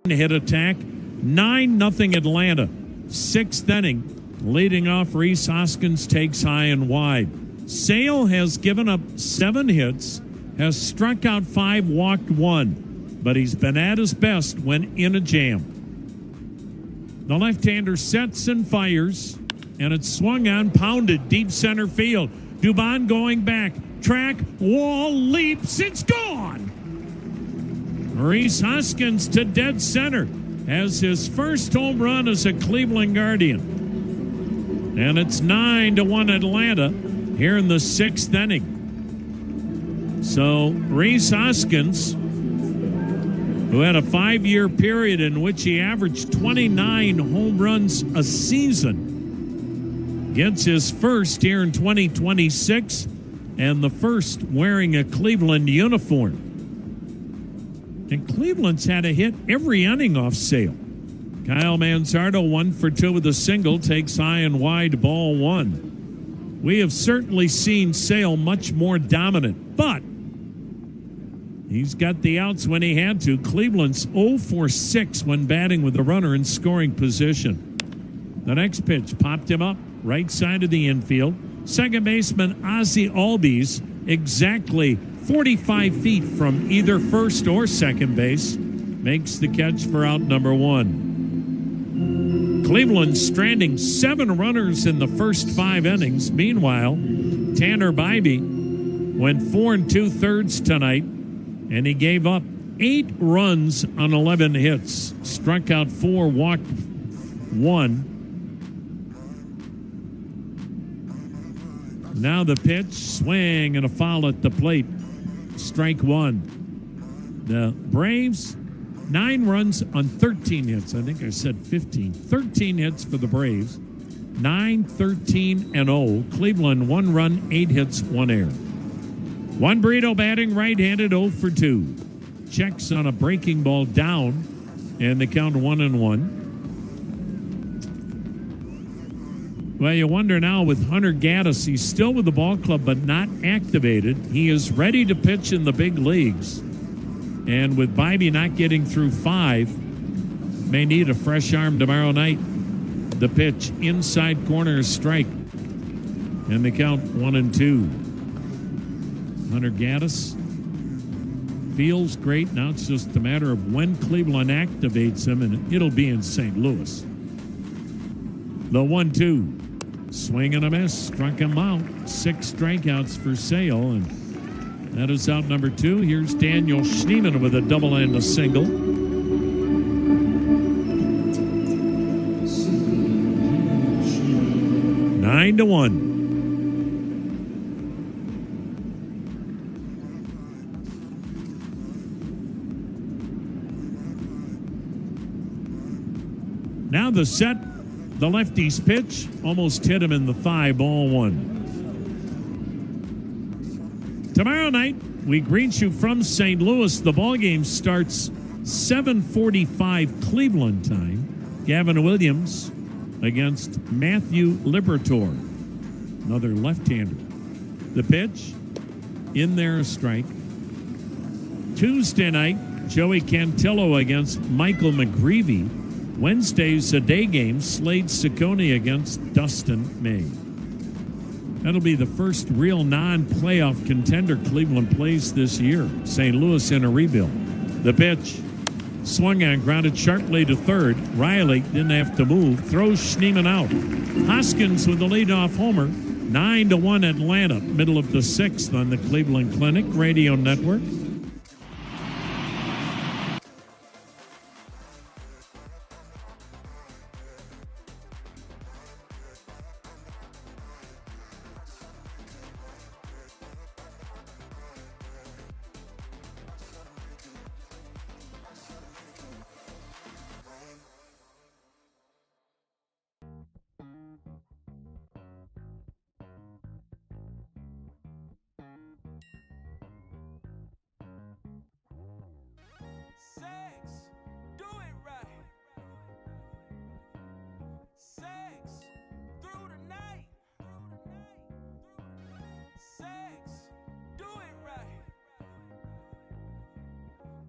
S1: hit attack, 9-0 Atlanta. 6th inning, leading off, Rhys Hoskins takes high and wide. Sale has given up 7 hits, has struck out 5, walked 1, but he's been at his best when in a jam. The left-hander sets and fires, and it's swung on, pounded deep center field. Dubon going back, track, wall, leaps, it's gone! Rhys Hoskins to dead center has his first home run as a Cleveland Guardian. And it's 9-1 Atlanta here in the 6th inning. So Rhys Hoskins, who had a 5-year period in which he averaged 29 home runs a season, gets his first here in 2026, and the first wearing a Cleveland uniform. And Cleveland's had a hit every inning off Sale. Kyle Manzardo 1 for 2 with a single, takes high and wide, ball 1. We have certainly seen Sale much more dominant, but he's got the outs when he had to. Cleveland's 0 for 6 when batting with the runner in scoring position. The next pitch popped him up, right side of the infield. Second baseman Ozzie Albies, exactly 45 feet from either first or second base, makes the catch for out number 1. Cleveland stranding 7 runners in the first 5 innings. Meanwhile, Tanner Bybee went 4 2/3 tonight, and he gave up 8 runs on 11 hits. Struck out 4, walked 1. Now the pitch, swing and a foul at the plate. Strike 1. The Braves, 9 runs on 13 hits. I think I said 15. 13 hits for the Braves. 9-13-0. Cleveland, 1 run, 8 hits, 1 error. Juan Brito batting right-handed, 0 for 2. Checks on a breaking ball down, and the count 1-1. Well, you wonder now with Hunter Gaddis, he's still with the ball club but not activated. He is ready to pitch in the big leagues. And with Bybee not getting through 5, may need a fresh arm tomorrow night. The pitch, inside corner, is strike. And the count 1-2. Hunter Gaddis feels great. Now it's just a matter of when Cleveland activates him, and it'll be in St. Louis. The 1-2. Swing and a miss, struck him out. 6 strikeouts for Sale, and that is out number 2. Here's Daniel Schneemann with a double and a single. Nine to 1. Now the set. The lefty's pitch almost hit him in the thigh, ball 1. Tomorrow night, we greet you from St. Louis. The ballgame starts 7:45 Cleveland time. Gavin Williams against Matthew Liberatore, another left-hander. The pitch, in there, a strike. Tuesday night, Joey Cantillo against Michael McGreevy. Wednesday's a day game, Slade Ciccone against Dustin May. That'll be the first real non-playoff contender Cleveland plays this year. St. Louis in a rebuild. The pitch, swung on, grounded sharply to third. Riley didn't have to move, throws Schneemann out. Hoskins with the leadoff homer. 9-1 Atlanta, middle of the 6th on the Cleveland Clinic Radio Network.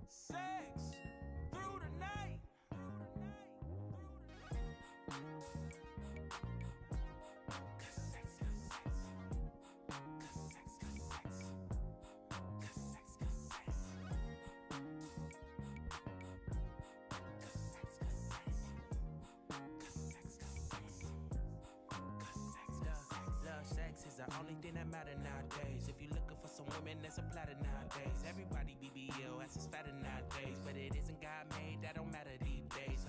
S4: Sex through the night. the only thing that matter nowadays. If you looking for some women, there's a platter nowadays. Everybody BBL, ass is fatter nowadays. But it isn't God made, that don't matter these days,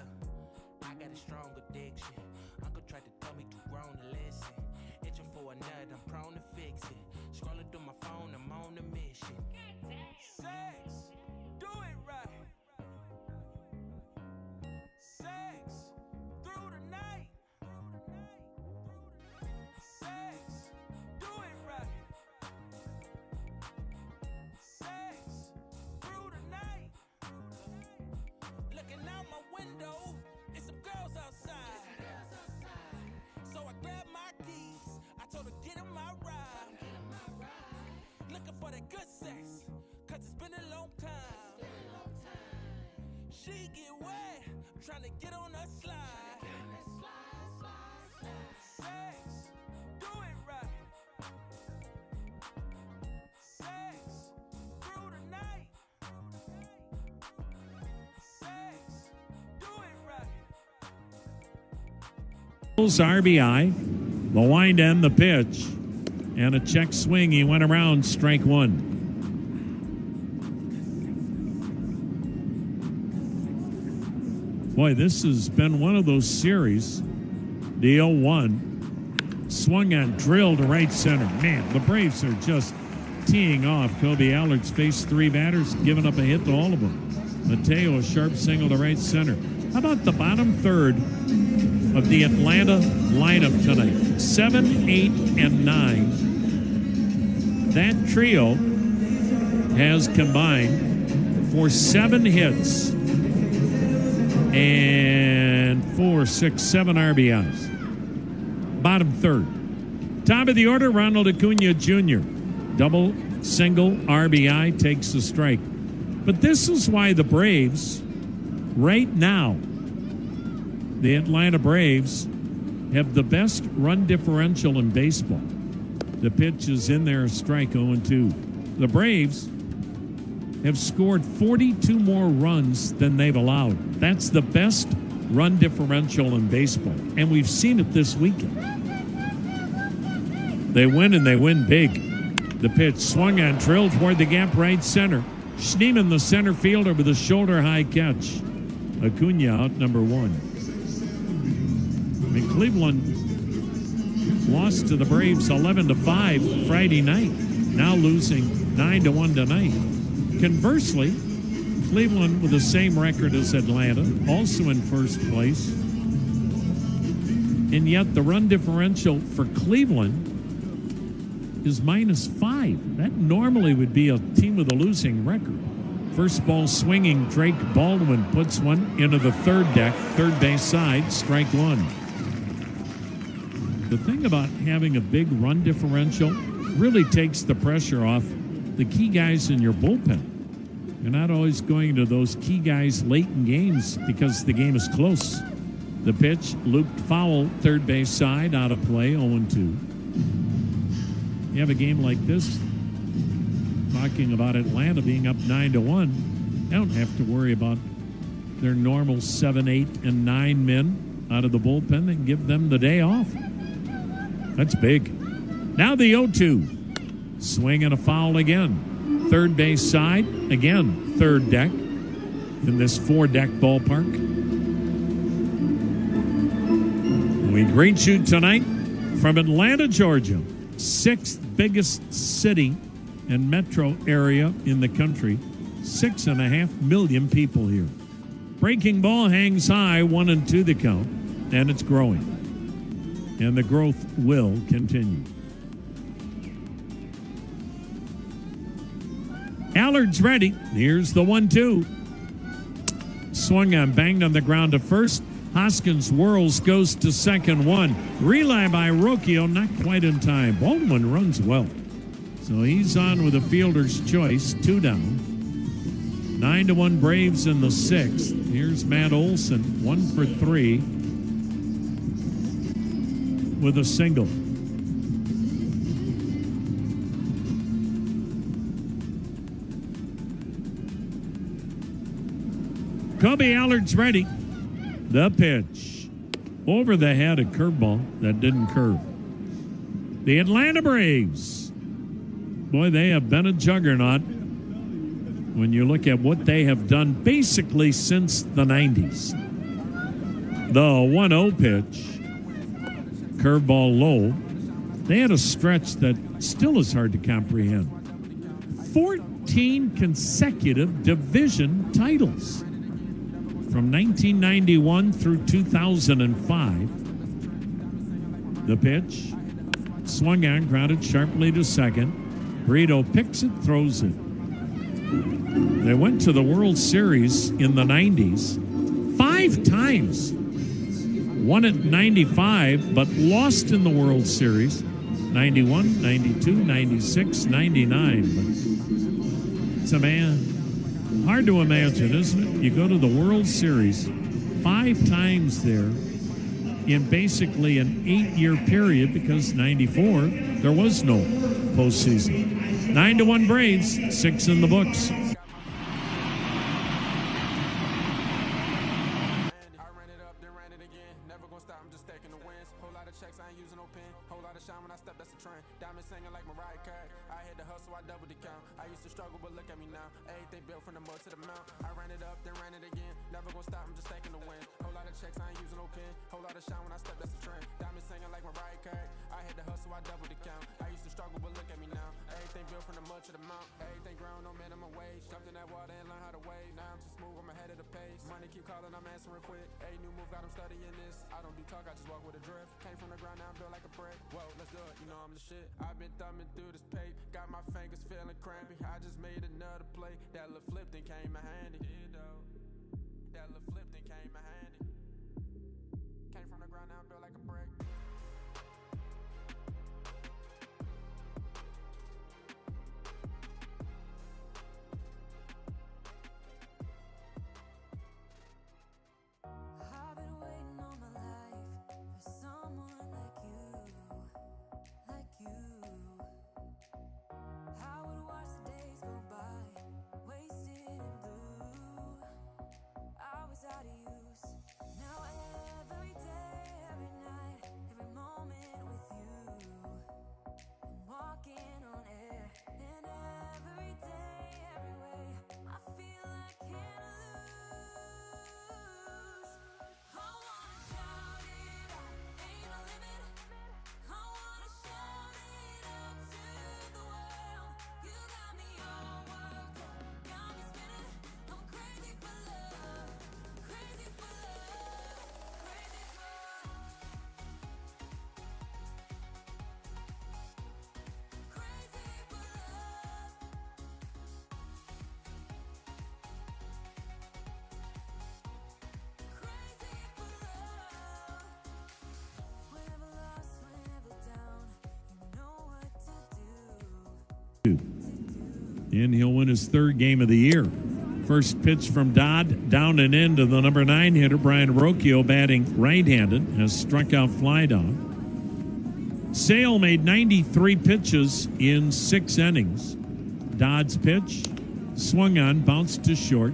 S4: I got a strong addiction. Uncle tried to tell me too grown to listen. Itching for a nut, I'm prone to fix it. Scrolling through my phone, I'm on a mission. Sex, do it right. Sex, through the night. Sex, do it right. Sex, through the night. Looking out my window, it's some girls outside. So I grabbed my keys, I told her get in my ride. Looking for that good sex, cause it's been a long time. She get wet, I'm trying to get on her slide. Sex, do it right. Sex, through the night. Sex, do it right.
S1: RBI, the wind and the pitch, and a check swing. He went around, strike one. Boy, this has been one of those series. The 0-1 swung on, drilled to right center. Man, the Braves are just teeing off. Kobe Allard's faced three batters, giving up a hit to all of them. Mateo, a sharp single to right center. How about the bottom third of the Atlanta lineup tonight? 7, 8, and 9. That trio has combined for 7 hits and 4, 6, 7 RBIs. Bottom third. Top of the order, Ronald Acuna Jr. Double, single, RBI, takes the strike. But this is why the Braves, right now, the Atlanta Braves have the best run differential in baseball. The pitch is in there, strike 0-2. The Braves have scored 42 more runs than they've allowed. That's the best run differential in baseball. And we've seen it this weekend. They win, and they win big. The pitch swung on, drilled toward the gap right center. Schneemann, the center fielder, with a shoulder-high catch. Acuna out, number 1. I mean, Cleveland lost to the Braves 11-5 Friday night, now losing 9-1 tonight. Conversely, Cleveland with the same record as Atlanta, also in first place. And yet the run differential for Cleveland is -5. That normally would be a team with a losing record. First ball swinging, Drake Baldwin puts one into the third deck, third base side, strike 1. The thing about having a big run differential really takes the pressure off the key guys in your bullpen. You're not always going to those key guys late in games because the game is close. The pitch, looped foul, third base side, out of play, 0-2. You have a game like this, talking about Atlanta being up 9-1, they don't have to worry about their normal 7, 8, and 9 men out of the bullpen. They can give them the day off. That's big. Now the 0-2. Swing and a foul again. Third base side, again, third deck in this 4-deck ballpark. We greet you tonight from Atlanta, Georgia, 6th biggest city and metro area in the country. 6.5 million people here. Breaking ball hangs high, 1-2 the count, and it's growing. And the growth will continue. Allard's ready. Here's the 1-2. Swung on, banged on the ground to first. Hoskins whirls, goes to second, 1. Relay by Rocchio, not quite in time. Baldwin runs well. So he's on with a fielder's choice, 2 down. 9-1 Braves in the 6th. Here's Matt Olson, 1 for 3 with a single. Kobe Allard's ready. The pitch. Over the head, a curveball that didn't curve. The Atlanta Braves. Boy, they have been a juggernaut when you look at what they have done basically since the 90s. The 1-0 pitch, curveball low. They had a stretch that still is hard to comprehend. 14 consecutive division titles from 1991 through 2005. The pitch, swung on, grounded sharply to second. Brito picks it, throws it. They went to the World Series in the 90s 5 times. Won it in 95, but lost in the World Series 91, 92, 96, 99. But it's hard to imagine, isn't it? You go to the World Series 5 times there in basically an 8-year period, because 94, there was no postseason. 9-1 Braves, 6 in the books.
S6: I've been waiting all my life for someone like you. I would watch the days go by, wasted and blue. I was out of use. Now every day, every night, every moment with you, I'm walking on air. And every day, every way, I feel I can't lose. I wanna shout it out, ain't no limit. I wanna shout it out to the world. You got me all worked up, got me spinning. I'm crazy for love, crazy for love, crazy for love, crazy for love. Crazy for love. Whenever lost, whenever down, you know what to do.
S1: And he'll win his 3rd game of the year. First pitch from Dodd, down and in to the number 9 hitter, Brian Rocchio, batting right-handed, has struck out fly down. Sale made 93 pitches in 6 innings. Dodd's pitch, swung on, bounced to short.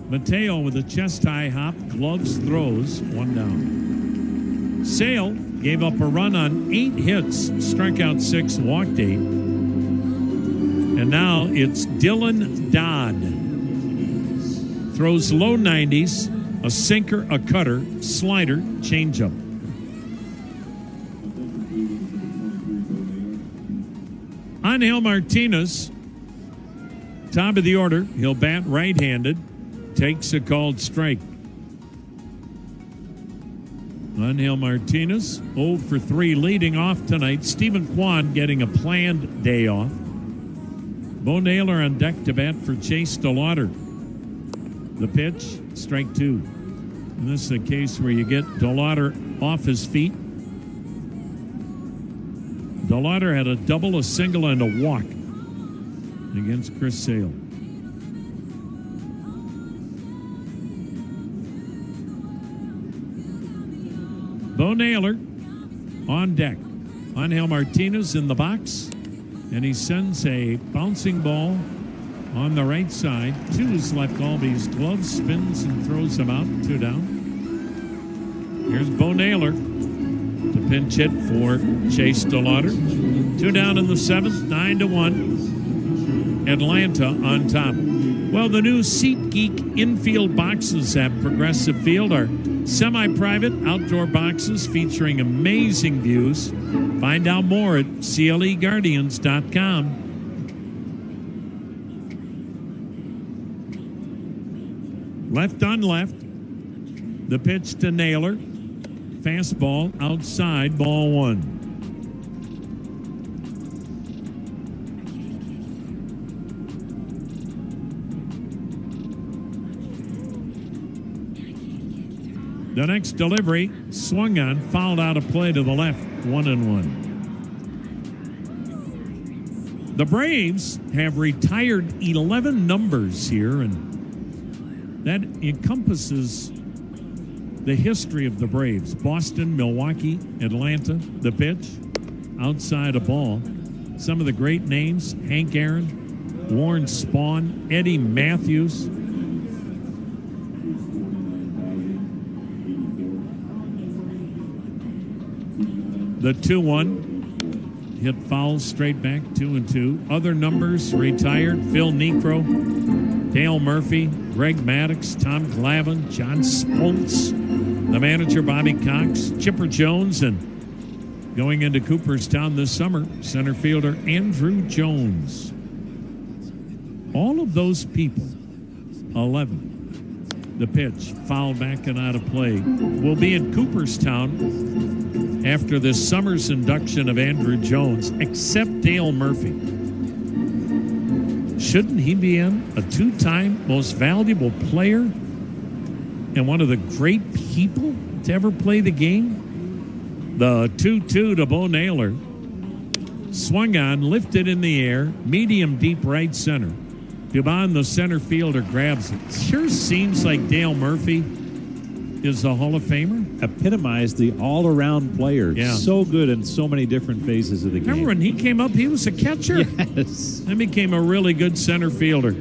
S1: Mateo with a chest-high hop, gloves, throws, 1 down. Sale gave up a run on 8 hits, struck out 6, walked 8. And now it's Dylan Dodd. Throws low 90s, a sinker, a cutter, slider, changeup. Angel Martinez, top of the order. He'll bat right-handed, takes a called strike. Angel Martinez, 0 for 3, leading off tonight. Stephen Kwan getting a planned day off. Bo Naylor on deck to bat for Chase DeLauder. The pitch, strike 2. And this is a case where you get DeLauder off his feet. DeLauder had a double, a single, and a walk against Chris Sale. Bo Naylor on deck. Angel Martinez in the box. And he sends a bouncing ball on the right side to his left Albies glove, spins and throws him out. 2 down. Here's Bo Naylor to pinch hit for Chase DeLauder. 2 down in the 7th, 9-1. Atlanta on top. Well, the new SeatGeek infield boxes at Progressive Field are semi-private outdoor boxes featuring amazing views. Find out more at CLEGuardians.com. Left on left. The pitch to Naylor. Fastball outside, ball 1. The next delivery, swung on, fouled out a play to the left, 1-1. The Braves have retired 11 numbers here, and that encompasses the history of the Braves. Boston, Milwaukee, Atlanta, the pitch, outside a ball. Some of the great names, Hank Aaron, Warren Spahn, Eddie Matthews. The 2-1 hit foul straight back, 2-2. Other numbers retired: Phil Niekro, Dale Murphy, Greg Maddux, Tom Glavine, John Spoltz, the manager Bobby Cox, Chipper Jones, and going into Cooperstown this summer, center fielder Andrew Jones. All of those people, 11. The pitch, fouled back and out of play, will be in Cooperstown after this summer's induction of Andrew Jones, except Dale Murphy. Shouldn't he be in? A 2-time most valuable player and one of the great people to ever play the game? The 2-2 to Bo Naylor. Swung on, lifted in the air, medium deep right center. Dubon, the center fielder, grabs it. Sure seems like Dale Murphy is a Hall of Famer.
S3: Epitomized the all-around player.
S1: Yeah.
S3: So good in so many different phases of the game.
S1: Remember when he came up, he was a catcher?
S3: Yes.
S1: Then became a really good center fielder.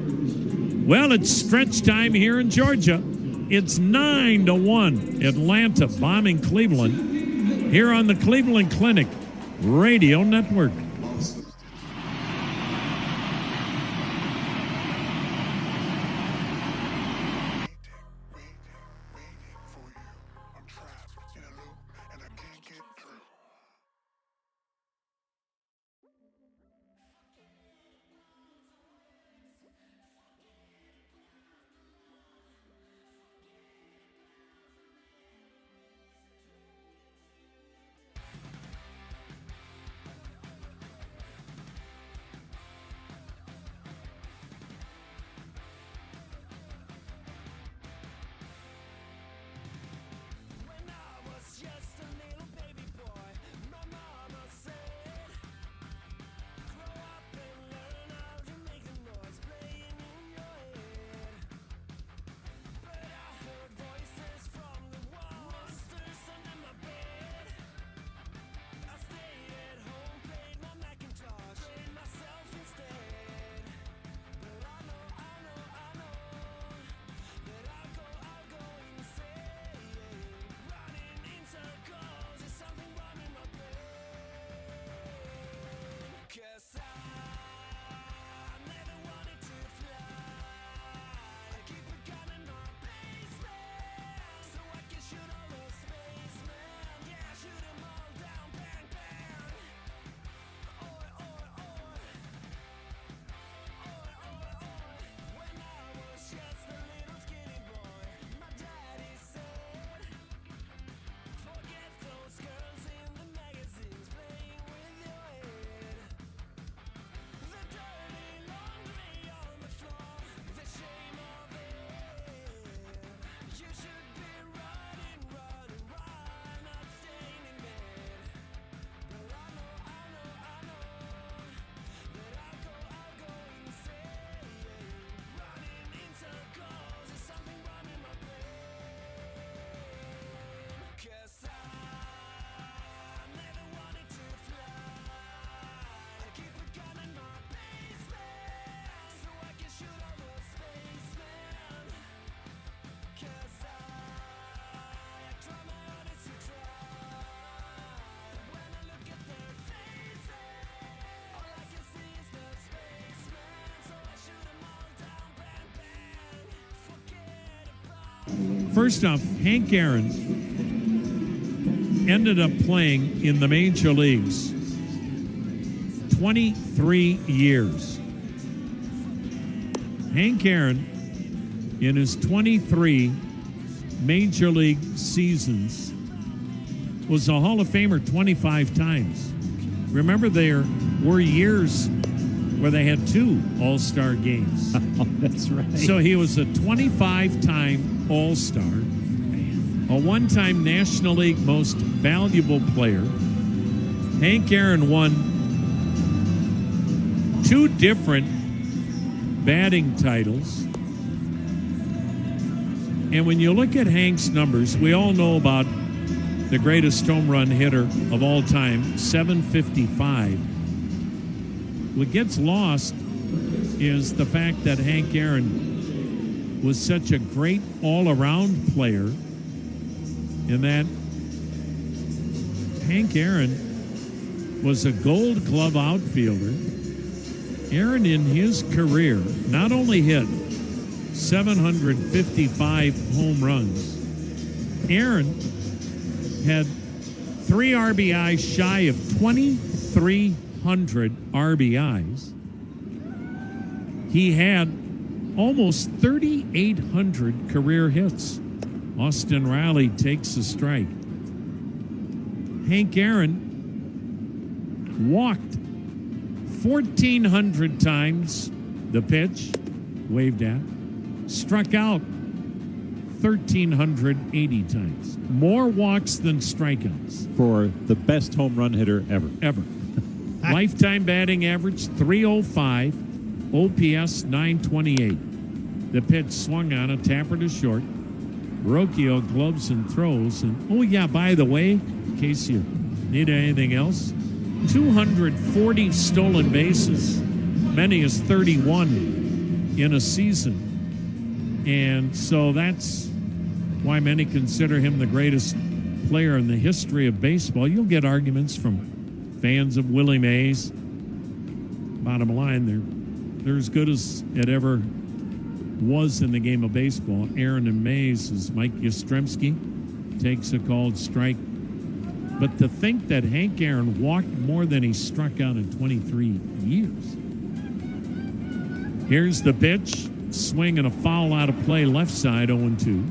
S1: Well, it's stretch time here in Georgia. It's 9-1. Atlanta bombing Cleveland here on the Cleveland Clinic Radio Network. First off, Hank Aaron ended up playing in the major leagues 23 years. Hank Aaron, in his 23 major league seasons, was a Hall of Famer 25 times. Remember, there were years where they had 2 All-Star games.
S3: Oh, that's right.
S1: So he was a 25-time All-Star, a one-time National League Most Valuable Player. Hank Aaron won 2 different batting titles. And when you look at Hank's numbers, we all know about the greatest home run hitter of all time, 755. What gets lost is the fact that Hank Aaron was such a great all-around player, in that Hank Aaron was a Gold Glove outfielder. Aaron, in his career, not only hit 755 home runs, Aaron had 3 RBIs shy of 2,300 RBIs. He had almost 3,800 career hits. Austin Riley takes a strike. Hank Aaron walked 1,400 times the pitch, waved at, struck out 1,380 times. More walks than strikeouts.
S3: For the best home run hitter ever.
S1: Ever. Lifetime batting average 305, OPS 928. The pitch swung on a tapper to short. Rocchio gloves and throws. And oh yeah, by the way, in case you need anything else, 240 stolen bases, many as 31 in a season. And so that's why many consider him the greatest player in the history of baseball. You'll get arguments from fans of Willie Mays. Bottom line, they're as good as it ever was in the game of baseball. Aaron and Mays, as Mike Yastrzemski takes a called strike. But to think that Hank Aaron walked more than he struck out in 23 years. Here's the pitch. Swing and a foul out of play, left side, 0-2.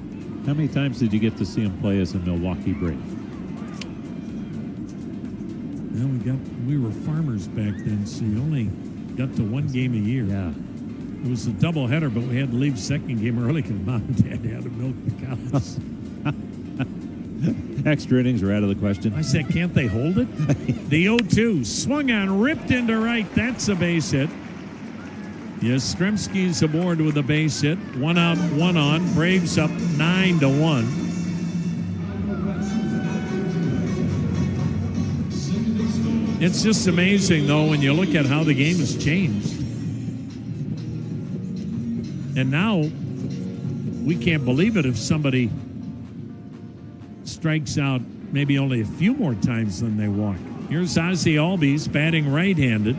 S3: How many times did you get to see him play as a Milwaukee Brave?
S1: Well, we were farmers back then, so you only got to 1 game a year.
S3: Yeah.
S1: It was a doubleheader, but we had to leave second game early because Mom and Dad had to milk the cows.
S3: Extra innings are out of the question.
S1: I said, can't they hold it? The 0-2, swung on, ripped into right. That's a base hit. Yastrzemski's aboard with a base hit. 1 out, 1 on. Braves up 9-1. It's just amazing, though, when you look at how the game has changed. And now, we can't believe it if somebody strikes out maybe only a few more times than they walk. Here's Ozzie Albies batting right-handed.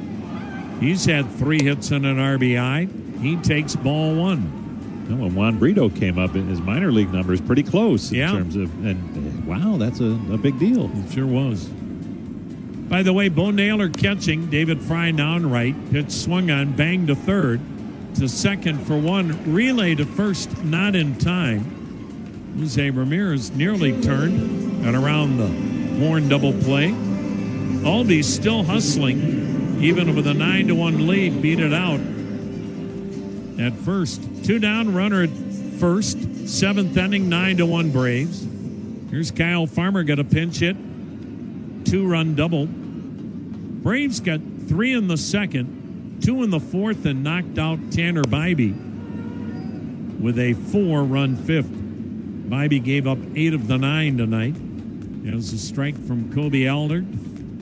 S1: He's had 3 hits and an RBI. He takes ball 1.
S3: No, when Juan Brito came up, his minor league numbers pretty close in terms of, and wow, that's a big deal.
S1: It sure was. By the way, Bo Naylor catching, David Fry now on right. Pitch swung on, banged to third, to second for 1. Relay to first, not in time. Jose Ramirez nearly turned and around the horn double play. Albies still hustling. Even with a 9-1 lead, beat it out at first. 2 down, runner at first. 7th inning, 9-1 Braves. Here's Kyle Farmer, got a pinch hit. 2-run double. Braves got 3 in the second, 2 in the fourth, and knocked out Tanner Bybee with a 4-run fifth. Bybee gave up 8 of the 9 tonight. There's a strike from Kobe Allard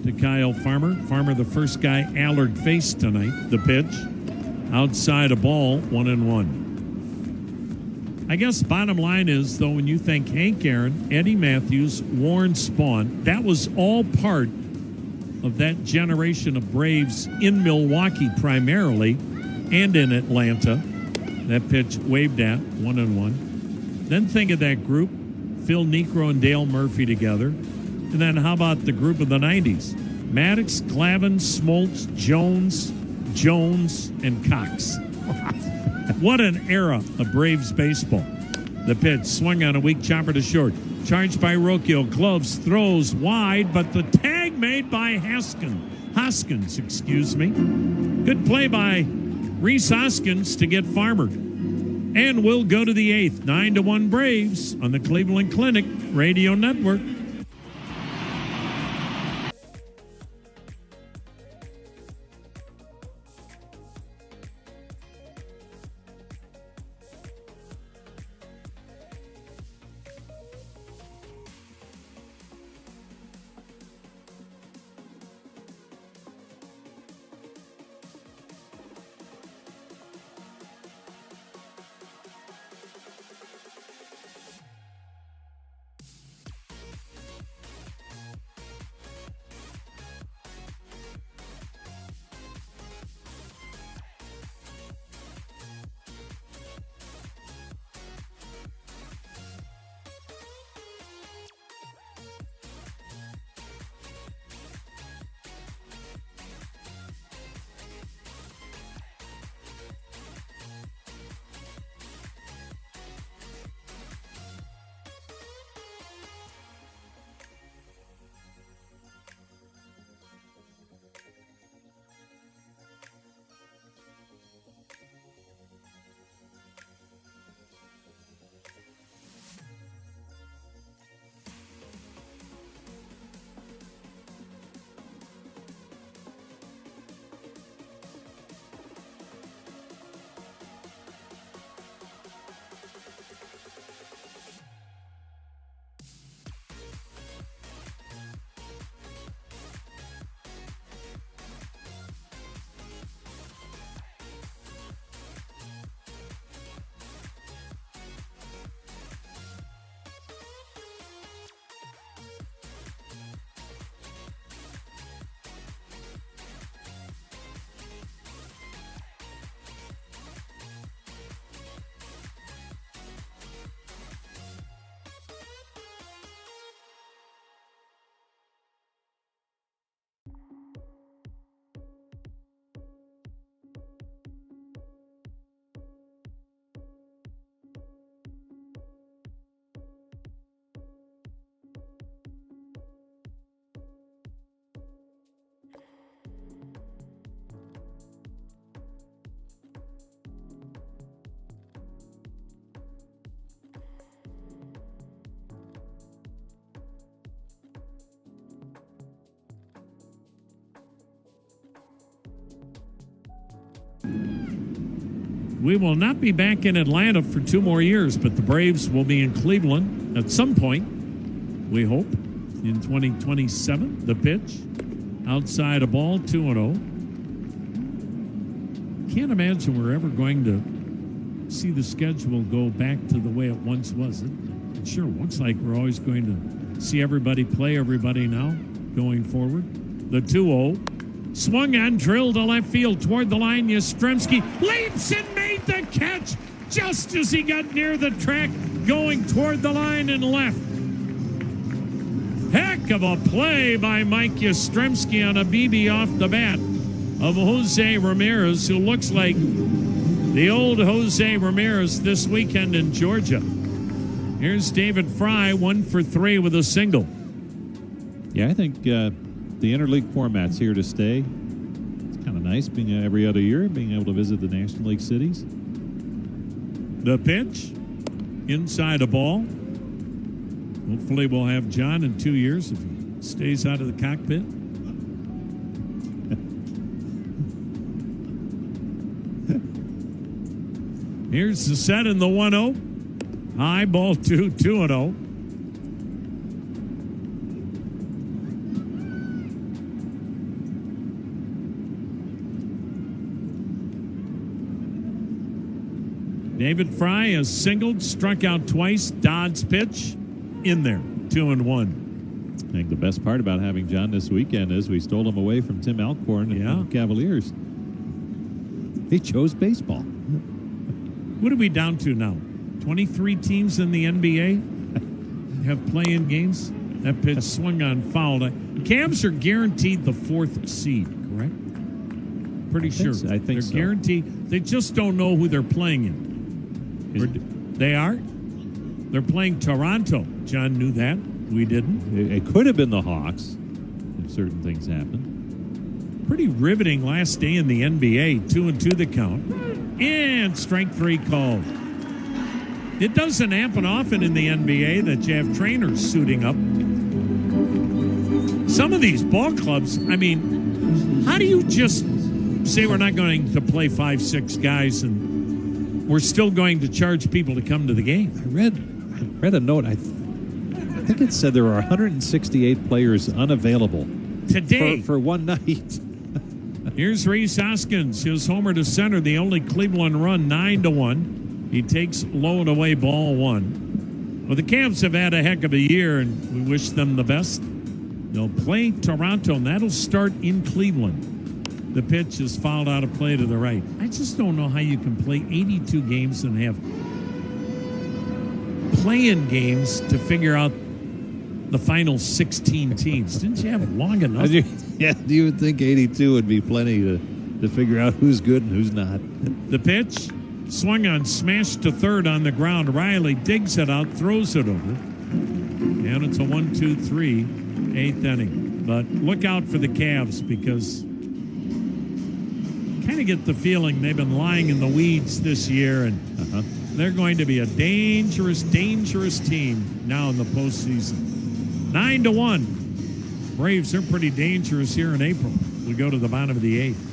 S1: to Kyle Farmer. Farmer, the first guy Allard faced tonight. The pitch, outside a ball, 1-1. I guess bottom line is, though, when you think Hank Aaron, Eddie Matthews, Warren Spahn, that was all part of that generation of Braves in Milwaukee primarily and in Atlanta. That pitch waved at, 1-1. Then think of that group, Phil Niekro and Dale Murphy together. And then how about the group of the 90s? Maddox, Clavin, Smoltz, Jones, and Cox. What an era of Braves baseball. The pitch, swung on a weak chopper to short. Charged by Rocchio, gloves, throws wide, but the tag made by Hoskins, excuse me. Good play by Reese Hoskins to get Farmer. And we'll go to the 8th, 9-1 Braves on the Cleveland Clinic Radio Network. We will not be back in Atlanta for 2 more years, but the Braves will be in Cleveland at some point, we hope, in 2027. The pitch, outside a ball, 2-0. Can't imagine we're ever going to see the schedule go back to the way it once was. It sure looks like we're always going to see everybody play everybody now going forward. The 2-0. Swung on, drilled to left field toward the line. Yastrzemski leaps and made the catch just as he got near the track, going toward the line and left. Heck of a play by Mike Yastrzemski on a BB off the bat of Jose Ramirez, who looks like the old Jose Ramirez this weekend in Georgia. Here's David Fry, 1 for 3 with a single.
S3: Yeah, I think the interleague format's here to stay. It's kind of nice being every other year, being able to visit the National League cities.
S1: The pitch, inside a ball. Hopefully we'll have John in 2 years if he stays out of the cockpit. Here's the set in the 1-0. High ball 2, 2-0. David Fry has singled, struck out twice. Dodd's pitch in there, 2-1.
S3: I think the best part about having John this weekend is we stole him away from Tim Alcorn and the Cavaliers. He chose baseball.
S1: What are we down to now? 23 teams in the NBA have play-in games. That pitch swung on foul. The Cavs are guaranteed the 4th seed, correct? Pretty sure.
S3: I think
S1: they're
S3: so.
S1: guaranteed. They just don't know who they're playing in. They are? They're playing Toronto. John knew that. We didn't.
S3: It could have been the Hawks if certain things happened.
S1: Pretty riveting last day in the NBA. 2-2 the count. And strike 3 called. It doesn't happen often in the NBA that you have trainers suiting up. Some of these ball clubs, I mean, how do you just say we're not going to play 5-6 guys and we're still going to charge people to come to the game?
S3: I read a note. I think it said there are 168 players unavailable
S1: today
S3: for one night.
S1: Here's Rhys Hoskins, his homer to center, the only Cleveland run, 9-1. He takes low and away, ball 1. Well, the Cavs have had a heck of a year, and we wish them the best. They'll play Toronto, and that'll start in Cleveland. The pitch is fouled out of play to the right. I just don't know how you can play 82 games and have play-in games to figure out the final 16 teams. Didn't you have long enough?
S3: Yeah, you would think 82 would be plenty to figure out who's good and who's not.
S1: The pitch swung on, smashed to third on the ground. Riley digs it out, throws it over. And it's a 1-2-3, 8th inning. But look out for the Cavs because kind of get the feeling they've been lying in the weeds this year, and they're going to be a dangerous, dangerous team now in the postseason. 9-1. Braves are pretty dangerous here in April. We go to the bottom of the 8th.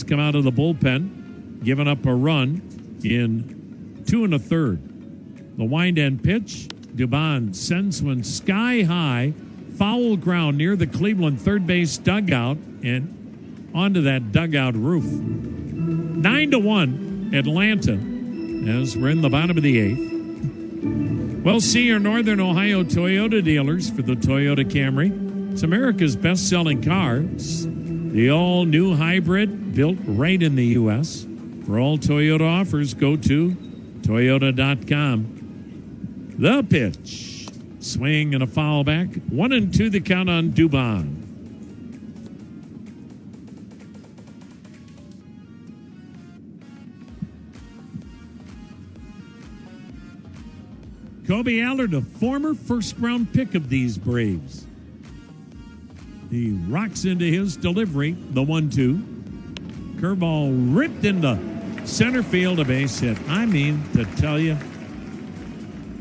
S1: Come out of the bullpen, giving up a run in 2 1/3. The wind end pitch, Dubon sends one sky high, foul ground near the Cleveland third base dugout and onto that dugout roof. 9-1 Atlanta as we're in the bottom of the 8th. Well, see your Northern Ohio Toyota dealers for the Toyota Camry. It's America's best-selling car. It's the all-new hybrid built right in the U.S. For all Toyota offers, go to Toyota.com. The pitch. Swing and a foul back. 1-2 the count on Dubon. Kobe Allard, a former first-round pick of these Braves. He rocks into his delivery, the 1-2. Curveball ripped into center field, a base hit. I mean to tell you,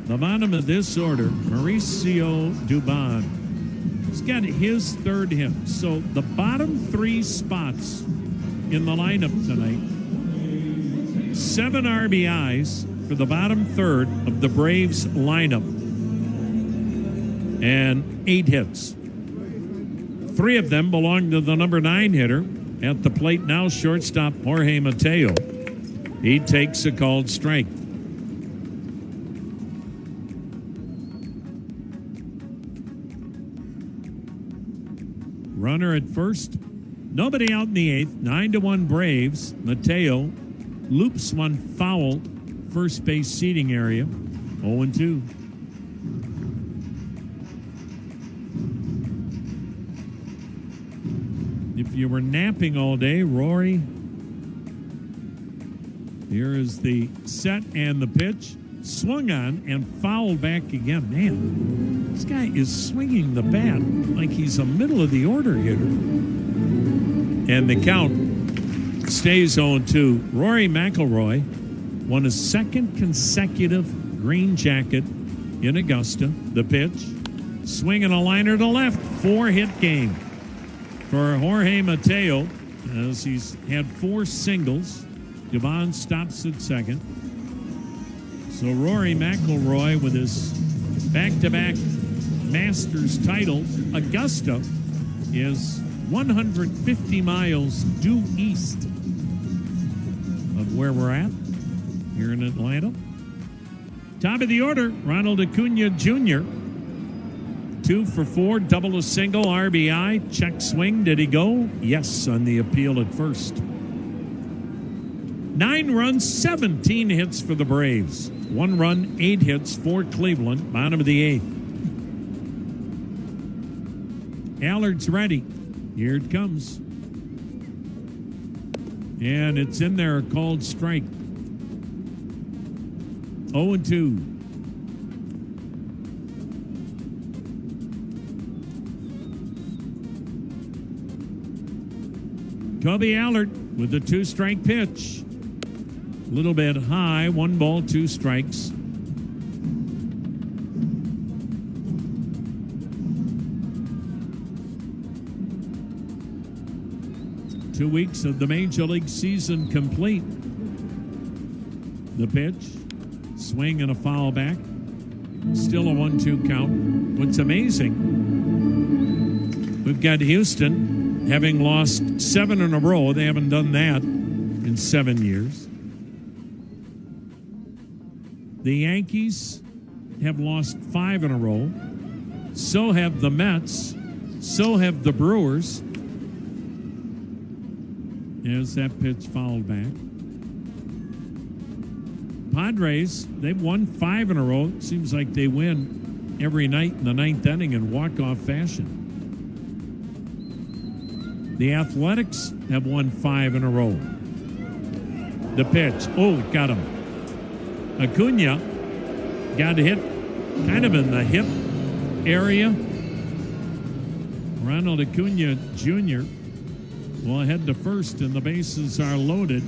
S1: the bottom of this order, Mauricio Dubon, he's got his third hit. So the bottom three spots in the lineup tonight, 7 RBIs for the bottom third of the Braves lineup, and 8 hits. 3 of them belong to the number 9 hitter. At the plate now, shortstop Jorge Mateo. He takes a called strike. Runner at first. Nobody out in the 8th. 9-1 Braves. Mateo loops one foul first base seating area. 0-2. If you were napping all day, Rory, here is the set and the pitch. Swung on and fouled back again. Man, this guy is swinging the bat like he's a middle-of-the-order hitter. And the count stays 0-2. Rory McIlroy won his second consecutive green jacket in Augusta. The pitch, swinging a liner to left. 4-hit game for Jorge Mateo, as he's had 4 singles. Dubon stops at second. So Rory McIlroy, with his back-to-back Masters title, Augusta is 150 miles due east of where we're at here in Atlanta. Top of the order, Ronald Acuna Jr. 2 for 4, double a single, RBI, check swing. Did he go? Yes, on the appeal at first. 9 runs, 17 hits for the Braves. 1 run, 8 hits for Cleveland, bottom of the 8th. Allard's ready. Here it comes. And it's in there, a called strike. 0-2. Kobe Allard with the 2-strike pitch. A little bit high, 1 ball, 2 strikes. Two weeks of the Major League season complete. The pitch, swing and a foul back. Still a 1-2 count. What's amazing, we've got Houston having lost 7 in a row. They haven't done that in 7 years. The Yankees have lost 5 in a row. So have the Mets. So have the Brewers. As that pitch fouled back. Padres, they've won 5 in a row. It seems like they win every night in the 9th inning in walk-off fashion. The Athletics have won 5 in a row. The pitch. Oh, got him. Acuna got hit kind of in the hip area. Ronald Acuna Jr. will head to first, and the bases are loaded.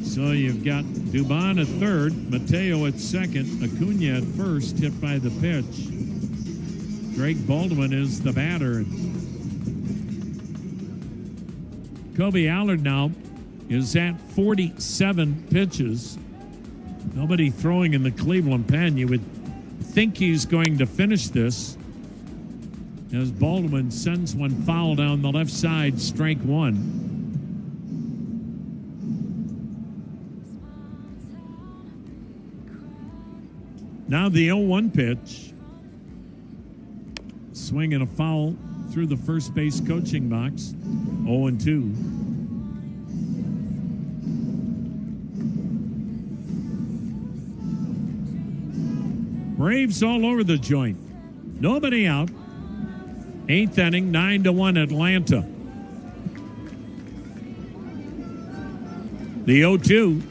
S1: So you've got Dubon at third, Mateo at second, Acuna at first, hit by the pitch. Greg Baldwin is the batter. Kobe Allard now is at 47 pitches. Nobody throwing in the Cleveland pen. You would think he's going to finish this, as Baldwin sends one foul down the left side, strike 1. Now the 0-1 pitch. Swing and a foul through the first base coaching box. 0-2. Braves all over the joint. Nobody out. 8th inning, 9-1 Atlanta. The 0-2.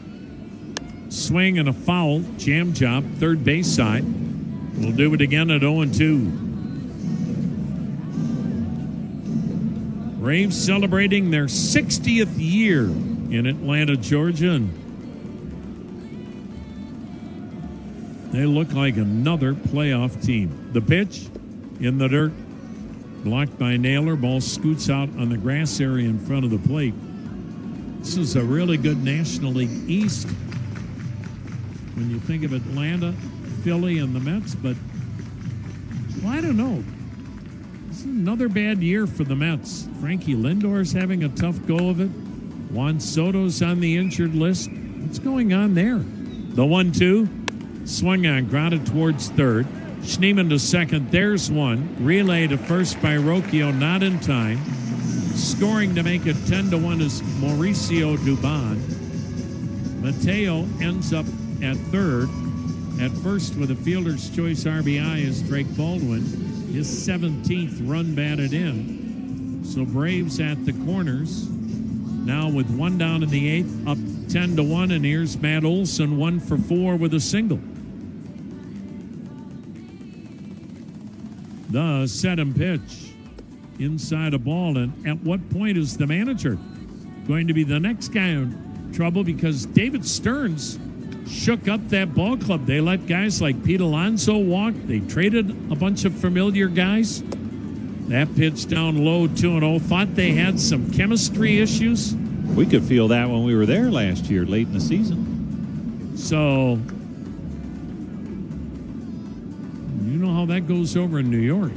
S1: Swing and a foul. Jam job, third base side. We'll do it again at 0-2. Braves celebrating their 60th year in Atlanta, Georgia. And they look like another playoff team. The pitch in the dirt. Blocked by Naylor. Ball scoots out on the grass area in front of the plate. This is a really good National League East when you think of Atlanta, Philly, and the Mets. But, well, I don't know. This is another bad year for the Mets. Frankie Lindor's having a tough go of it. Juan Soto's on the injured list. What's going on there? The 1-2. Swung on, grounded towards third. Schneemann to second. There's one. Relay to first by Rocchio, not in time. Scoring to make it 10-1 is Mauricio Dubon. Mateo ends up at third. At first with a fielder's choice RBI is Drake Baldwin. His 17th run batted in. So Braves at the corners. Now with one down in the eighth, up 10-1, and here's Matt Olson, 1 for 4 with a single. The set and pitch inside a ball. And at what point is the manager going to be the next guy in trouble? Because David Stearns shook up that ball club. They let guys like Pete Alonso walk. They traded a bunch of familiar guys. That pitch down low, 2-0. Thought they had some chemistry issues.
S3: We could feel that when we were there last year, late in the season.
S1: So you know how that goes over in New York.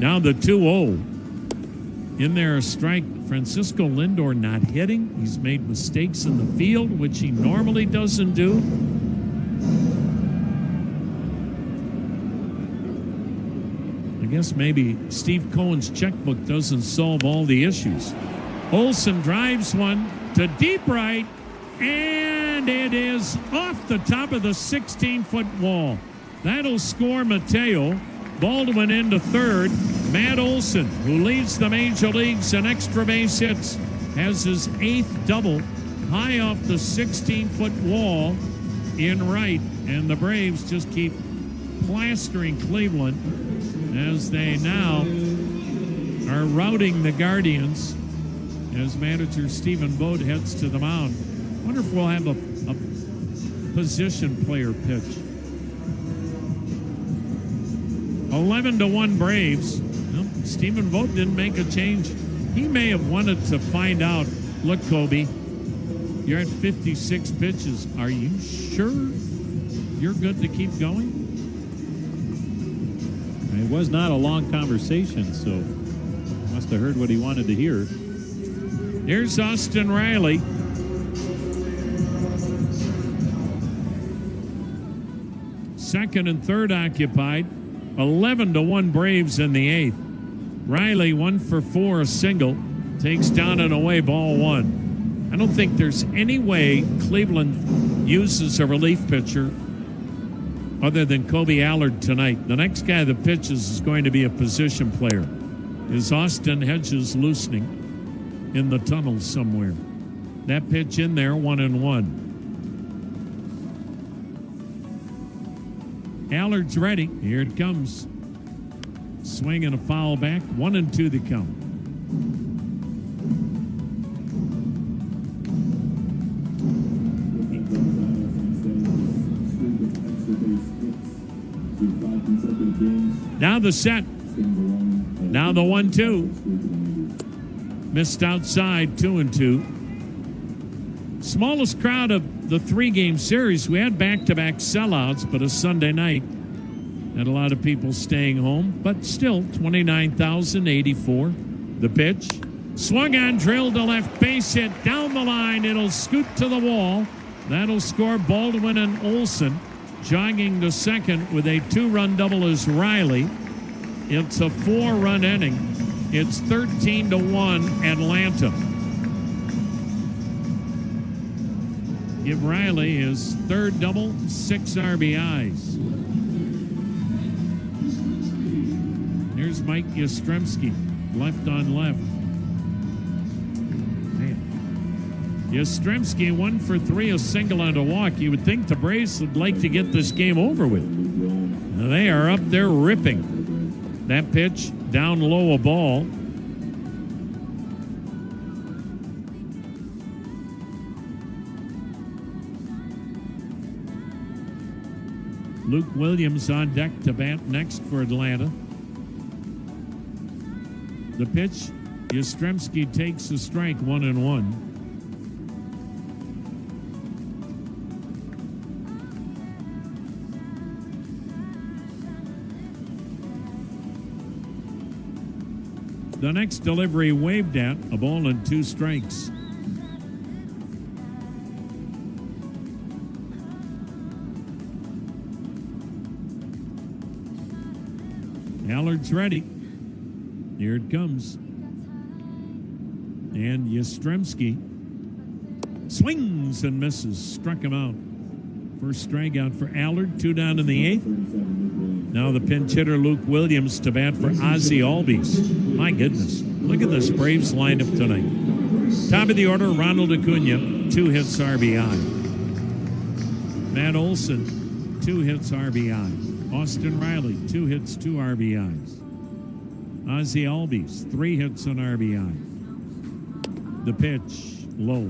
S1: Now the 2-0. In there, a strike. Francisco Lindor not hitting. He's made mistakes in the field, which he normally doesn't do. I guess maybe Steve Cohen's checkbook doesn't solve all the issues. Olson drives one to deep right, and it is off the top of the 16-foot wall. That'll score Mateo. Baldwin into third. Matt Olson, who leads the major leagues in extra base hits, has his 8th double high off the 16-foot wall in right. And the Braves just keep plastering Cleveland as they now are routing the Guardians as manager Stephen Vogt heads to the mound. Wonder if we'll have a position player pitch. 11-1 Braves. Well, Stephen Vogt didn't make a change. He may have wanted to find out, look, Kobe, you're at 56 pitches. Are you sure you're good to keep going?
S3: It was not a long conversation, so must have heard what he wanted to hear.
S1: Here's Austin Riley. Second and third occupied. 11-1 Braves in the eighth. Riley 1 for 4, a single. Takes down and away, ball one. I don't think there's any way Cleveland uses a relief pitcher other than Kobe Allard tonight. The next guy that pitches is going to be a position player. Is Austin Hedges loosening in the tunnel somewhere? That pitch in there, 1-1. Allard's ready. Here it comes. Swing and a foul back. 1-2 the count. Now the set. Now the 1-2. Missed outside, 2-2. Smallest crowd of the 3-game series. We had back-to-back sellouts, but a Sunday night. Had a lot of people staying home, but still 29,084. The pitch. Swung on, drilled to left, base hit down the line. It'll scoot to the wall. That'll score Baldwin and Olson. Jogging to second with a 2-run double is Riley. It's a 4-run inning. It's 13-1 Atlanta. Give Riley his third double, 6 RBIs. Here's Mike Yastrzemski, left on left. Man. Yastrzemski 1 for 3, a single and a walk. You would think the Braves would like to get this game over with. They are up there ripping. That pitch down low, a ball. Luke Williams on deck to bat next for Atlanta. The pitch, Yastrzemski takes a strike, 1-1. The next delivery waved at, a ball and 2 strikes. Allard's ready. Here it comes. And Yastrzemski swings and misses. Struck him out. First strikeout for Allard. 2 down in the 8th. Now the pinch hitter Luke Williams to bat for Ozzie Albies. My goodness. Look at this Braves lineup tonight. Top of the order, Ronald Acuna, 2 hits RBI. Matt Olson, 2 hits RBI. Austin Riley, 2 hits, 2 RBIs. Ozzie Albies, 3 hits and RBI. The pitch, low.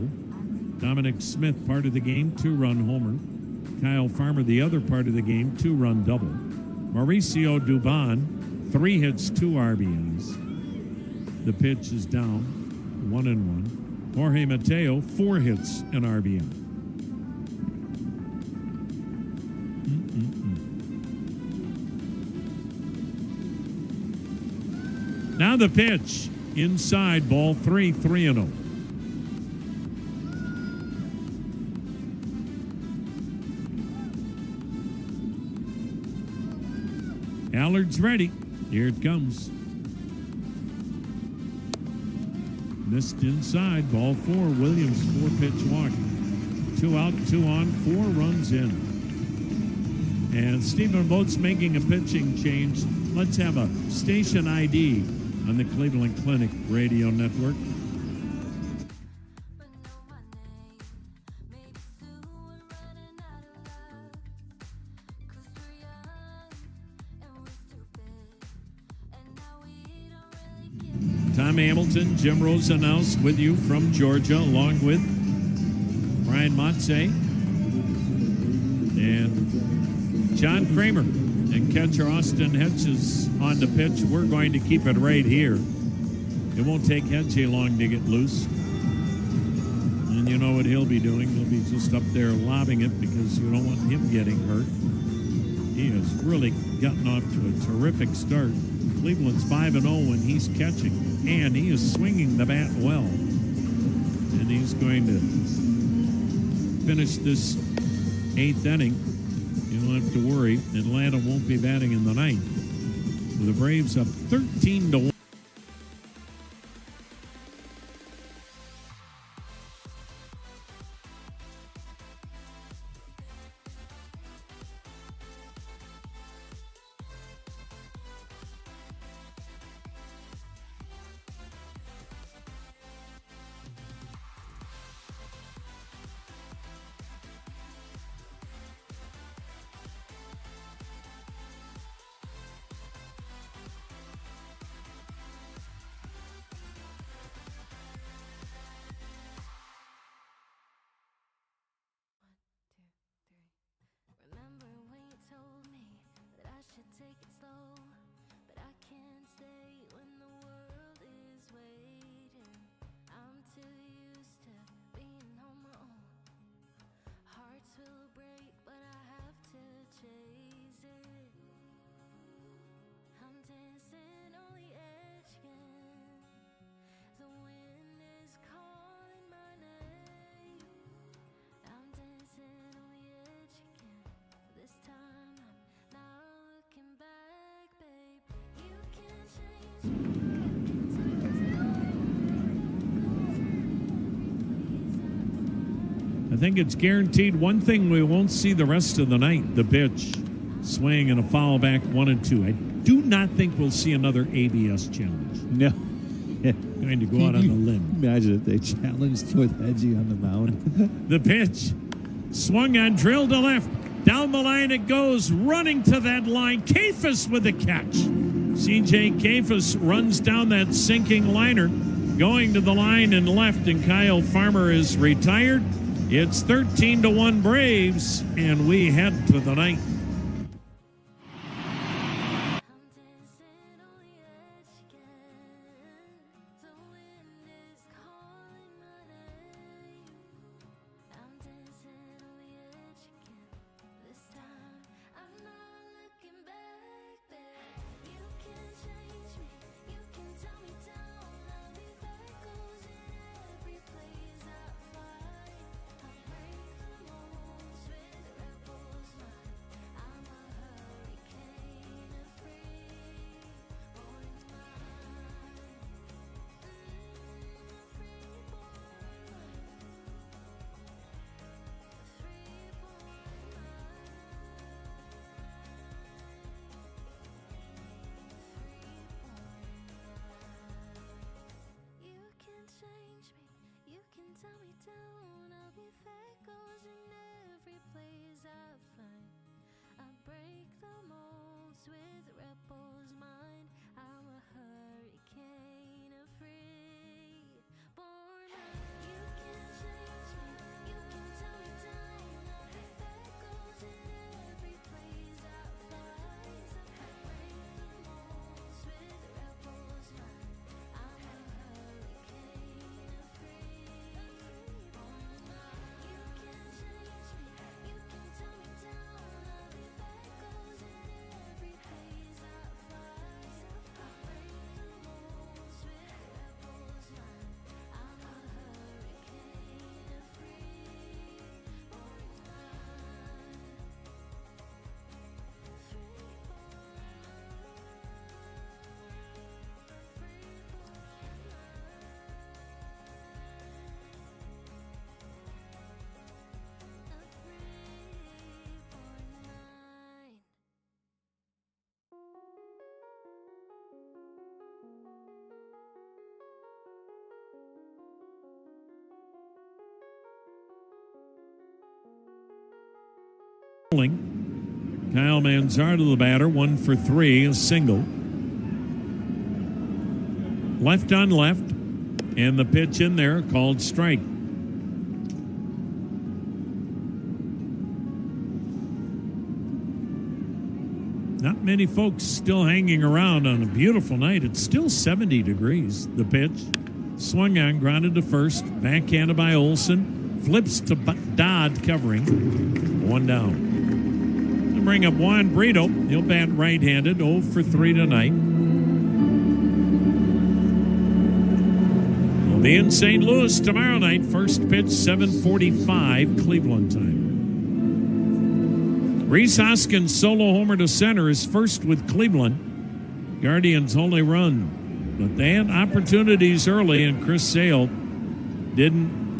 S1: Dominic Smith, part of the game, 2-run homer. Kyle Farmer, the other part of the game, 2-run double. Mauricio Dubon, 3 hits, 2 RBIs. The pitch is down, 1-1. Jorge Mateo, 4 hits and RBI. Now the pitch, inside, ball 3, 3-0. Allard's ready. Here it comes. Missed inside, ball 4. Williams, 4-pitch walk. 2 out, 2 on, 4 runs in. And Stephen Vogt's making a pitching change. Let's have a station ID on the Cleveland Clinic Radio Network. Tom Hamilton, Jim Rosenhaus with you from Georgia, along with Brian Motze and John Kramer. And catcher Austin Hedges on the pitch. We're going to keep it right here. It won't take Hedges long to get loose. And you know what he'll be doing. He'll be just up there lobbing it because you don't want him getting hurt. He has really gotten off to a terrific start. Cleveland's 5-0 when he's catching. And he is swinging the bat well. And he's going to finish this 8th inning. You don't have to worry. Atlanta won't be batting in the 9th. The Braves up 13-1. I think it's guaranteed. One thing we won't see the rest of the night, the pitch, swing and a foul back 1-2. I do not think we'll see another ABS challenge.
S3: No.
S1: Going to go out on a limb.
S3: Imagine if they challenged with Hedgie on the mound.
S1: The pitch. Swung on, drilled to left. Down the line it goes. Running to that line. Kafus with a catch. C.J. Kafus runs down that sinking liner. Going to the line and left, and Kyle Farmer is retired. It's 13-1 Braves, and we head to the ninth. Kyle Manzardo, the batter, 1 for 3, a single. Left on left, and the pitch in there called strike. Not many folks still hanging around on a beautiful night. It's still 70 degrees. The pitch, swung on, grounded to first, backhanded by Olson, flips to Dodd covering, 1 down. Bring up Juan Brito. He'll bat right-handed, 0 for 3 tonight. He'll be in St. Louis tomorrow night. First pitch, 7:45 Cleveland time. Rhys Hoskins' solo homer to center is first with Cleveland. Guardians only run, but they had opportunities early, and Chris Sale didn't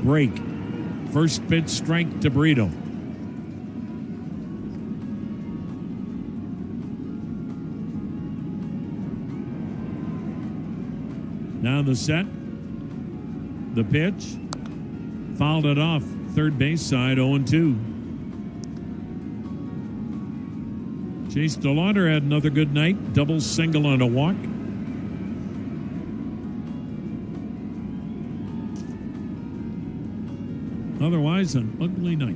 S1: break. First pitch, strike to Brito. Now the set, the pitch, fouled it off, third base side, 0-2. Chase DeLauder had another good night, double, single, and a walk. Otherwise, an ugly night.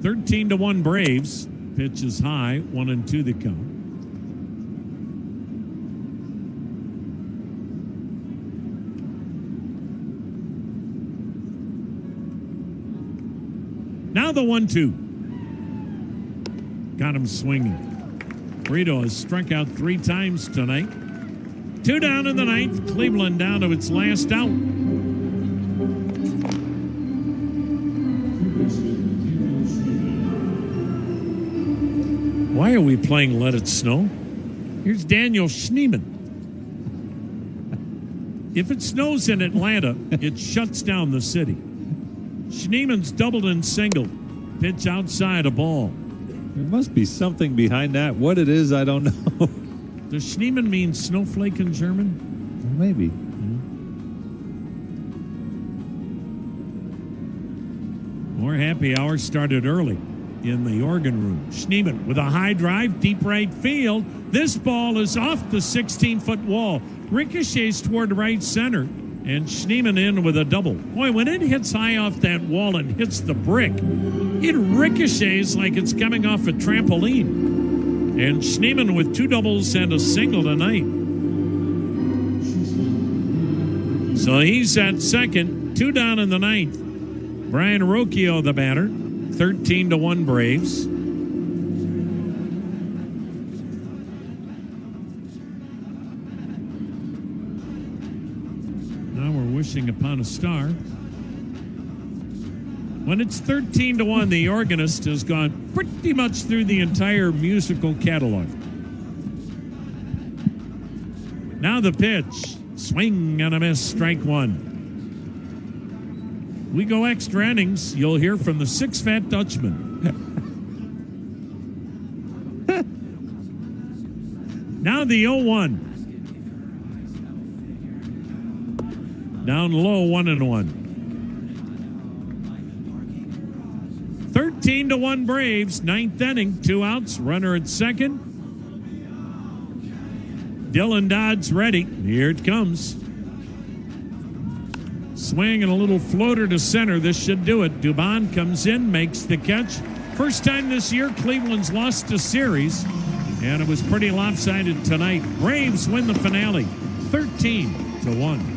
S1: 13-1 Braves, pitch is high, 1-2 the count. Now the 1-2. Got him swinging. Brito has struck out 3 times tonight. 2 down in the ninth. Cleveland down to its last out. Why are we playing Let It Snow? Here's Daniel Schneemann. If it snows in Atlanta, it shuts down the city. Schneemann's doubled and singled. Pitch outside, a ball.
S3: There must be something behind that. What it is, I don't know.
S1: Does Schneemann mean snowflake in German?
S3: Maybe.
S1: happy hour started early in the organ room. Schneemann with a high drive, deep right field. This ball is off the 16-foot wall. Ricochets toward right center, and Schneemann in with a double. Boy, when it hits high off that wall and hits the brick, it ricochets like it's coming off a trampoline. And Schneemann with 2 doubles and a single tonight. So he's at second, 2 down in the ninth. Brian Rocchio, the batter, 13-1 Braves. Now we're wishing upon a star. When it's 13-1, the organist has gone pretty much through the entire musical catalog. Now the pitch. Swing and a miss, strike 1. We go extra innings. You'll hear from the 6 Fat Dutchman. Now the 0-1. Down low, 1-1. 13-1 Braves, 9th inning, 2 outs, runner at second. Dylan Dodd's ready. Here it comes. Swing and a little floater to center. This should do it. Dubon comes in, makes the catch. First time this year Cleveland's lost a series, and it was pretty lopsided tonight. Braves win the finale, 13-1.